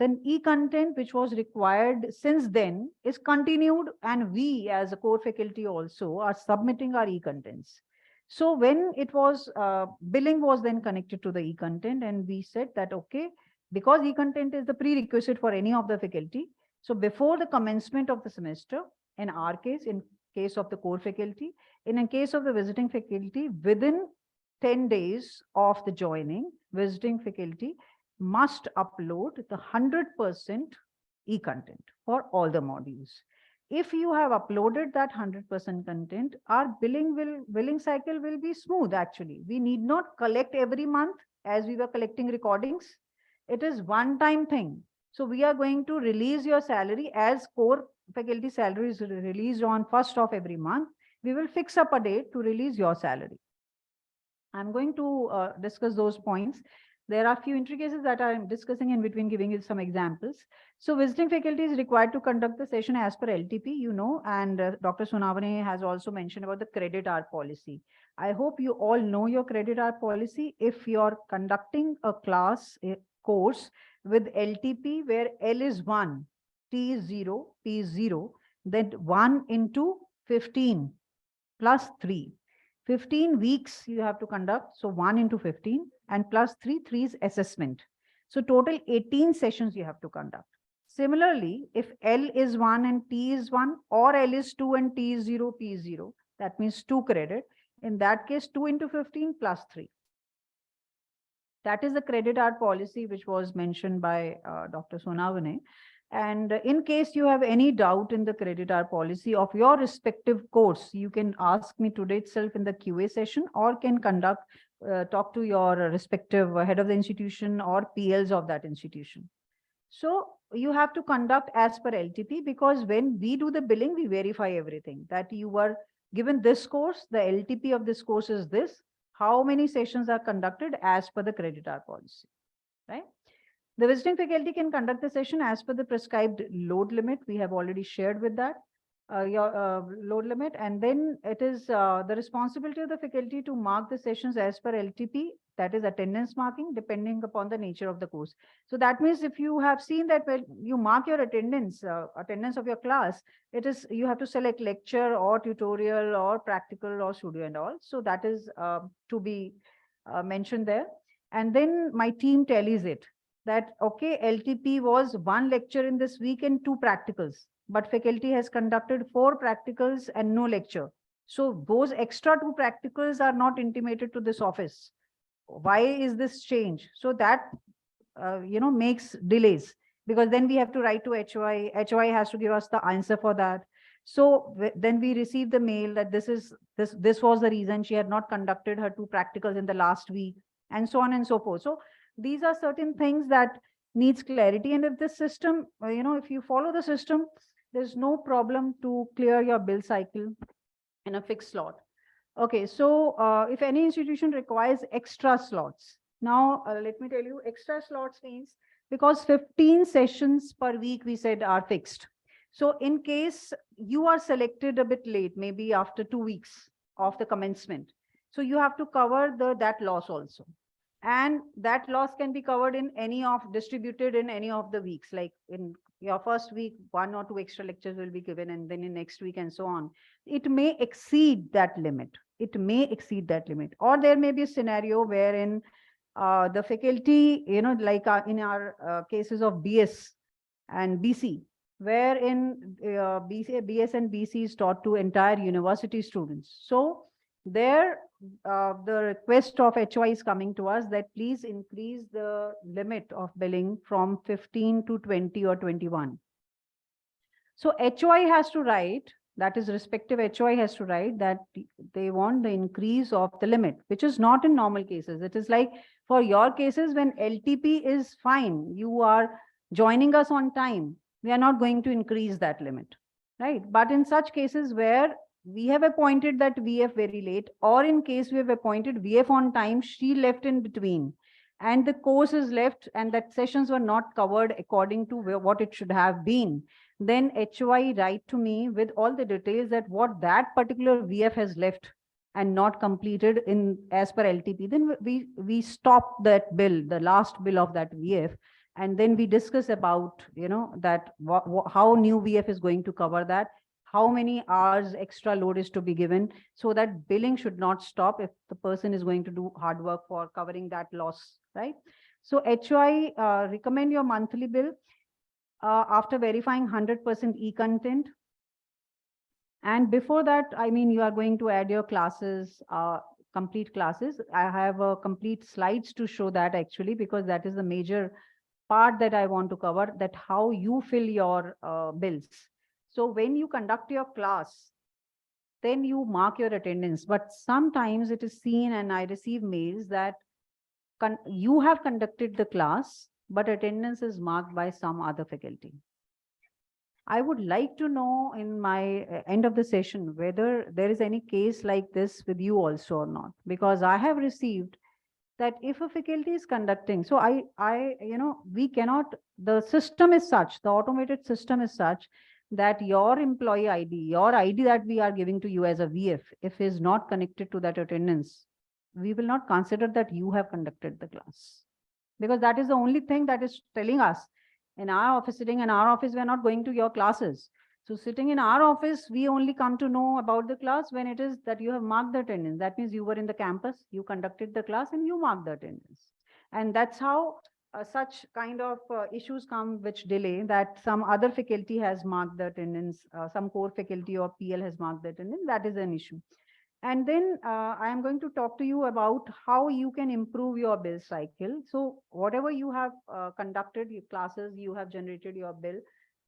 then e-content, which was required since then, is continued, and we as a core faculty also are submitting our e-contents. So when it was, billing was then connected to the e-content, and we said that, okay, because e-content is the prerequisite for any of the faculty. So before the commencement of the semester, in our case, in case of the core faculty, in case of the visiting faculty, within 10 days of the joining, visiting faculty must upload the 100% e-content for all the modules. If you have uploaded that 100% content, our billing cycle will be smooth. Actually, we need not collect every month as we were collecting recordings. It is one-time thing. So we are going to release your salary as core faculty salary is released on 1st of every month. We will fix up a date to release your salary. I'm going to discuss those points. There are a few intricacies that I'm discussing in between, giving you some examples. So visiting faculty is required to conduct the session as per LTP, and Dr. Sonavane has also mentioned about the credit hour policy. I hope you all know your credit hour policy. If you're conducting a class, a course with LTP where L is 1, T is 0, P is 0, then 1 into 15 plus 3. 15 weeks you have to conduct. So 1 into 15 and plus 3 is assessment. So total 18 sessions you have to conduct. Similarly, if L is 1 and T is 1, or L is 2 and T is 0, P is 0, that means 2 credit. In that case, 2 into 15 plus 3. That is the credit hour policy which was mentioned by Dr. Sonavane. And in case you have any doubt in the credit hour policy of your respective course, you can ask me today itself in the QA session, or can talk to your respective head of the institution or PLs of that institution. So you have to conduct as per LTP, because when we do the billing, we verify everything, that you were given this course, the LTP of this course is this, how many sessions are conducted as per the credit hour policy, right? The visiting faculty can conduct the session as per the prescribed load limit. We have already shared with that your load limit. And then it is the responsibility of the faculty to mark the sessions as per LTP, that is attendance marking, depending upon the nature of the course. So that means if you have seen that when you mark your attendance of your class, it is, you have to select lecture or tutorial or practical or studio and all. So that is to be mentioned there. And then my team tallies it, that, okay, LTP was 1 lecture in this week and 2 practicals, but faculty has conducted 4 practicals and no lecture. So those extra 2 practicals are not intimated to this office. Why is this change? So that, makes delays, because then we have to write to HY. HY has to give us the answer for that. So then we receive the mail that this was the reason she had not conducted her 2 practicals in the last week, and so on and so forth. So these are certain things that needs clarity. And if this system, if you follow the system, there's no problem to clear your bill cycle in a fixed slot. Okay, so if any institution requires extra slots, now let me tell you, extra slots means, because 15 sessions per week we said are fixed. So in case you are selected a bit late, maybe after 2 weeks of the commencement, so you have to cover that loss also. And that loss can be covered distributed in any of the weeks, like in your first week, 1 or 2 extra lectures will be given, and then in next week and so on. It may exceed that limit. Or there may be a scenario wherein the faculty, like in our cases of BS and BC, wherein BS and BC is taught to entire university students. So there, the request of HY is coming to us that please increase the limit of billing from 15 to 20 or 21. So HY has to write, that is respective HY has to write that they want the increase of the limit, which is not in normal cases. It is like for your cases, when LTP is fine, you are joining us on time, we are not going to increase that limit, right? But in such cases where we have appointed that VF very late, or in case we have appointed VF on time, she left in between, and the course is left, and that sessions were not covered according to what it should have been, then HY write to me with all the details that what that particular VF has left and not completed in as per LTP. Then we stop that bill, the last bill of that VF, and then we discuss about, that how new VF is going to cover that, how many hours extra load is to be given, so that billing should not stop if the person is going to do hard work for covering that loss, right? So HY recommend your monthly bill after verifying 100% e-content. And before that, I mean, you are going to add your classes, complete classes. I have complete slides to show that, actually, because that is the major part that I want to cover, that how you fill your bills. So when you conduct your class, then you mark your attendance. But sometimes it is seen, and I receive mails that you have conducted the class, but attendance is marked by some other faculty. I would like to know in my end of the session whether there is any case like this with you also or not, because I have received that if a faculty is conducting, so we cannot, the system is such, the automated system is such that your employee ID, your ID that we are giving to you as a VF, if is not connected to that attendance, we will not consider that you have conducted the class, because that is the only thing that is telling us. In our office, sitting in our office, we are not going to your classes. So sitting in our office, we only come to know about the class when it is that you have marked the attendance. That means you were in the campus, you conducted the class, and you marked the attendance. And that's how such kind of issues come which delay, that some other faculty has marked the attendance, some core faculty or PL has marked the attendance. That is an issue. And then I am going to talk to you about how you can improve your bill cycle. So whatever you have conducted your classes, you have generated your bill.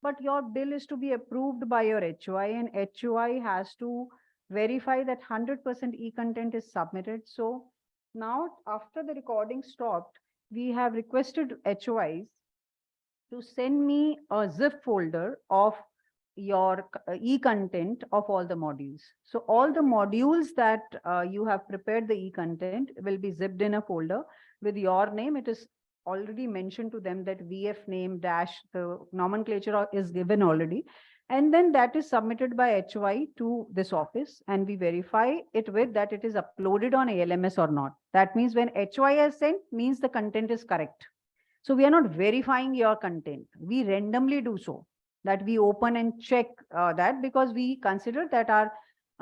but your bill is to be approved by your HOI, and HOI has to verify that 100% e-content is submitted. So now after the recording stopped, we have requested HOIs to send me a zip folder of your e-content of all the modules. So all the modules that you have prepared the e-content will be zipped in a folder with your name. It is already mentioned to them that VF name dash, the nomenclature is given already. And then that is submitted by HOI to this office, and we verify it with that it is uploaded on ALMS or not. That means when HOI has sent, means the content is correct. So we are not verifying your content. We randomly do so, that we open and check that, because we consider that our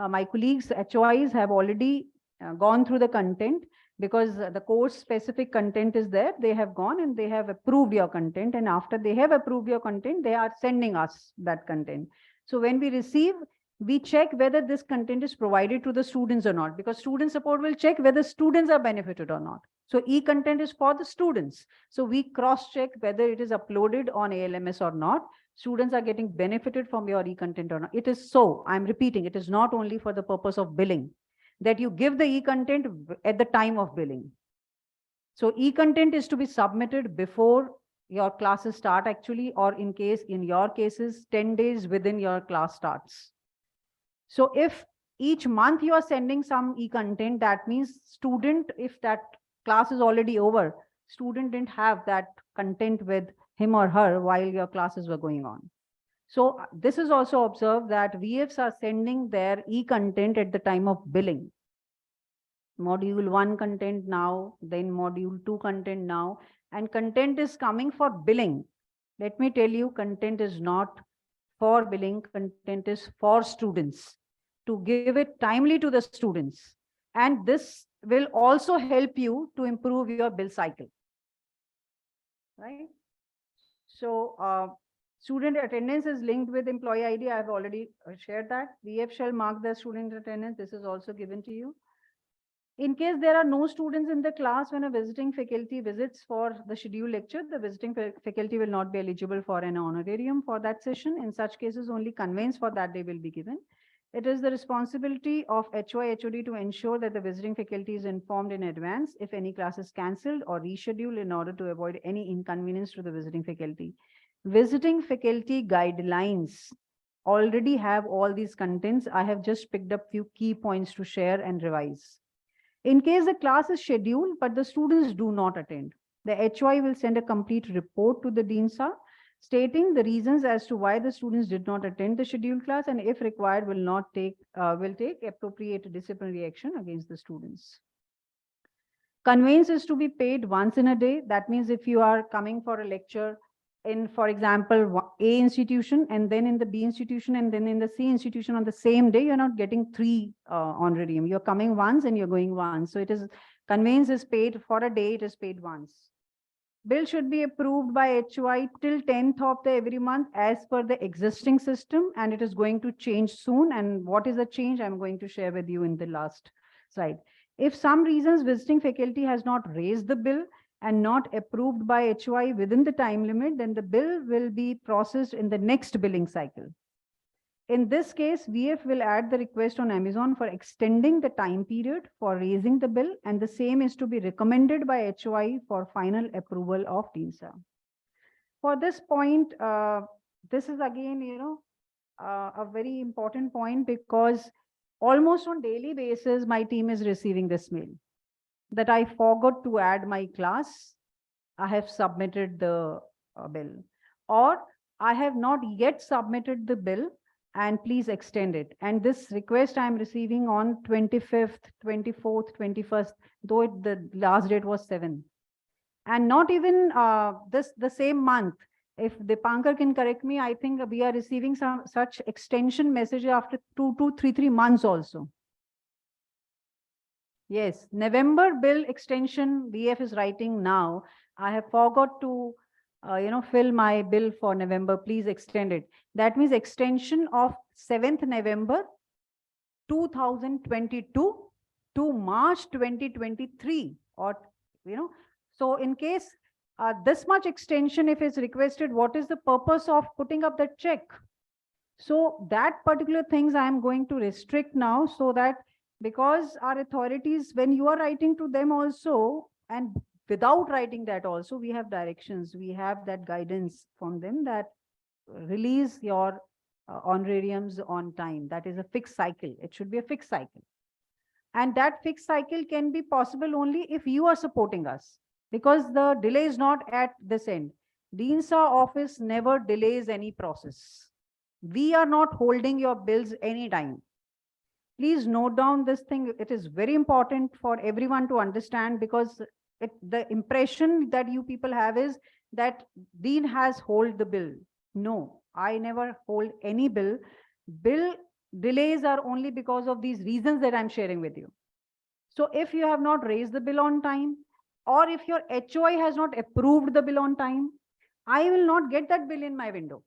my colleagues HOIs have already gone through the content, because the course specific content is there. They have gone and they have approved your content, and after they have approved your content, they are sending us that content. So when we receive, we check whether this content is provided to the students or not, because student support will check whether students are benefited or not. So e-content is for the students. So we cross-check whether it is uploaded on ALMS or not. Students are getting benefited from your e-content or not. It is so, I'm repeating, it is not only for the purpose of billing, that you give the e-content at the time of billing. So e-content is to be submitted before your classes start actually, or in your cases, 10 days within your class starts. So if each month you are sending some e-content, that means student, if that class is already over, student didn't have that content with him or her while your classes were going on. So this is also observed that VFs are sending their e-content at the time of billing. Module 1 content now, then module 2 content now, and content is coming for billing. Let me tell you, content is not for billing, content is for students, to give it timely to the students. And this will also help you to improve your bill cycle, right? So student attendance is linked with employee ID. I have already shared that. VF shall mark the student attendance. This is also given to you. In case there are no students in the class when a visiting faculty visits for the scheduled lecture, the visiting faculty will not be eligible for an honorarium for that session. In such cases, only conveyance for that day will be given. It is the responsibility of HOI HOD to ensure that the visiting faculty is informed in advance if any class is cancelled or rescheduled, in order to avoid any inconvenience to the visiting faculty. Visiting faculty guidelines already have all these contents. I have just picked up few key points to share and revise. In case the class is scheduled, but the students do not attend, the HOI will send a complete report to the Dean Sir, stating the reasons as to why the students did not attend the scheduled class, and if required, will take appropriate disciplinary action against the students. Conveyance is to be paid once in a day. That means if you are coming for a lecture in, for example, A institution, and then in the B institution, and then in the C institution on the same day, you're not getting 3 honorarium. You're coming once and you're going once. So it is, conveyance is paid for a day, it is paid once. Bill should be approved by HOI till 10th of the every month as per the existing system, and it is going to change soon. And what is the change? I'm going to share with you in the last slide. If some reasons visiting faculty has not raised the bill and not approved by HOI within the time limit, then the bill will be processed in the next billing cycle. In this case, VF will add the request on Amazon for extending the time period for raising the bill, and the same is to be recommended by HOI for final approval of Dean Sir. For this point, this is again, a very important point, because almost on daily basis, my team is receiving this mail that I forgot to add my class. I have submitted the bill, or I have not yet submitted the bill, and please extend it. And this request I'm receiving on 25th, 24th, 21st, though the last date was 7th. And not even the same month. If Dipankar can correct me, I think we are receiving some such extension message after 2 to 3 months also. Yes, November bill extension, VF is writing now. I have forgot to fill my bill for November, please extend it. That means extension of 7th November 2022 to March 2023, or so in case this much extension, if it's requested, what is the purpose of putting up that check? So that particular things I am going to restrict now, so that because our authorities, when you are writing to them also, and without writing that also, we have directions, we have that guidance from them that release your honorariums on time. That is a fixed cycle. It should be a fixed cycle. And that fixed cycle can be possible only if you are supporting us, because the delay is not at this end. Dean's office never delays any process. We are not holding your bills anytime. Please note down this thing. It is very important for everyone to understand, because the impression that you people have is that Dean has hold the bill. No, I never hold any bill. Bill delays are only because of these reasons that I'm sharing with you. So if you have not raised the bill on time, or if your HOI has not approved the bill on time, I will not get that bill in my window.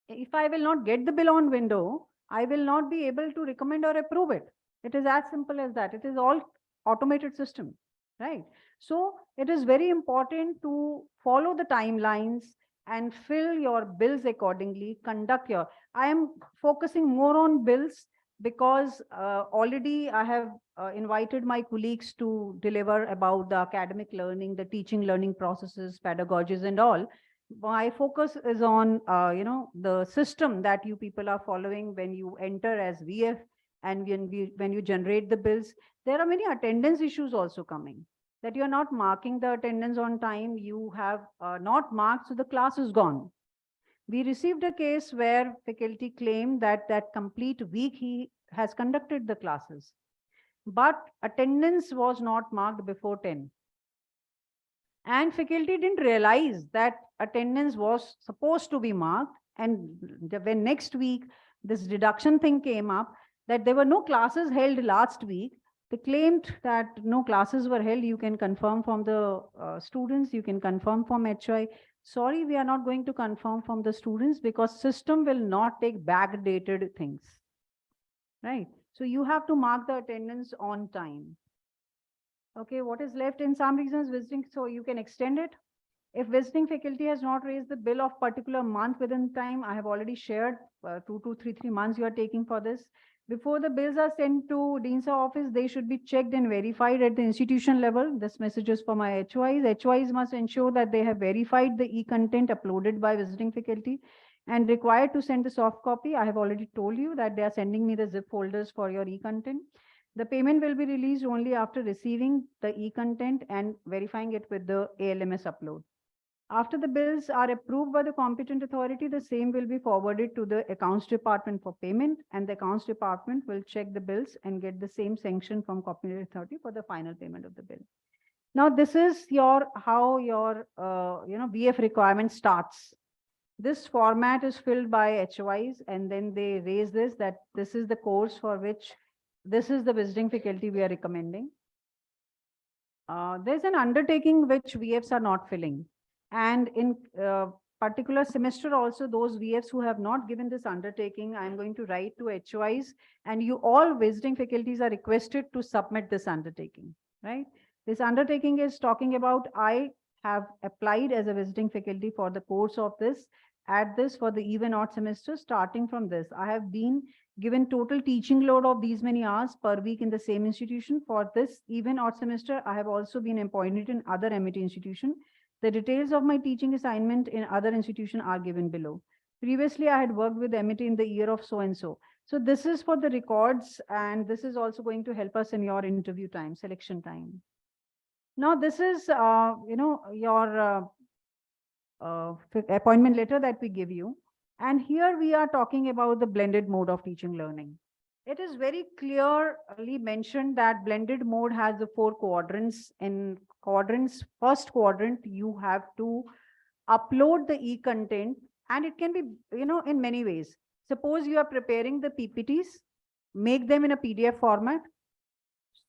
If I will not get the bill on window, I will not be able to recommend or approve it. It is as simple as that. It is all automated system, right? So it is very important to follow the timelines and fill your bills accordingly, conduct your, I am focusing more on bills because already I have invited my colleagues to deliver about the academic learning, the teaching learning processes, pedagogies and all. My focus is on, the system that you people are following when you enter as VF, and when you generate the bills. There are many attendance issues also coming, that you're not marking the attendance on time. You have not marked, so the class is gone. We received a case where faculty claimed that that complete week he has conducted the classes, but attendance was not marked before 10. And faculty didn't realize that attendance was supposed to be marked. And when next week this deduction thing came up, that there were no classes held last week, they claimed that no classes were held. You can confirm from the students, you can confirm from HI. Sorry, we are not going to confirm from the students, because system will not take backdated things, right? So you have to mark the attendance on time. Okay, what is left? In some regions, visiting, so you can extend it. If visiting faculty has not raised the bill of particular month within time, I have already shared 2 to 3 months you are taking for this. Before the bills are sent to Dean's office, they should be checked and verified at the institution level. This message is for my HOIs. HOIs must ensure that they have verified the e-content uploaded by visiting faculty and required to send the soft copy. I have already told you that they are sending me the zip folders for your e-content. The payment will be released only after receiving the e-content and verifying it with the ALMS upload. After the bills are approved by the competent authority, the same will be forwarded to the accounts department for payment, and the accounts department will check the bills and get the same sanction from competent authority for the final payment of the bill. Now, this is how your VF requirement starts. This format is filled by HOIs, and then they raise that this is the course for which this is the visiting faculty we are recommending. There's an undertaking which VFs are not filling. And in particular semester also, those VFs who have not given this undertaking, I'm going to write to HOIs, and you all visiting faculties are requested to submit this undertaking, right? This undertaking is talking about, I have applied as a visiting faculty for the course of this, at this for the even odd semester. Starting from this, I have been given total teaching load of these many hours per week in the same institution. For this even odd semester, I have also been appointed in other MIT institution. The details of my teaching assignment in other institution are given below. Previously, I had worked with MIT in the year of so-and-so. So this is for the records, and this is also going to help us in your interview time, selection time. Now, this is, your appointment letter that we give you. And here we are talking about the blended mode of teaching learning. It is very clearly mentioned that blended mode has the 4 quadrants. In quadrants, first quadrant, you have to upload the e-content, and it can be, in many ways. Suppose you are preparing the PPTs, make them in a PDF format,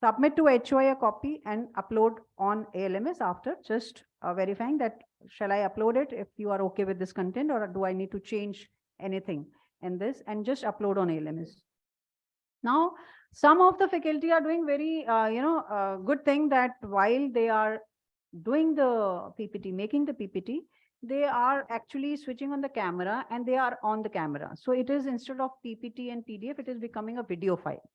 submit to HOI a copy and upload on ALMS after just verifying that, shall I upload it if you are okay with this content, or do I need to change anything in this, and just upload on ALMS. Now, some of the faculty are doing very, good thing, that while they are doing the PPT, making the PPT, they are actually switching on the camera and they are on the camera. So it is, instead of PPT and PDF, it is becoming a video file.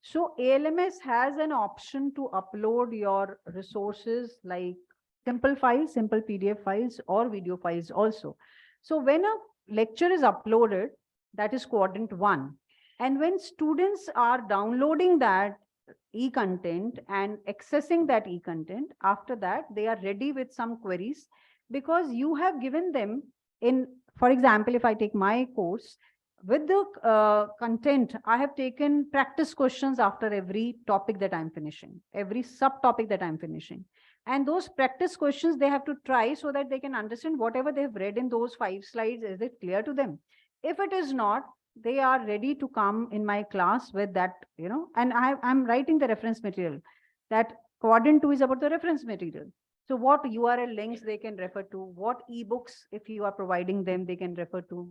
So ALMS has an option to upload your resources like simple files, simple PDF files, or video files also. So when a lecture is uploaded, that is quadrant 1. And when students are downloading that e-content and accessing that e-content, after that, they are ready with some queries, because you have given them in, for example, if I take my course, with the content, I have taken practice questions after every topic that I'm finishing, every subtopic that I'm finishing. And those practice questions they have to try so that they can understand whatever they've read in those 5 slides, is it clear to them? If it is not, they are ready to come in my class with that, and I'm writing the reference material. That quadrant 2 is about the reference material. So what URL links they can refer to, what ebooks, if you are providing them, they can refer to,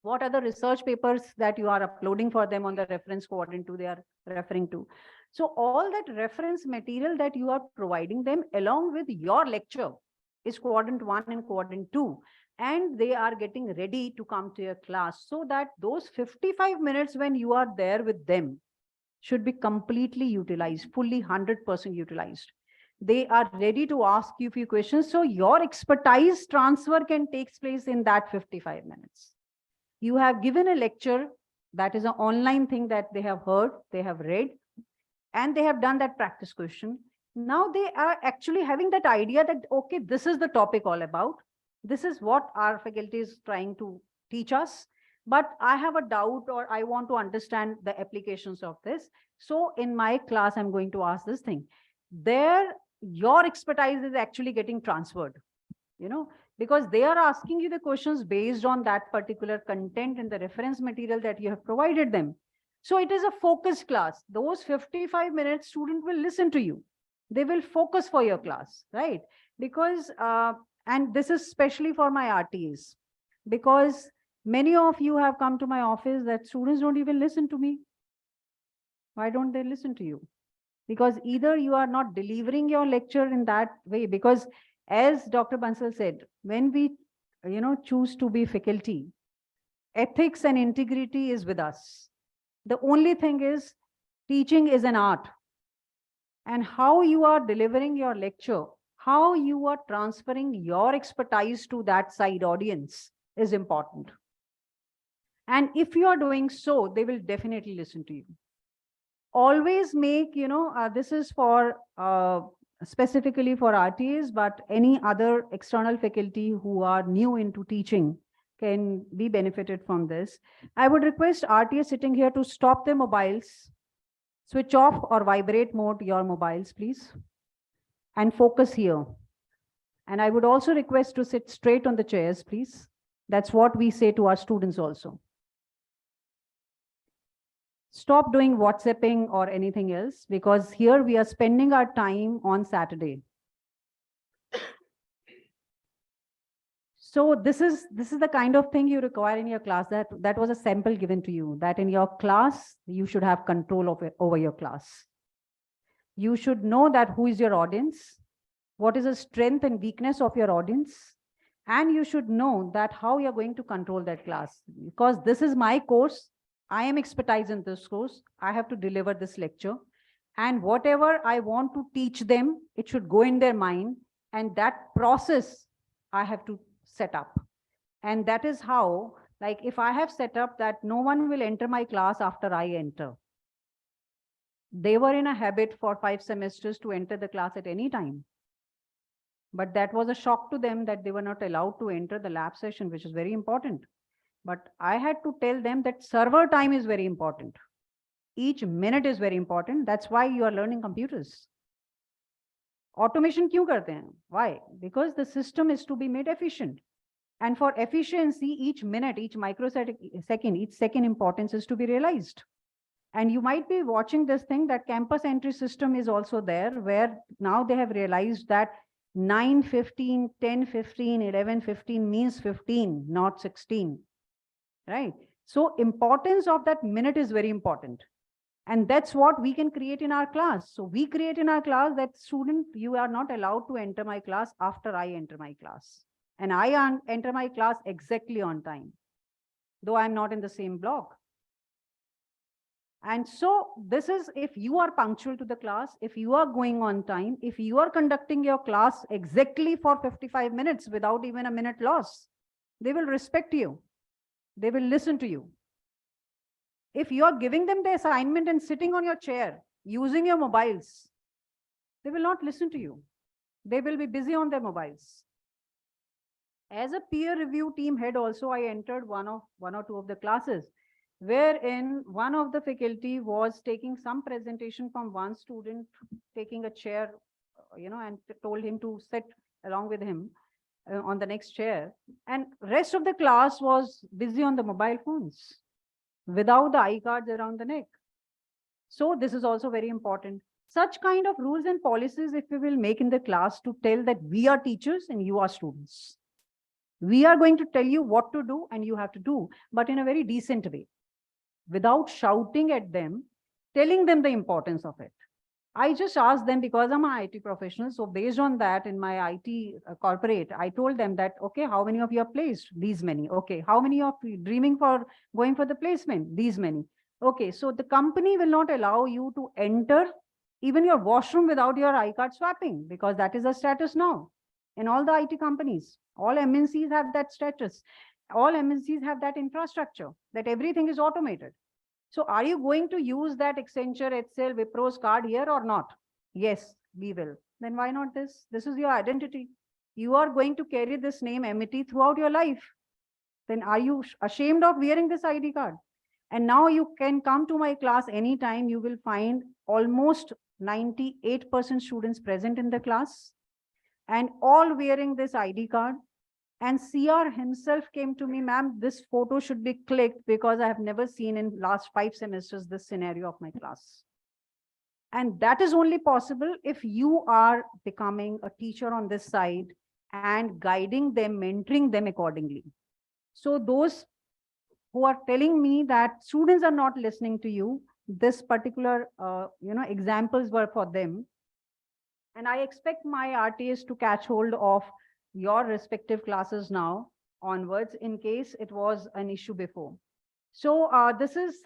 what are the research papers that you are uploading for them on the reference quadrant 2 they are referring to. So all that reference material that you are providing them along with your lecture is quadrant 1 and quadrant 2. And they are getting ready to come to your class, so that those 55 minutes when you are there with them should be completely utilized, fully 100% utilized. They are ready to ask you a few questions. So your expertise transfer can take place in that 55 minutes. You have given a lecture, that is an online thing that they have heard, they have read, and they have done that practice question. Now they are actually having that idea that, okay, this is the topic all about. This is what our faculty is trying to teach us. But I have a doubt, or I want to understand the applications of this. So in my class, I'm going to ask this thing. There, your expertise is actually getting transferred, because they are asking you the questions based on that particular content and the reference material that you have provided them. So it is a focused class. Those 55 minutes, student will listen to you. They will focus for your class, right? Because, and this is especially for my RTs, because many of you have come to my office that students don't even listen to me. Why don't they listen to you? Because either you are not delivering your lecture in that way, because as Dr. Bansal said, when we, choose to be faculty, ethics and integrity is with us. The only thing is, teaching is an art. And how you are delivering your lecture, how you are transferring your expertise to that side audience is important. And if you are doing so, they will definitely listen to you. Always make, this is for specifically for RTAs, but any other external faculty who are new into teaching can be benefited from this. I would request RTAs sitting here to stop their mobiles, switch off or vibrate mode your mobiles, please, and focus here. And I would also request to sit straight on the chairs, please. That's what we say to our students also. Stop doing WhatsApping or anything else, because here we are spending our time on Saturday. So this is the kind of thing you require in your class. That was a sample given to you, that in your class, you should have control over your class. You should know that who is your audience, what is the strength and weakness of your audience, and you should know that how you're going to control that class. Because this is my course, I am expertise in this course, I have to deliver this lecture, and whatever I want to teach them, it should go in their mind, and that process I have to set up. And that is how, like if I have set up that no one will enter my class after I enter. They were in a habit for 5 semesters to enter the class at any time. But that was a shock to them that they were not allowed to enter the lab session, which is very important. But I had to tell them that server time is very important. Each minute is very important. That's why you are learning computers. Automation kyun karte hain? Why? Because the system is to be made efficient. And for efficiency, each minute, each microsecond, each second importance is to be realized. And you might be watching this thing that campus entry system is also there, where now they have realized that 9:15, 10:15, 11:15 means 15, not 16. Right? So importance of that minute is very important. And that's what we can create in our class. So we create in our class that student, you are not allowed to enter my class after I enter my class. And I enter my class exactly on time, though I'm not in the same block. And so this is, if you are punctual to the class, if you are going on time, if you are conducting your class exactly for 55 minutes without even a minute loss, they will respect you. They will listen to you. If you are giving them the assignment and sitting on your chair, using your mobiles, they will not listen to you. They will be busy on their mobiles. As a peer review team head also, I entered one or two of the classes, wherein one of the faculty was taking some presentation from one student, taking a chair, and told him to sit along with him on the next chair. And rest of the class was busy on the mobile phones without the eye cards around the neck. So this is also very important. Such kind of rules and policies, if we will make in the class to tell that we are teachers and you are students. We are going to tell you what to do and you have to do, but in a very decent way, without shouting at them, telling them the importance of it. I just asked them, because I'm an IT professional. So based on that, in my IT corporate, I told them that, okay, how many of you are placed? These many. Okay, how many of you dreaming for going for the placement? These many. Okay, so the company will not allow you to enter even your washroom without your iCard swapping, because that is a status now in all the IT companies. All MNCs have that status. All MNCs have that infrastructure, that everything is automated. So are you going to use that Accenture, HCL, Wipro's card here or not? Yes, we will. Then why not this? This is your identity. You are going to carry this name MET throughout your life. Then are you ashamed of wearing this ID card? And now you can come to my class anytime. You will find almost 98% students present in the class and all wearing this ID card. And CR himself came to me, ma'am, this photo should be clicked because I have never seen in last 5 semesters this scenario of my class. And that is only possible if you are becoming a teacher on this side and guiding them, mentoring them accordingly. So those who are telling me that students are not listening to you, this particular examples were for them. And I expect my RTs to catch hold of your respective classes now onwards, in case it was an issue before. So this is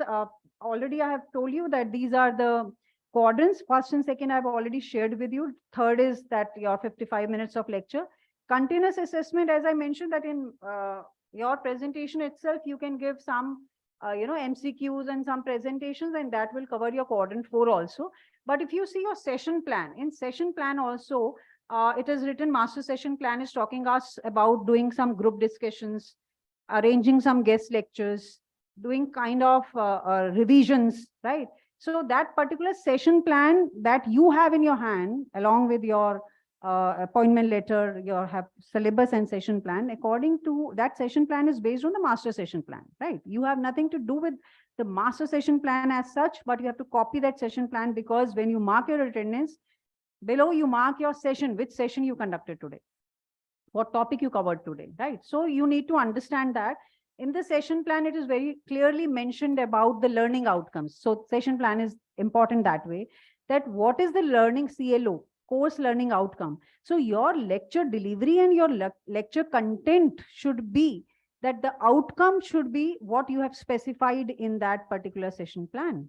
already I have told you that these are the quadrants. First and second I've already shared with you. Third is that your 55 minutes of lecture. Continuous assessment, as I mentioned, that in your presentation itself, you can give some MCQs and some presentations, and that will cover your quadrant 4 also. But if you see your session plan, in session plan also, it is written master session plan is talking us about doing some group discussions, arranging some guest lectures, doing kind of revisions, right? So that particular session plan that you have in your hand, along with your appointment letter, your have syllabus and session plan, according to that session plan is based on the master session plan, right? You have nothing to do with the master session plan as such, but you have to copy that session plan, because when you mark your attendance, below you mark your session, which session you conducted today, what topic you covered today, right? So you need to understand that in the session plan, it is very clearly mentioned about the learning outcomes. So session plan is important that way, that what is the learning CLO, course learning outcome. So your lecture delivery and your lecture content should be that the outcome should be what you have specified in that particular session plan.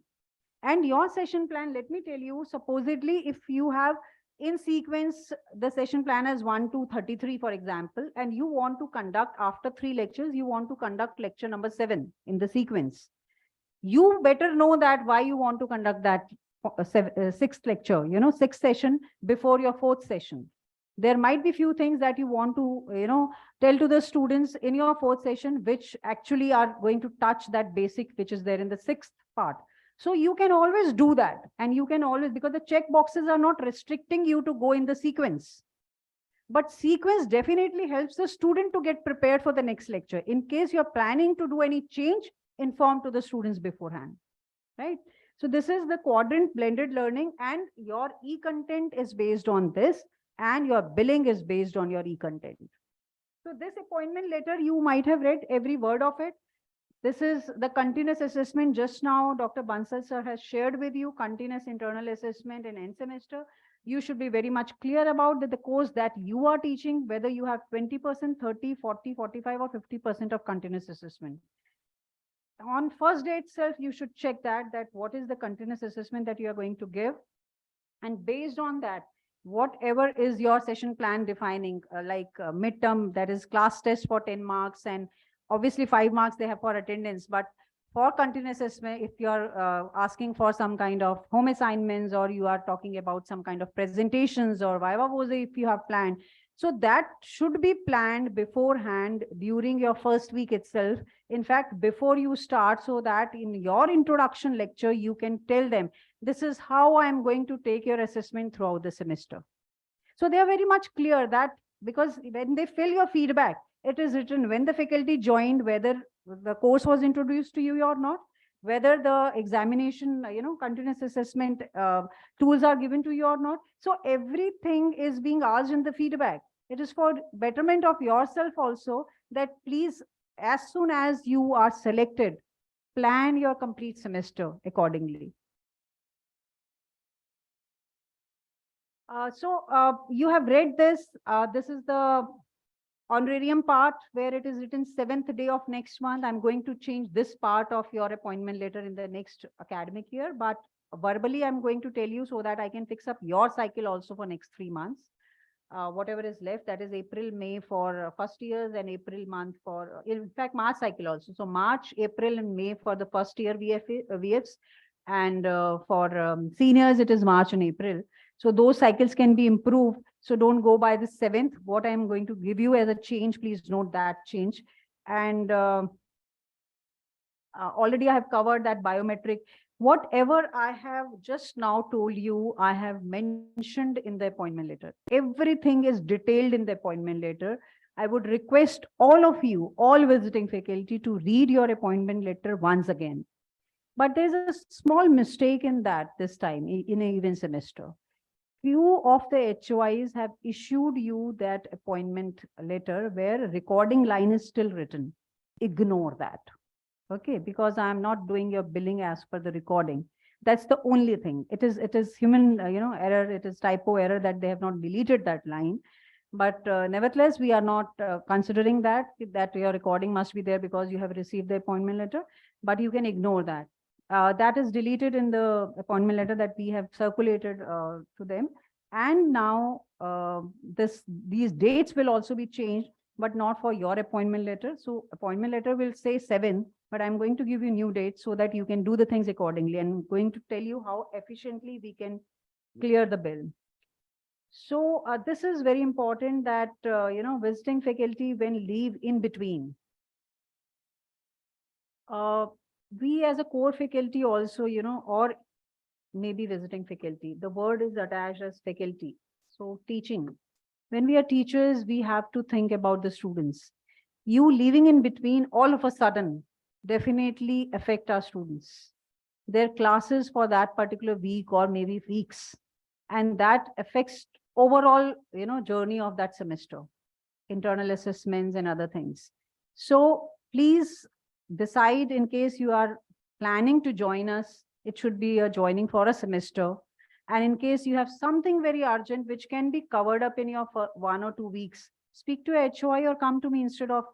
And your session plan, let me tell you, supposedly if you have in sequence the session plan as 1 to 33, for example, and you want to conduct after 3 lectures, you want to conduct lecture number 7 in the sequence. You better know that why you want to conduct that 6th lecture, 6th session before your 4th session. There might be few things that you want to, tell to the students in your 4th session, which actually are going to touch that basic, which is there in the 6th part. So you can always do that, and you can always, because the check boxes are not restricting you to go in the sequence. But sequence definitely helps the student to get prepared for the next lecture. In case you're planning to do any change, inform to the students beforehand, right? So this is the quadrant blended learning, and your e-content is based on this, and your billing is based on your e-content. So this appointment letter, you might have read every word of it. This is the continuous assessment. Just now, Dr. Bansal sir has shared with you continuous internal assessment in end semester. You should be very much clear about the course that you are teaching, whether you have 20%, 30, 40, 45, or 50% of continuous assessment. On first day itself, you should check that what is the continuous assessment that you are going to give. And based on that, whatever is your session plan defining, midterm, that is class test for 10 marks, and obviously 5 marks they have for attendance. But for continuous assessment, if you're asking for some kind of home assignments, or you are talking about some kind of presentations or viva voce if you have planned, so that should be planned beforehand during your first week itself. In fact, before you start, so that in your introduction lecture, you can tell them, this is how I'm going to take your assessment throughout the semester. So they are very much clear that, because when they fill your feedback, it is written when the faculty joined, whether the course was introduced to you or not, whether the examination, continuous assessment tools are given to you or not. So everything is being asked in the feedback. It is for betterment of yourself also, that please, as soon as you are selected, plan your complete semester accordingly. You have read this. This is the honorarium part where it is written 7th day of next month. I'm going to change this part of your appointment letter in the next academic year, but verbally I'm going to tell you so that I can fix up your cycle also for next 3 months. Whatever is left, that is April, May for first years, and April month for, in fact, March cycle also. So March, April, and May for the first year VFs, and for seniors, it is March and April. So those cycles can be improved. So don't go by the 7th. What I'm going to give you as a change, please note that change. And already I have covered that biometric. Whatever I have just now told you, I have mentioned in the appointment letter. Everything is detailed in the appointment letter. I would request all of you, all visiting faculty, to read your appointment letter once again. But there's a small mistake in that this time in a given semester. Few of the HOIs have issued you that appointment letter where recording line is still written. Ignore that. Okay, because I'm not doing your billing as per the recording. That's the only thing. It is human, error. It is typo error that they have not deleted that line. But nevertheless, we are not considering that your recording must be there because you have received the appointment letter. But you can ignore that. That is deleted in the appointment letter that we have circulated to them. And now these dates will also be changed, but not for your appointment letter. So appointment letter will say 7, but I'm going to give you new dates so that you can do the things accordingly, and I'm going to tell you how efficiently we can clear the bill. So this is very important that, visiting faculty when leave in between. We as a core faculty also, or maybe visiting faculty, the word is attached as faculty. So teaching, when we are teachers, we have to think about the students. You leaving in between all of a sudden definitely affect our students, their classes for that particular week or maybe weeks. And that affects overall, journey of that semester, internal assessments and other things. So please decide, in case you are planning to join us, it should be a joining for a semester. And in case you have something very urgent, which can be covered up in your 1 or 2 weeks, speak to a HOI or come to me instead of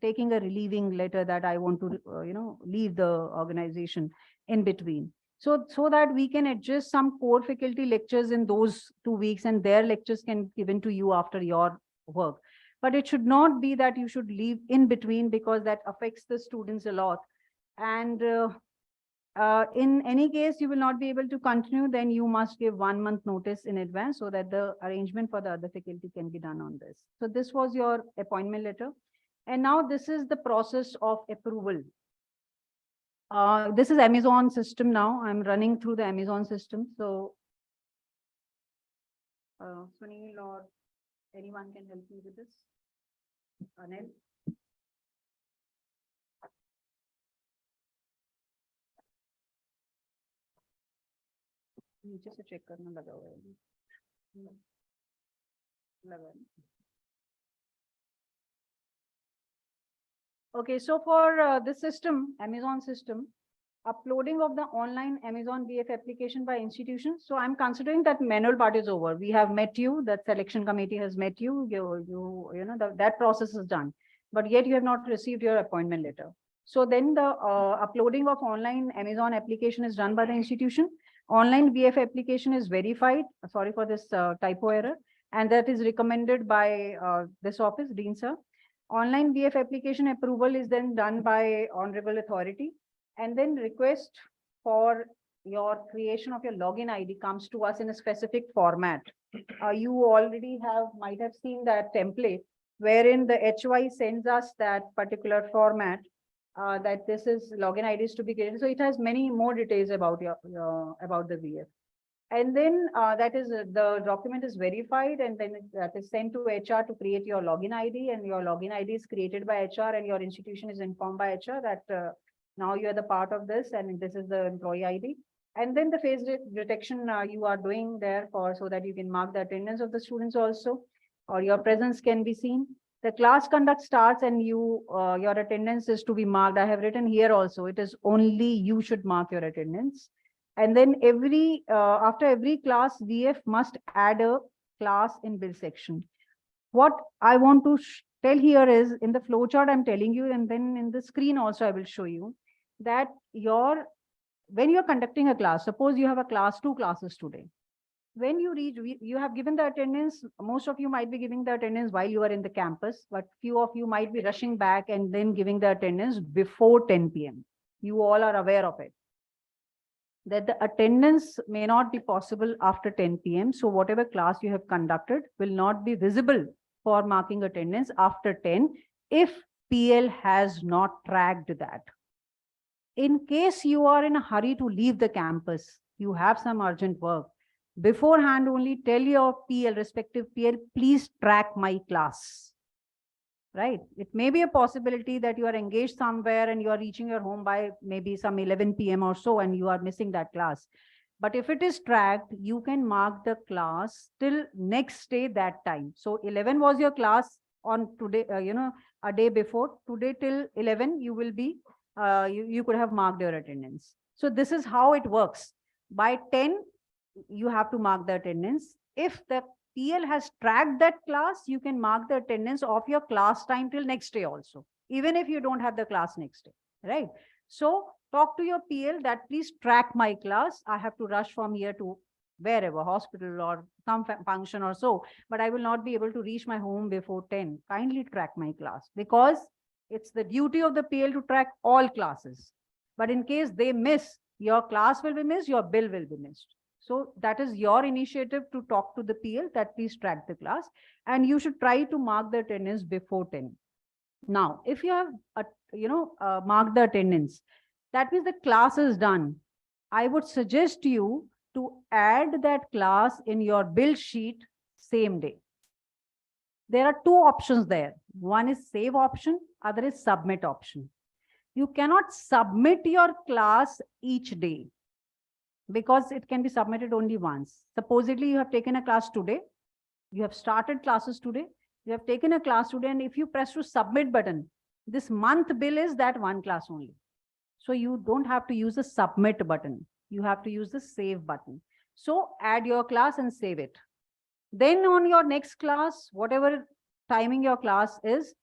taking a relieving letter that I want to, leave the organization in between. So that we can adjust some core faculty lectures in those 2 weeks, and their lectures can be given to you after your work. But it should not be that you should leave in between, because that affects the students a lot. And in any case, you will not be able to continue, then you must give 1 month notice in advance so that the arrangement for the other faculty can be done on this. So this was your appointment letter. And now this is the process of approval. This is Amazon system now. I'm running through the Amazon system. So Sunil or anyone can help me with this. Anil. नीचे से check करना लगा हुआ है लगा Okay, so for this system, Amazon system, uploading of the online Amazon BF application by institution. So I'm considering that manual part is over. We have met you, that selection committee has met you, you know, that process is done, but yet you have not received your appointment letter. So then the uploading of online Amazon application is done by the institution. Online BF application is verified, sorry for this typo error, and that is recommended by this office, Dean sir. Online BF application approval is then done by honorable authority, and then request for your creation of your login ID comes to us in a specific format. You already might have seen that template wherein the HY sends us that particular format, that this is login IDs to be created. So it has many more details about about the BF. And then that is the document is verified, and then that is sent to HR to create your login ID, and your login ID is created by HR, and your institution is informed by HR that now you are the part of this, and this is the employee ID. And then the face detection you are doing there for, so that you can mark the attendance of the students also, or your presence can be seen. The class conduct starts, and your attendance is to be marked. I have written here also, it is only you should mark your attendance. And then after every class, VF must add a class in bill section. What I want to tell here is, in the flowchart I'm telling you, and then in the screen also I will show you that when you're conducting a class, suppose you have a class, 2 classes today. When you reach, you have given the attendance, most of you might be giving the attendance while you are in the campus, but few of you might be rushing back and then giving the attendance before 10 p.m. You all are aware of it, that the attendance may not be possible after 10 p.m. So whatever class you have conducted will not be visible for marking attendance after 10 if PL has not tracked that. In case you are in a hurry to leave the campus, you have some urgent work, beforehand only tell your PL, respective PL, please track my class. Right? It may be a possibility that you are engaged somewhere and you are reaching your home by maybe some 11 p.m. or so, and you are missing that class. But if it is tracked, you can mark the class till next day that time. So 11 was your class on today, a day before. Today till 11, you will be, you could have marked your attendance. So this is how it works. By 10, you have to mark the attendance. If the PL has tracked that class, you can mark the attendance of your class time till next day also, even if you don't have the class next day, right? So talk to your PL that please track my class. I have to rush from here to wherever, hospital or some function or so, but I will not be able to reach my home before 10. Kindly track my class, because it's the duty of the PL to track all classes. But in case they miss, your class will be missed, your bill will be missed. So that is your initiative to talk to the PL that please track the class, and you should try to mark the attendance before 10. Now, if you have, marked the attendance, that means the class is done. I would suggest you to add that class in your bill sheet same day. There are 2 options there. One is save option, other is submit option. You cannot submit your class each day, because it can be submitted only once. Supposedly you have taken a class today, you have started classes today, you have taken a class today, and if you press to submit button, this month bill is that one class only. So you don't have to use the submit button. You have to use the save button. So add your class and save it. Then on your next class, whatever timing your class is,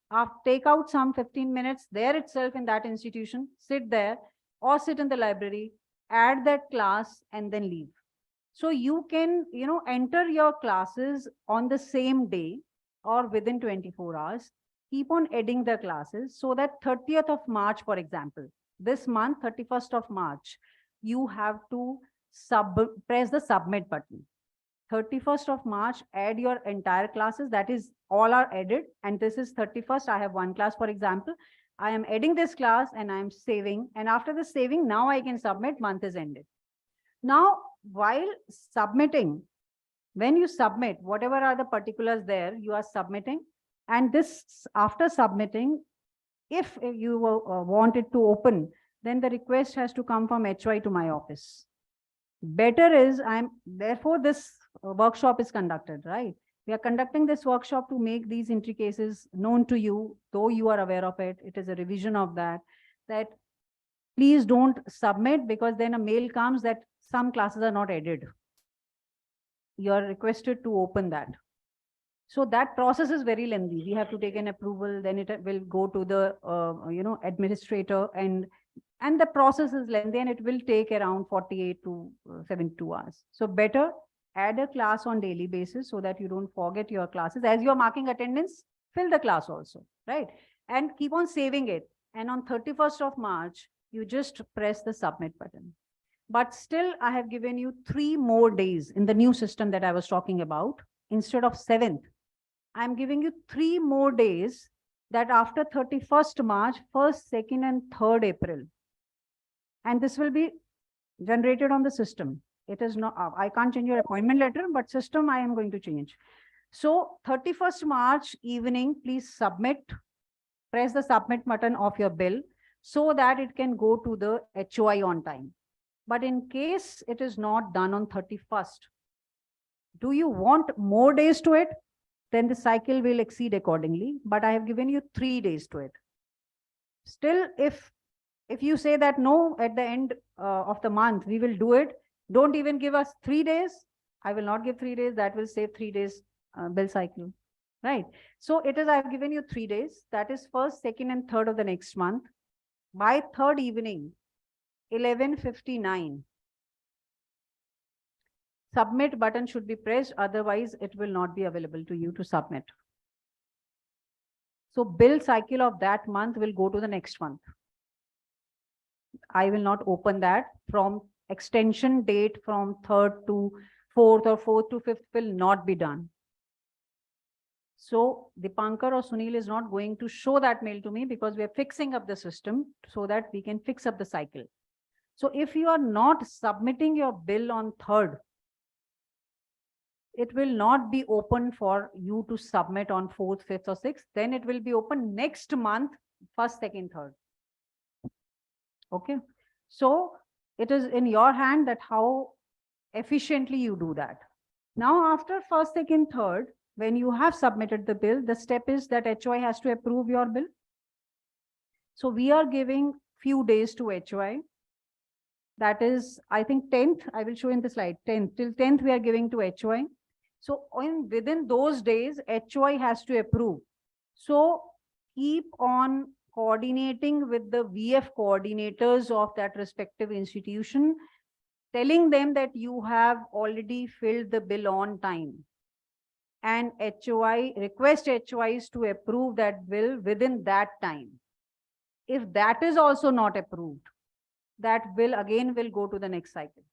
take out some 15 minutes there itself in that institution, sit there or sit in the library, add that class and then leave. So you can, enter your classes on the same day or within 24 hours, keep on adding the classes, so that 30th of March, for example, this month, 31st of March, you have to press the submit button. 31st of March, add your entire classes, that is all are added. And this is 31st, I have one class, for example. I am adding this class and I am saving. And after the saving, now I can submit, month is ended. Now, while submitting, when you submit, whatever are the particulars there, you are submitting. And this, after submitting, if you want it to open, then the request has to come from HY to my office. Better is, therefore this workshop is conducted, right? We are conducting this workshop to make these entry cases known to you, though you are aware of it. It is a revision of that please don't submit, because then a mail comes that some classes are not added. You are requested to open that. So that process is very lengthy. We have to take an approval, then it will go to the administrator, and the process is lengthy and it will take around 48 to 72 hours. So better add a class on daily basis so that you don't forget your classes. As you are marking attendance, fill the class also, right? And keep on saving it. And on 31st of March, you just press the submit button. But still, I have given you 3 more days in the new system that I was talking about. Instead of 7th, I'm giving you 3 more days, that after 31st March, 1st, 2nd, and 3rd April. And this will be generated on the system. It is not, I can't change your appointment letter, but system I am going to change. So 31st March evening, please submit, press the submit button of your bill so that it can go to the HOI on time. But in case it is not done on 31st, do you want more days to it? Then the cycle will exceed accordingly, but I have given you 3 days to it. Still, if you say that no, at the end of the month, we will do it, don't even give us 3 days. I will not give 3 days. That will save 3 days bill cycle, right? So it is, I've given you 3 days. That is 1st, 2nd, and 3rd of the next month. By 3rd evening, 11:59. Submit button should be pressed, otherwise it will not be available to you to submit. So bill cycle of that month will go to the next month. I will not open that. From extension date from 3rd to 4th or 4th to 5th will not be done. So Dipankar or Sunil is not going to show that mail to me, because we are fixing up the system so that we can fix up the cycle. So if you are not submitting your bill on 3rd, it will not be open for you to submit on 4th, 5th, or 6th. Then it will be open next month, 1st, 2nd, 3rd. Okay. So it is in your hand that how efficiently you do that. Now, after 1st, 2nd, 3rd, when you have submitted the bill, the step is that HOI has to approve your bill. So we are giving few days to HOI. That is, I think 10th, I will show in the slide, 10th, till 10th we are giving to HOI. So within those days, HOI has to approve. So keep on coordinating with the VF coordinators of that respective institution, telling them that you have already filled the bill on time. And request HOIs to approve that bill within that time. If that is also not approved, that bill again will go to the next cycle.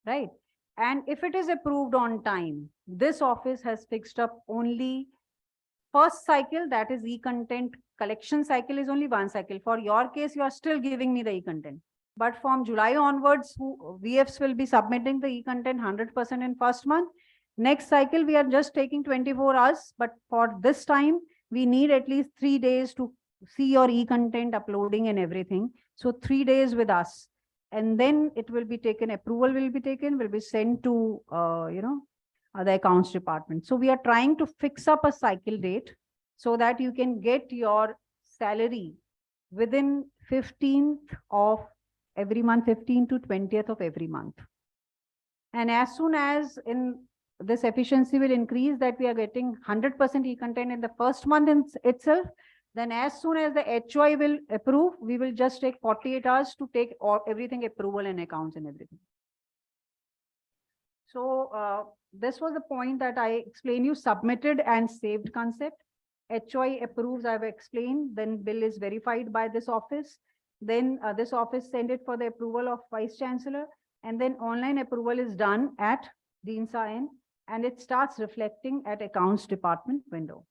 Right? And if it is approved on time, this office has fixed up only first cycle, that is e-content collection cycle, is only 1 cycle. For your case, you are still giving me the e-content. But from July onwards, VFs will be submitting the e-content 100% in first month. Next cycle, we are just taking 24 hours. But for this time, we need at least 3 days to see your e-content uploading and everything. So 3 days with us. And then it will be taken, approval will be taken, will be sent to, the accounts department. So we are trying to fix up a cycle date so that you can get your salary within 15th of every month, 15th to 20th of every month. And as soon as in this efficiency will increase, that we are getting 100% e-content in the first month itself, then as soon as the HOI will approve, we will just take 48 hours to take everything approval and accounts and everything. So this was the point that I explained you, submitted and saved concept. HOI approves, I've explained, then bill is verified by this office. Then this office send it for the approval of Vice Chancellor, and then online approval is done at Dean Sain, and it starts reflecting at accounts department window.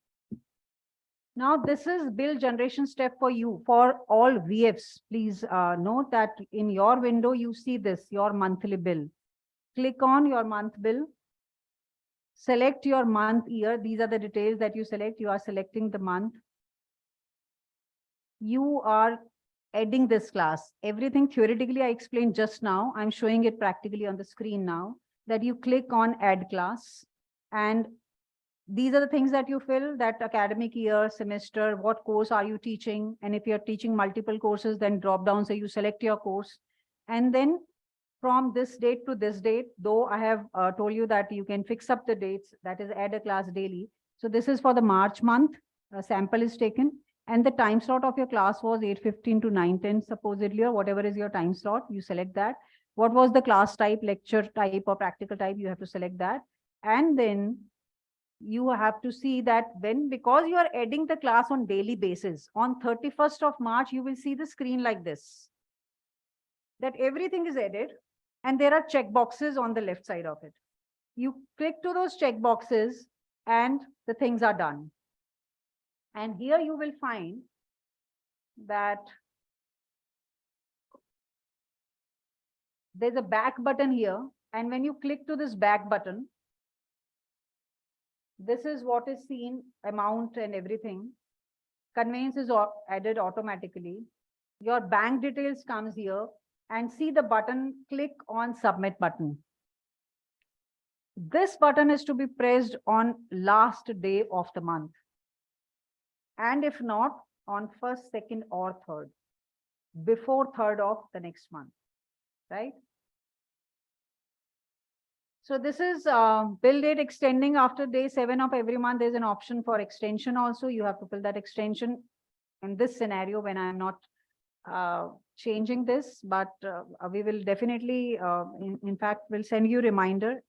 Now, this is bill generation step for you, for all VFs. Please note that in your window, you see this, your monthly bill. Click on your month bill. Select your month year. These are the details that you select. You are selecting the month. You are adding this class. Everything theoretically I explained just now. I'm showing it practically on the screen now, that you click on add class. And these are the things that you fill: that academic year, semester, what course are you teaching? And if you're teaching multiple courses, then drop down, so you select your course. And then from this date to this date, though I have told you that you can fix up the dates, that is add a class daily. So this is for the March month, a sample is taken, and the time slot of your class was 8:15 to 9:10 supposedly, or whatever is your time slot, you select that. What was the class type, lecture type or practical type, you have to select that. And then you have to see that when, because you are adding the class on daily basis, on 31st of March, you will see the screen like this, that everything is added and there are check boxes on the left side of it. You click to those check boxes and the things are done. And here you will find that there's a back button here. And when you click to this back button, this is what is seen, amount and everything. Conveyance is added automatically. Your bank details comes here, and see the button, click on submit button. This button is to be pressed on last day of the month. And if not, on 1st, 2nd or 3rd, before 3rd of the next month, right? So this is bill date extending after day 7 of every month. There's an option for extension also. You have to fill that extension in this scenario when I'm not changing this, but we will definitely, in fact, we'll send you a reminder.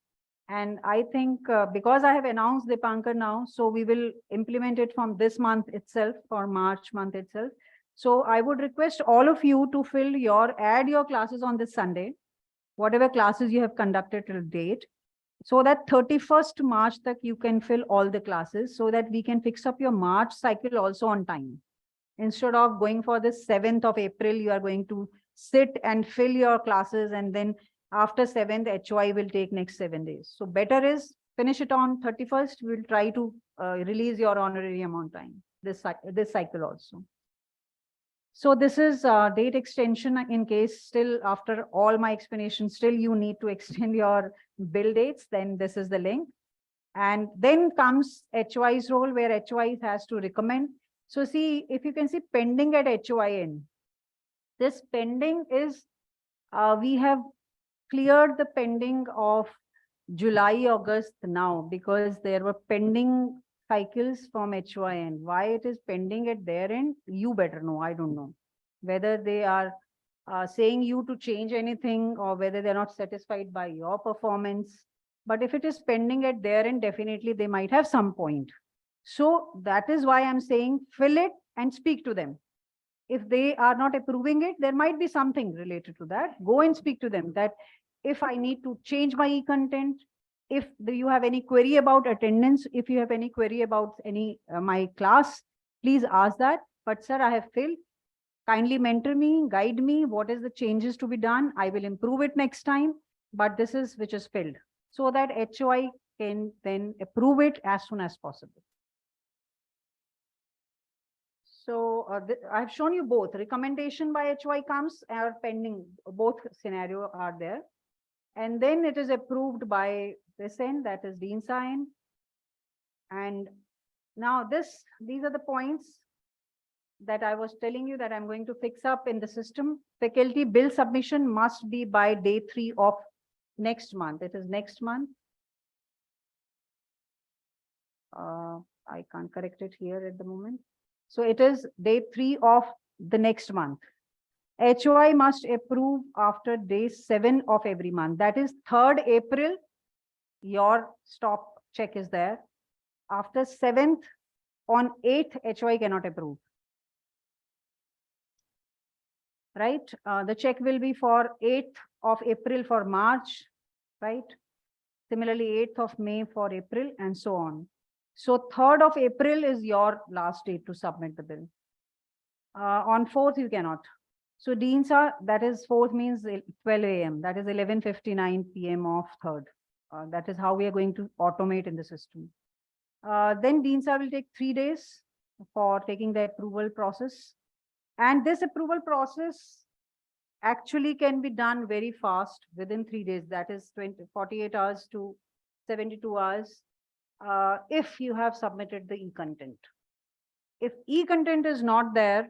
And I think because I have announced Dipankar now, so we will implement it from this month itself, for March month itself. So I would request all of you to add your classes on this Sunday, whatever classes you have conducted till date, so that 31st March that you can fill all the classes, so that we can fix up your March cycle also on time. Instead of going for the 7th of April, you are going to sit and fill your classes, and then after 7th, HY will take next 7 days. So better is finish it on 31st. We'll try to release your honorarium on time, this cycle also. So this is date extension in case still after all my explanation, still you need to extend your bill dates, then this is the link. And then comes HY's role, where HY has to recommend. So see, if you can see pending at HYN, this pending is, we have cleared the pending of July, August now, because there were pending cycles from HYN. Why it is pending at their end, you better know. I don't know whether they are saying you to change anything, or whether they're not satisfied by your performance. But if it is pending at their end, definitely they might have some point. So that is why I'm saying fill it and speak to them. If they are not approving it, there might be something related to that. Go and speak to them that if I need to change my e-content, if you have any query about attendance, if you have any query about any my class, please ask that. But sir, I have filled. Kindly mentor me, guide me. What is the changes to be done? I will improve it next time. But this is which is filled, so that HOI can then approve it as soon as possible. So I've shown you both. Recommendation by HY comes or pending, both scenario are there. And then it is approved by this end, that is Dean sign. And now these are the points that I was telling you that I'm going to fix up in the system. Faculty bill submission must be by day 3 of next month. It is next month. I can't correct it here at the moment. So it is day 3 of the next month. HOI must approve after day 7 of every month. That is 3rd April, your stop check is there. After 7th, on 8th, HOI cannot approve. Right? The check will be for 8th of April for March, right? Similarly, 8th of May for April, and so on. So 3rd of April is your last date to submit the bill. On 4th, you cannot. So Deans are, that is 4th means 12 AM. That is 11:59 PM of 3rd. That is how we are going to automate in the system. Then Deans will take 3 days for taking the approval process. And this approval process actually can be done very fast within 3 days. That is 48 hours to 72 hours. if you have submitted the e-content. If e-content is not there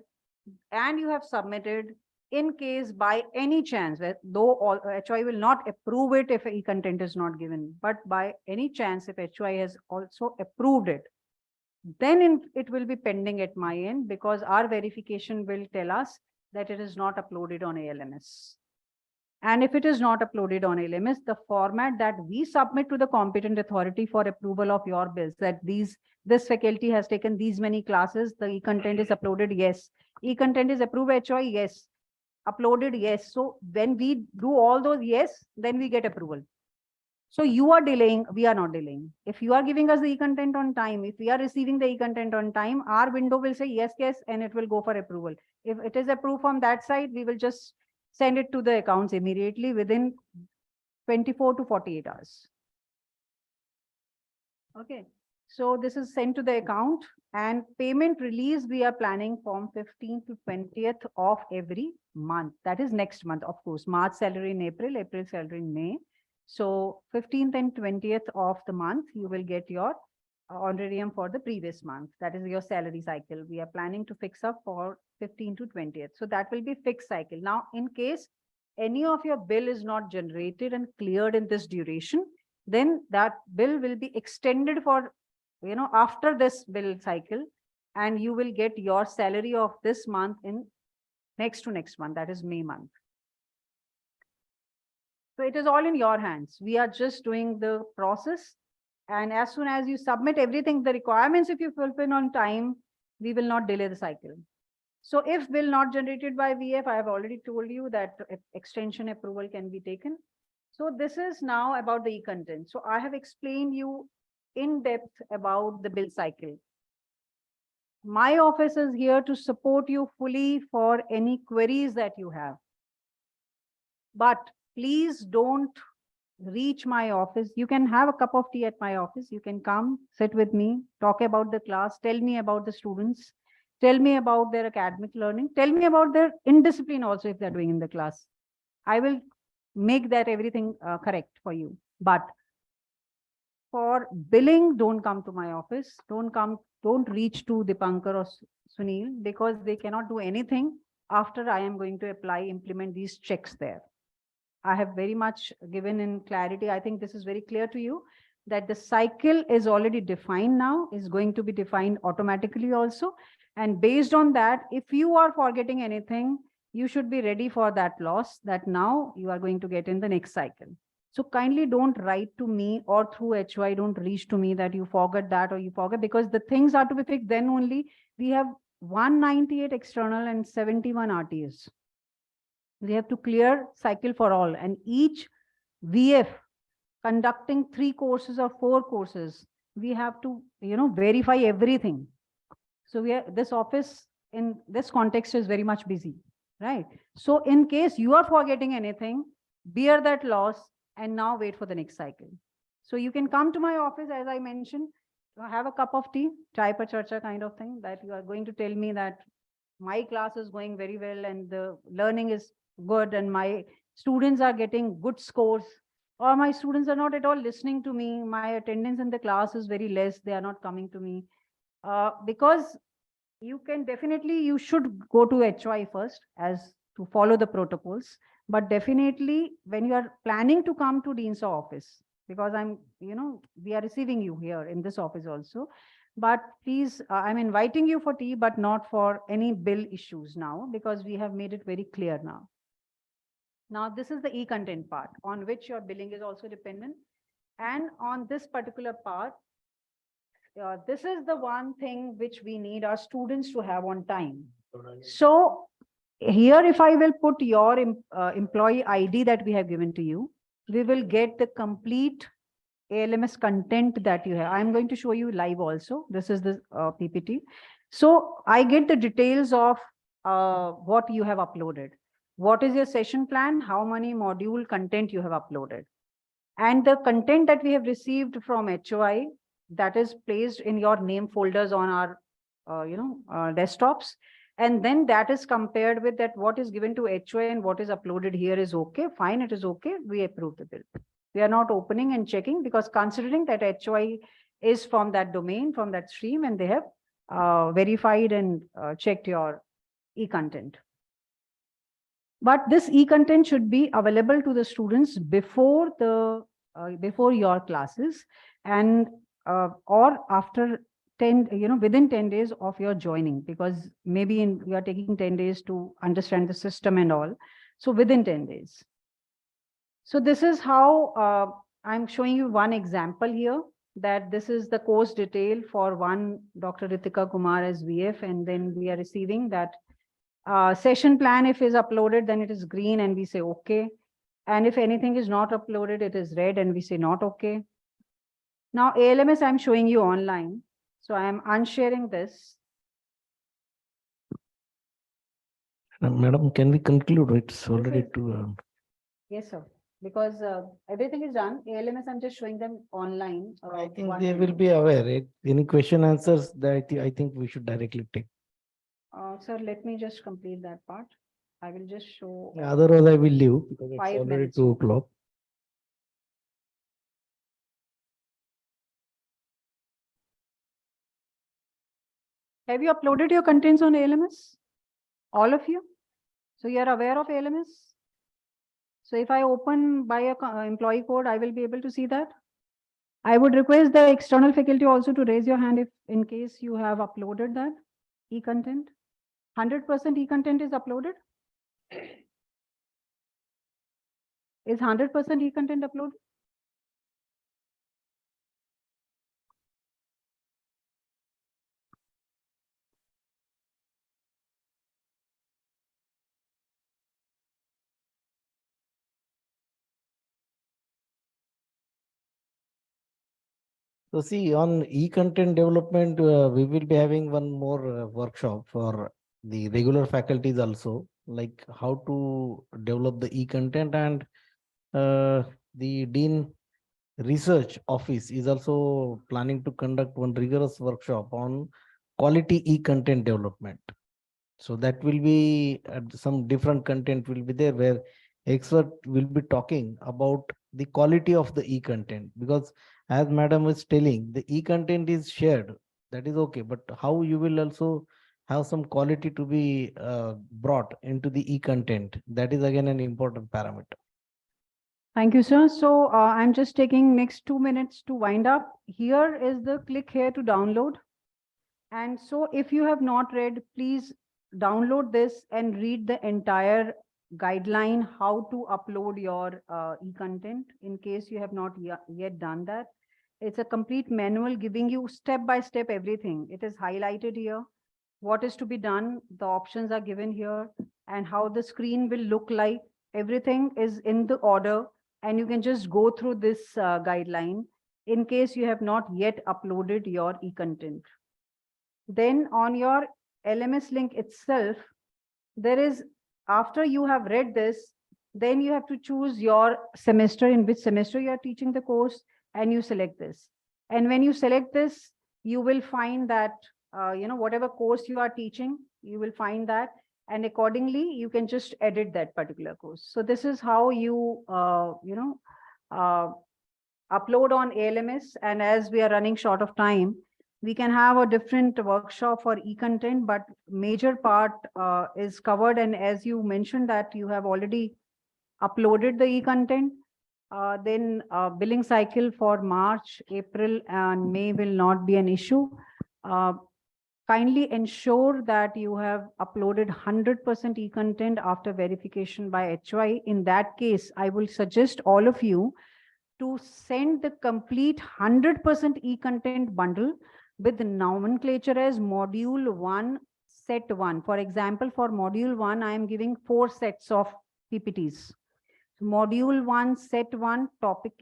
and you have submitted, in case by any chance, though all, HY will not approve it if e-content is not given, but by any chance, if HY has also approved it, then it will be pending at my end, because our verification will tell us that it is not uploaded on ALMS. And if it is not uploaded on ALMS, the format that we submit to the competent authority for approval of your bills, that this faculty has taken these many classes, the e-content is uploaded, yes. E-content is approved HY, yes. Uploaded, yes. So when we do all those yes, then we get approval. So you are delaying, we are not delaying. If you are giving us the e-content on time, if we are receiving the e-content on time, our window will say yes, yes, and it will go for approval. If it is approved from that side, we will just send it to the accounts immediately within 24 to 48 hours. Okay, so this is sent to the account, and payment release we are planning from 15th to 20th of every month. That is next month, of course. March salary in April, April salary in May. So 15th and 20th of the month, you will get your honorarium for the previous month. That is your salary cycle. We are planning to fix up for 15th to 20th. So that will be fixed cycle. Now, in case any of your bill is not generated and cleared in this duration, then that bill will be extended for, after this bill cycle, and you will get your salary of this month in next to next month, that is May month. So it is all in your hands. We are just doing the process. And as soon as you submit everything, the requirements, if you fulfill on time, we will not delay the cycle. So if bill not generated by VF, I have already told you that extension approval can be taken. So this is now about the e-content. So I have explained you in depth about the bill cycle. My office is here to support you fully for any queries that you have. But please don't reach my office. You can have a cup of tea at my office. You can come, sit with me, talk about the class, tell me about the students, tell me about their academic learning, tell me about their indiscipline also if they're doing in the class. I will make that everything correct for you. But for billing, don't come to my office. Don't reach to Dipankar or Sunil, because they cannot do anything after I am going to implement these checks there. I have very much given in clarity. I think this is very clear to you that the cycle is already defined now, is going to be defined automatically also. And based on that, if you are forgetting anything, you should be ready for that loss that now you are going to get in the next cycle. So kindly don't write to me or through HY, don't reach to me that you forgot that or you forget, because the things are to be fixed then only. We have 198 external and 71 RTs. We have to clear cycle for all, and each VF conducting 3 courses or 4 courses, we have to, verify everything. So this office in this context is very much busy, right? So in case you are forgetting anything, bear that loss and now wait for the next cycle. So you can come to my office, as I mentioned, have a cup of tea, chai pa charcha kind of thing, that you are going to tell me that my class is going very well and the learning is good and my students are getting good scores, or my students are not at all listening to me, my attendance in the class is very less, they are not coming to me. Because you should go to HY first as to follow the protocols, but definitely when you are planning to come to Dean's office, because we are receiving you here in this office also, but please, I'm inviting you for tea, but not for any bill issues now, because we have made it very clear now. Now, this is the e-content part on which your billing is also dependent. And on this particular part, this is the one thing which we need our students to have on time. So here, if I will put your employee ID that we have given to you, we will get the complete ALMS content that you have. I'm going to show you live also. This is the PPT. So I get the details of what you have uploaded. What is your session plan? How many module content you have uploaded? And the content that we have received from HOI, that is placed in your name folders on our desktops. And then that is compared with that what is given to HOI and what is uploaded here is okay, fine, it is okay, we approve the bill. We are not opening and checking, because considering that HOI is from that domain, from that stream, and they have verified and checked your e-content. But this e-content should be available to the students before before your classes, and or after 10, within 10 days of your joining, because maybe you are taking 10 days to understand the system and all. So within 10 days. So this is how I'm showing you one example here, that this is the course detail for one Dr. Ritika Kumar as VF, and then we are receiving that session plan. If is uploaded, then it is green and we say okay. And if anything is not uploaded, it is red and we say not okay. Now ALMS I'm showing you online. So I am unsharing this. Madam, can we conclude? It's already is- too. Yes, sir. Because everything is done. ALMS I'm just showing them online. I think one they will minute. be aware. Any question answers that I think we should directly take. Sir, let me just complete that part. I will just show. Otherwise, I will leave because it's 5 already minutes 2 more. o'clock. Have you uploaded your contents on ALMS? All of you? So you are aware of ALMS? So if I open by a employee code, I will be able to see that. I would request the external faculty also to raise your hand if in case you have uploaded that e-content. 100% e-content is uploaded? Is 100% e-content uploaded? So see, on e-content development, we will be having one more workshop for the regular faculties also, like how to develop the e-content, and the Dean Research Office is also planning to conduct one rigorous workshop on quality e-content development. So that will be some different content will be there where expert will be talking about the quality of the e-content, because as madam was telling, the e-content is shared, that is okay, but how you will also have some quality to be brought into the e-content, that is again an important parameter. Thank you, sir. So I'm just taking next 2 minutes to wind up. Here is the click here to download. And so if you have not read, please download this and read the entire guideline, how to upload your e-content in case you have not yet done that. It's a complete manual giving you step by step everything. It is highlighted here. What is to be done, the options are given here, and how the screen will look like. Everything is in the order, and you can just go through this guideline in case you have not yet uploaded your e-content. Then on your LMS link itself, there is, after you have read this, then you have to choose your semester, in which semester you are teaching the course, and you select this. And when you select this, you will find that, whatever course you are teaching, you will find that, and accordingly, you can just edit that particular course. So this is how you, upload on ALMS. And as we are running short of time, we can have a different workshop for e-content, but major part is covered. And as you mentioned that you have already uploaded the e-content, then billing cycle for March, April, and May will not be an issue. Kindly ensure that you have uploaded 100% e-content after verification by HY. In that case, I will suggest all of you to send the complete 100% e-content bundle with nomenclature as module 1 set 1. For example, for module 1, I am giving 4 sets of PPTs. Module 1 set 1 topic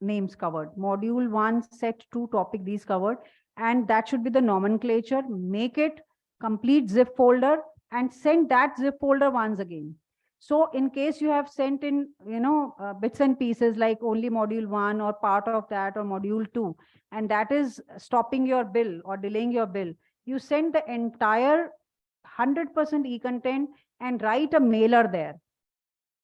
names covered, module 1 set 2 topic these covered, and that should be the nomenclature. Make it complete zip folder and send that zip folder once again. So in case you have sent in, bits and pieces like only module 1 or part of that or module 2, and that is stopping your bill or delaying your bill, you send the entire 100% e-content and write a mailer there.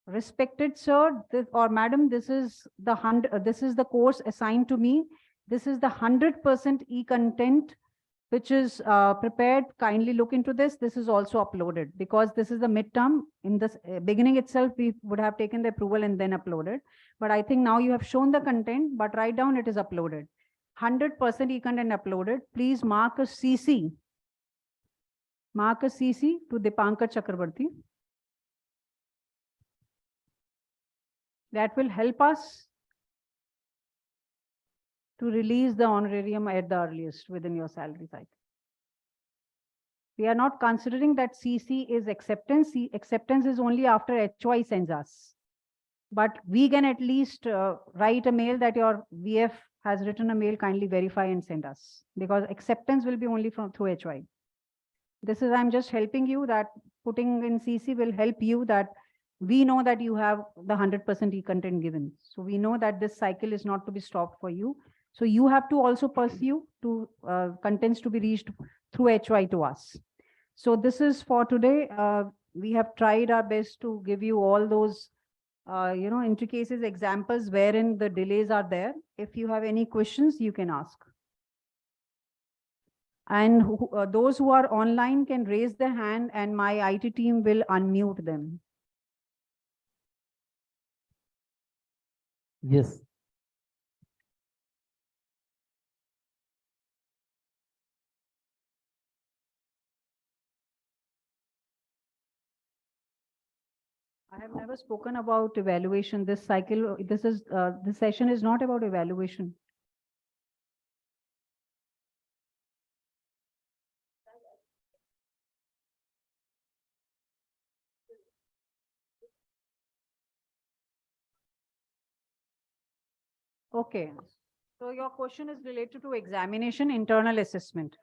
Respected sir, or madam, this is the course assigned to me. This is the 100% e-content which is prepared. Kindly look into this. This is also uploaded because this is the midterm. In this beginning itself, we would have taken the approval and then uploaded. But I think now you have shown the content, but write down it is uploaded. 100% e-content uploaded. Please mark a CC. Mark a CC to Dipankar Chakrabarti. That will help us to release the honorarium at the earliest within your salary cycle. We are not considering that CC is acceptance. Acceptance is only after HY sends us. But we can at least write a mail that your VF has written a mail, kindly verify and send us. Because acceptance will be only through HY. This is, I'm just helping you that putting in CC will help you that we know that you have the 100% e-content given. So we know that this cycle is not to be stopped for you. So you have to also pursue to contents to be reached through HY to us. So this is for today. We have tried our best to give you all those, intricacies, examples wherein the delays are there. If you have any questions, you can ask. And those who are online can raise their hand and my IT team will unmute them. Yes. I have never spoken about evaluation. This cycle, this session is not about evaluation. Okay. So your question is related to examination, internal assessment.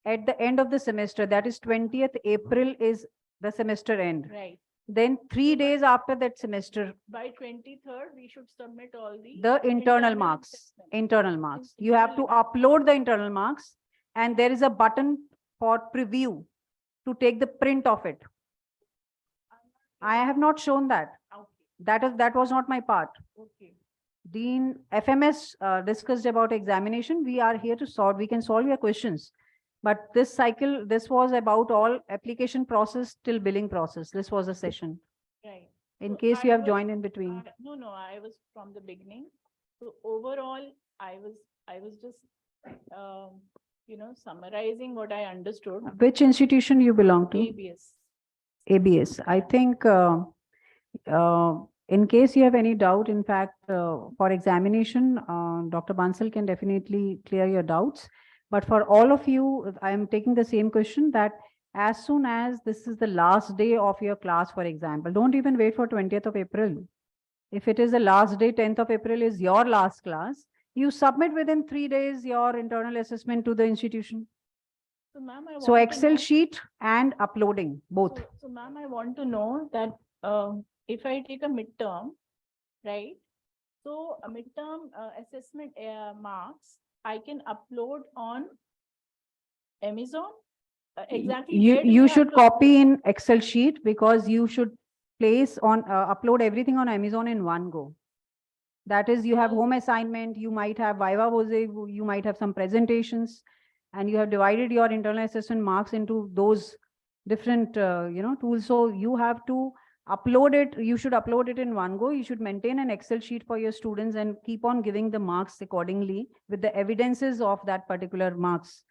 At the end of the semester, that is 20th April is the semester end. Right. Then 3 days after that semester, By 23rd, we should submit all the internal marks, assessment. internal marks. You have to upload the internal marks and there is a button for preview to take the print of it. I have not shown that. Okay. That was not my part. Okay. Dean FMS discussed about examination. We are here to solve, we can solve your questions. But this cycle, this was about all application process till billing process. This was a session. Right. In So case you I have was- joined in between. No, I was from the beginning. So overall, I was just, summarizing what I understood. Which institution you belong to? ABS. ABS. I think in case you have any doubt, in fact, for examination, Dr. Bansal can definitely clear your doubts. But for all of you, I am taking the same question that as soon as this is the last day of your class, for example, don't even wait for 20th of April. If it is the last day, 10th of April is your last class, you submit within 3 days your internal assessment to the institution. So ma'am, So Excel sheet and uploading, both. So ma'am, I want to know that if I take a midterm, right? So a midterm assessment marks, I can upload on Amazon? Exactly. where do You we have should to copy upload? in Excel sheet because you should place on, upload everything on Amazon in one go. That is, you have Because- home assignment, you might have Viva Voce, you might have some presentations, and you have divided your internal assessment marks into those different, tools. So you have to upload it. You should upload it in one go. You should maintain an Excel sheet for your students and keep on giving the marks accordingly with the evidences of that particular marks.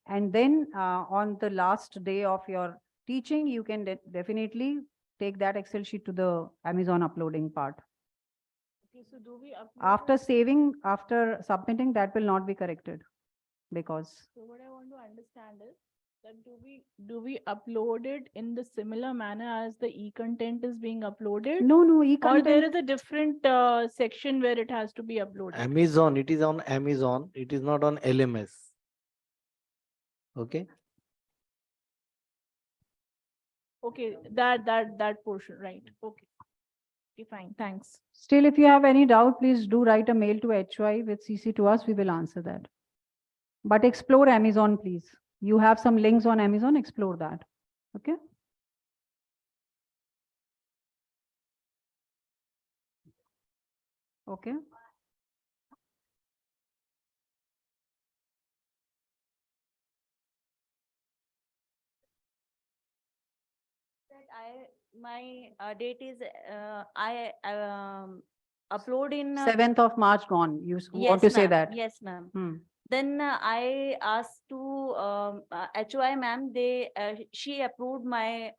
And then on the last day of your teaching, you can definitely take that Excel sheet to the Amazon uploading part. Okay, so do we upload? After saving, after submitting, that will not be corrected because So what I want to understand is that do we upload it in the similar manner as the e-content is being uploaded? no, Or there e-content. is a different section where it has to be uploaded? Amazon, it is on Amazon, it is not on LMS. Okay, Okay, that portion, right? Okay. Okay, fine, thanks. Still, if you have any doubt, please do write a mail to HY with CC to us. We will answer that. But explore Amazon, please. You have some links on Amazon, explore that. Okay. Okay. my date is, I upload in. 7th of March gone. You want Yes, to say ma'am. that? Yes, ma'am. Hmm. Then I asked to HOI ma'am, she approved my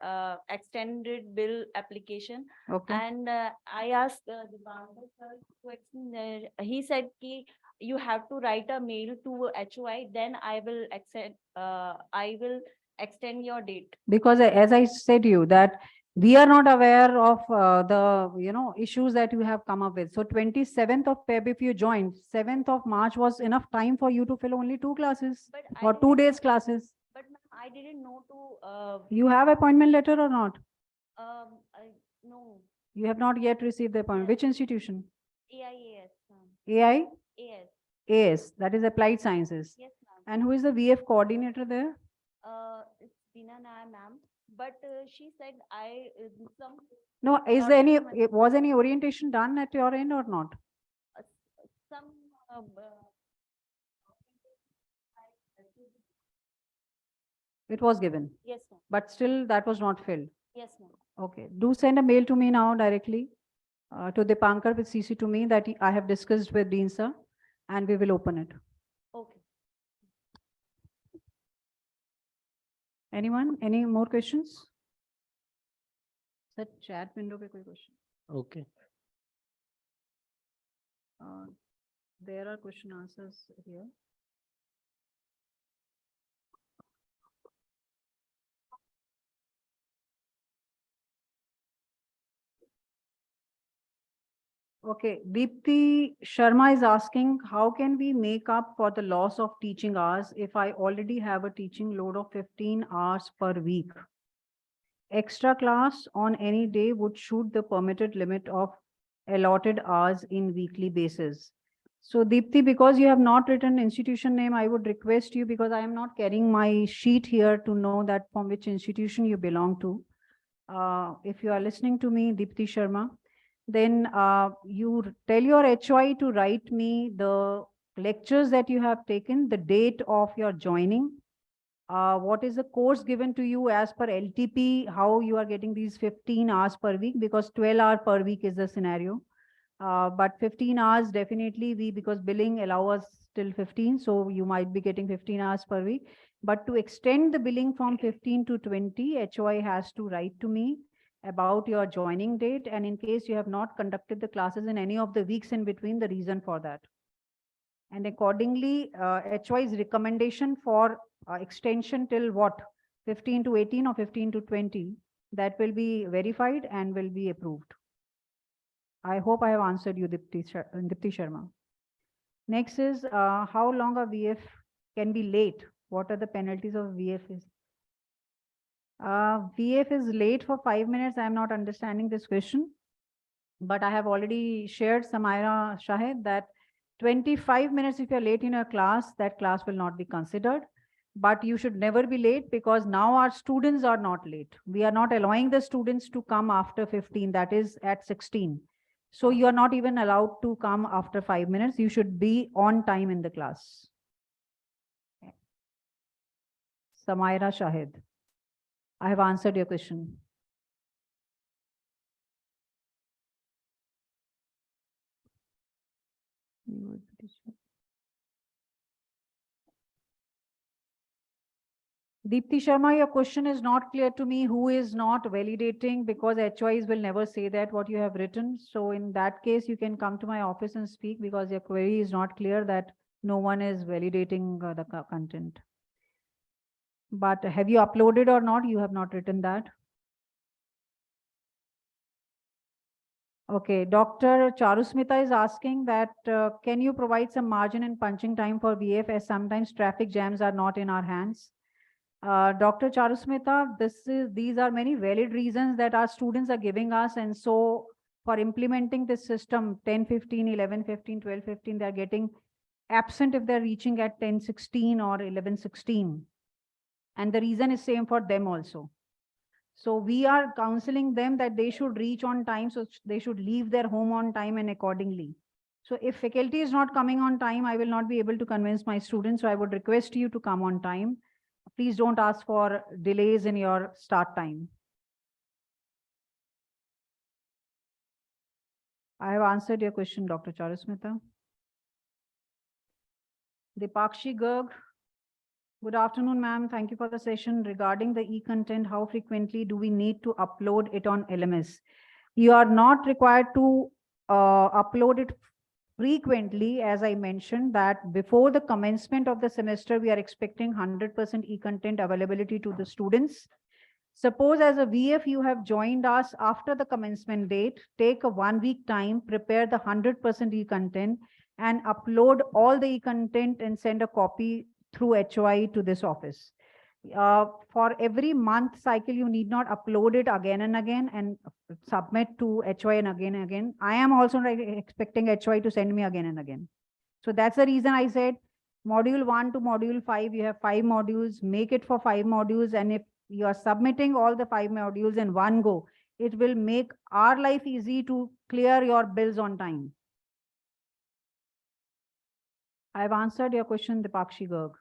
extended bill application. Okay. And I asked the banker sir to he said ki you have to write a mail to HOI, then I will extend your date. Because as I said you that we are not aware of the issues that you have come up with. So 27th of Feb, if you joined, 7th of March was enough time for you to fill only 2 classes But I or 2 didn't days know- classes. But ma'am, I didn't know to, You have appointment letter or not? no, You have not yet received the appointment. Which institution? AIAS, ma'am. AI? AS, AS, that is Applied Sciences. yes, ma'am. And who is the VF coordinator there? It's Dina Nair, ma'am, but she said some. No, is there any, document- was any orientation done at your end or not? uh, some, uh, It was given, yes, ma'am. but still that was not filled. Yes, ma'am. Okay, do send a mail to me now directly to Dipankar with CC to me that I have discussed with Dean sir and we will open it. Okay. Anyone? Any more questions? Sir, chat window पे कोई question? Okay. There are question answers here. Okay, Deepthi Sharma is asking, how can we make up for the loss of teaching hours if I already have a teaching load of 15 hours per week? Extra class on any day would shoot the permitted limit of allotted hours in weekly basis. So Deepthi, because you have not written institution name, I would request you, because I am not carrying my sheet here to know that from which institution you belong to. If you are listening to me, Deepthi Sharma, then you tell your HOI to write me the lectures that you have taken, the date of your joining, what is the course given to you as per LTP, how you are getting these 15 hours per week, because 12 hours per week is the scenario. But 15 hours definitely because billing allows us till 15, so you might be getting 15 hours per week. But to extend the billing from 15 to 20, HOI has to write to me about your joining date, and in case you have not conducted the classes in any of the weeks in between, the reason for that. And accordingly, HOI's recommendation for extension till what? 15 to 18 or 15 to 20, that will be verified and will be approved. I hope I have answered you, Dipti Sharma. Next is, how long a VF can be late? What are the penalties of VF is? VF is late for 5 minutes. I am not understanding this question, but I have already shared, Samaira Shahid, that 25 minutes if you're late in a class, that class will not be considered. But you should never be late, because now our students are not late. We are not allowing the students to come after 15, that is at 16. So you are not even allowed to come after 5 minutes. You should be on time in the class. Samaira Shahid, I have answered your question. Deepthi Sharma, your question is not clear to me. Who is not validating? Because HOIs will never say that what you have written. So in that case, you can come to my office and speak, because your query is not clear that no one is validating the content. But have you uploaded or not? You have not written that. Okay, Dr. Charusmita is asking that, can you provide some margin and punching time for VF, as sometimes traffic jams are not in our hands? Dr. Charusmita, these are many valid reasons that our students are giving us. And so for implementing this system, 10:15, 11:15, 12:15, they're getting absent if they're reaching at 10:16 or 11:16. And the reason is same for them also. So we are counseling them that they should reach on time, so they should leave their home on time and accordingly. So if faculty is not coming on time, I will not be able to convince my students. So I would request you to come on time. Please don't ask for delays in your start time. I have answered your question, Dr. Charusmita. Dipakshi Garg. Good afternoon, ma'am. Thank you for the session. Regarding the e-content, how frequently do we need to upload it on LMS? You are not required to upload it frequently. As I mentioned that before the commencement of the semester, we are expecting 100% e-content availability to the students. Suppose as a VF, you have joined us after the commencement date, take a 1 week time, prepare the 100% e-content and upload all the e-content and send a copy through HOI to this office. For every month cycle, you need not upload it again and again and submit to HOI and again. I am also expecting HOI to send me again and again. So that's the reason I said module 1 to module 5, you have 5 modules, make it for 5 modules. And if you are submitting all the 5 modules in one go, it will make our life easy to clear your bills on time. I've answered your question, Dipakshi Garg.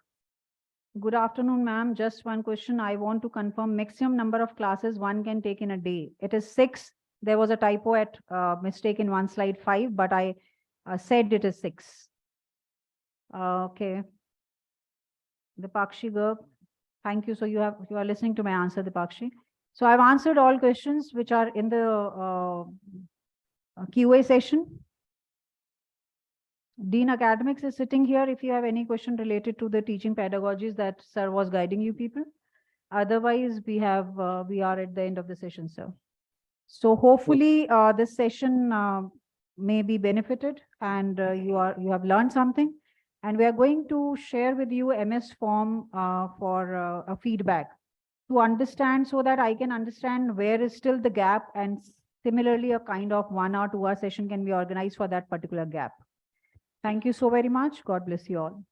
Good afternoon, ma'am. Just one question. I want to confirm maximum number of classes one can take in a day. It is 6. There was a typo at mistake in one slide 5, but I said it is 6. Okay. Dipakshi Garg, thank you. So you are listening to my answer, Dipakshi. So I've answered all questions which are in the QA session. Dean Academics is sitting here if you have any question related to the teaching pedagogies that sir was guiding you people. Otherwise, we are at the end of the session, sir. So hopefully this session may be benefited and you have learned something. And we are going to share with you MS form for a feedback to understand, so that I can understand where is still the gap, and similarly a kind of 1 or 2 hour session can be organized for that particular gap. Thank you so very much. God bless you all.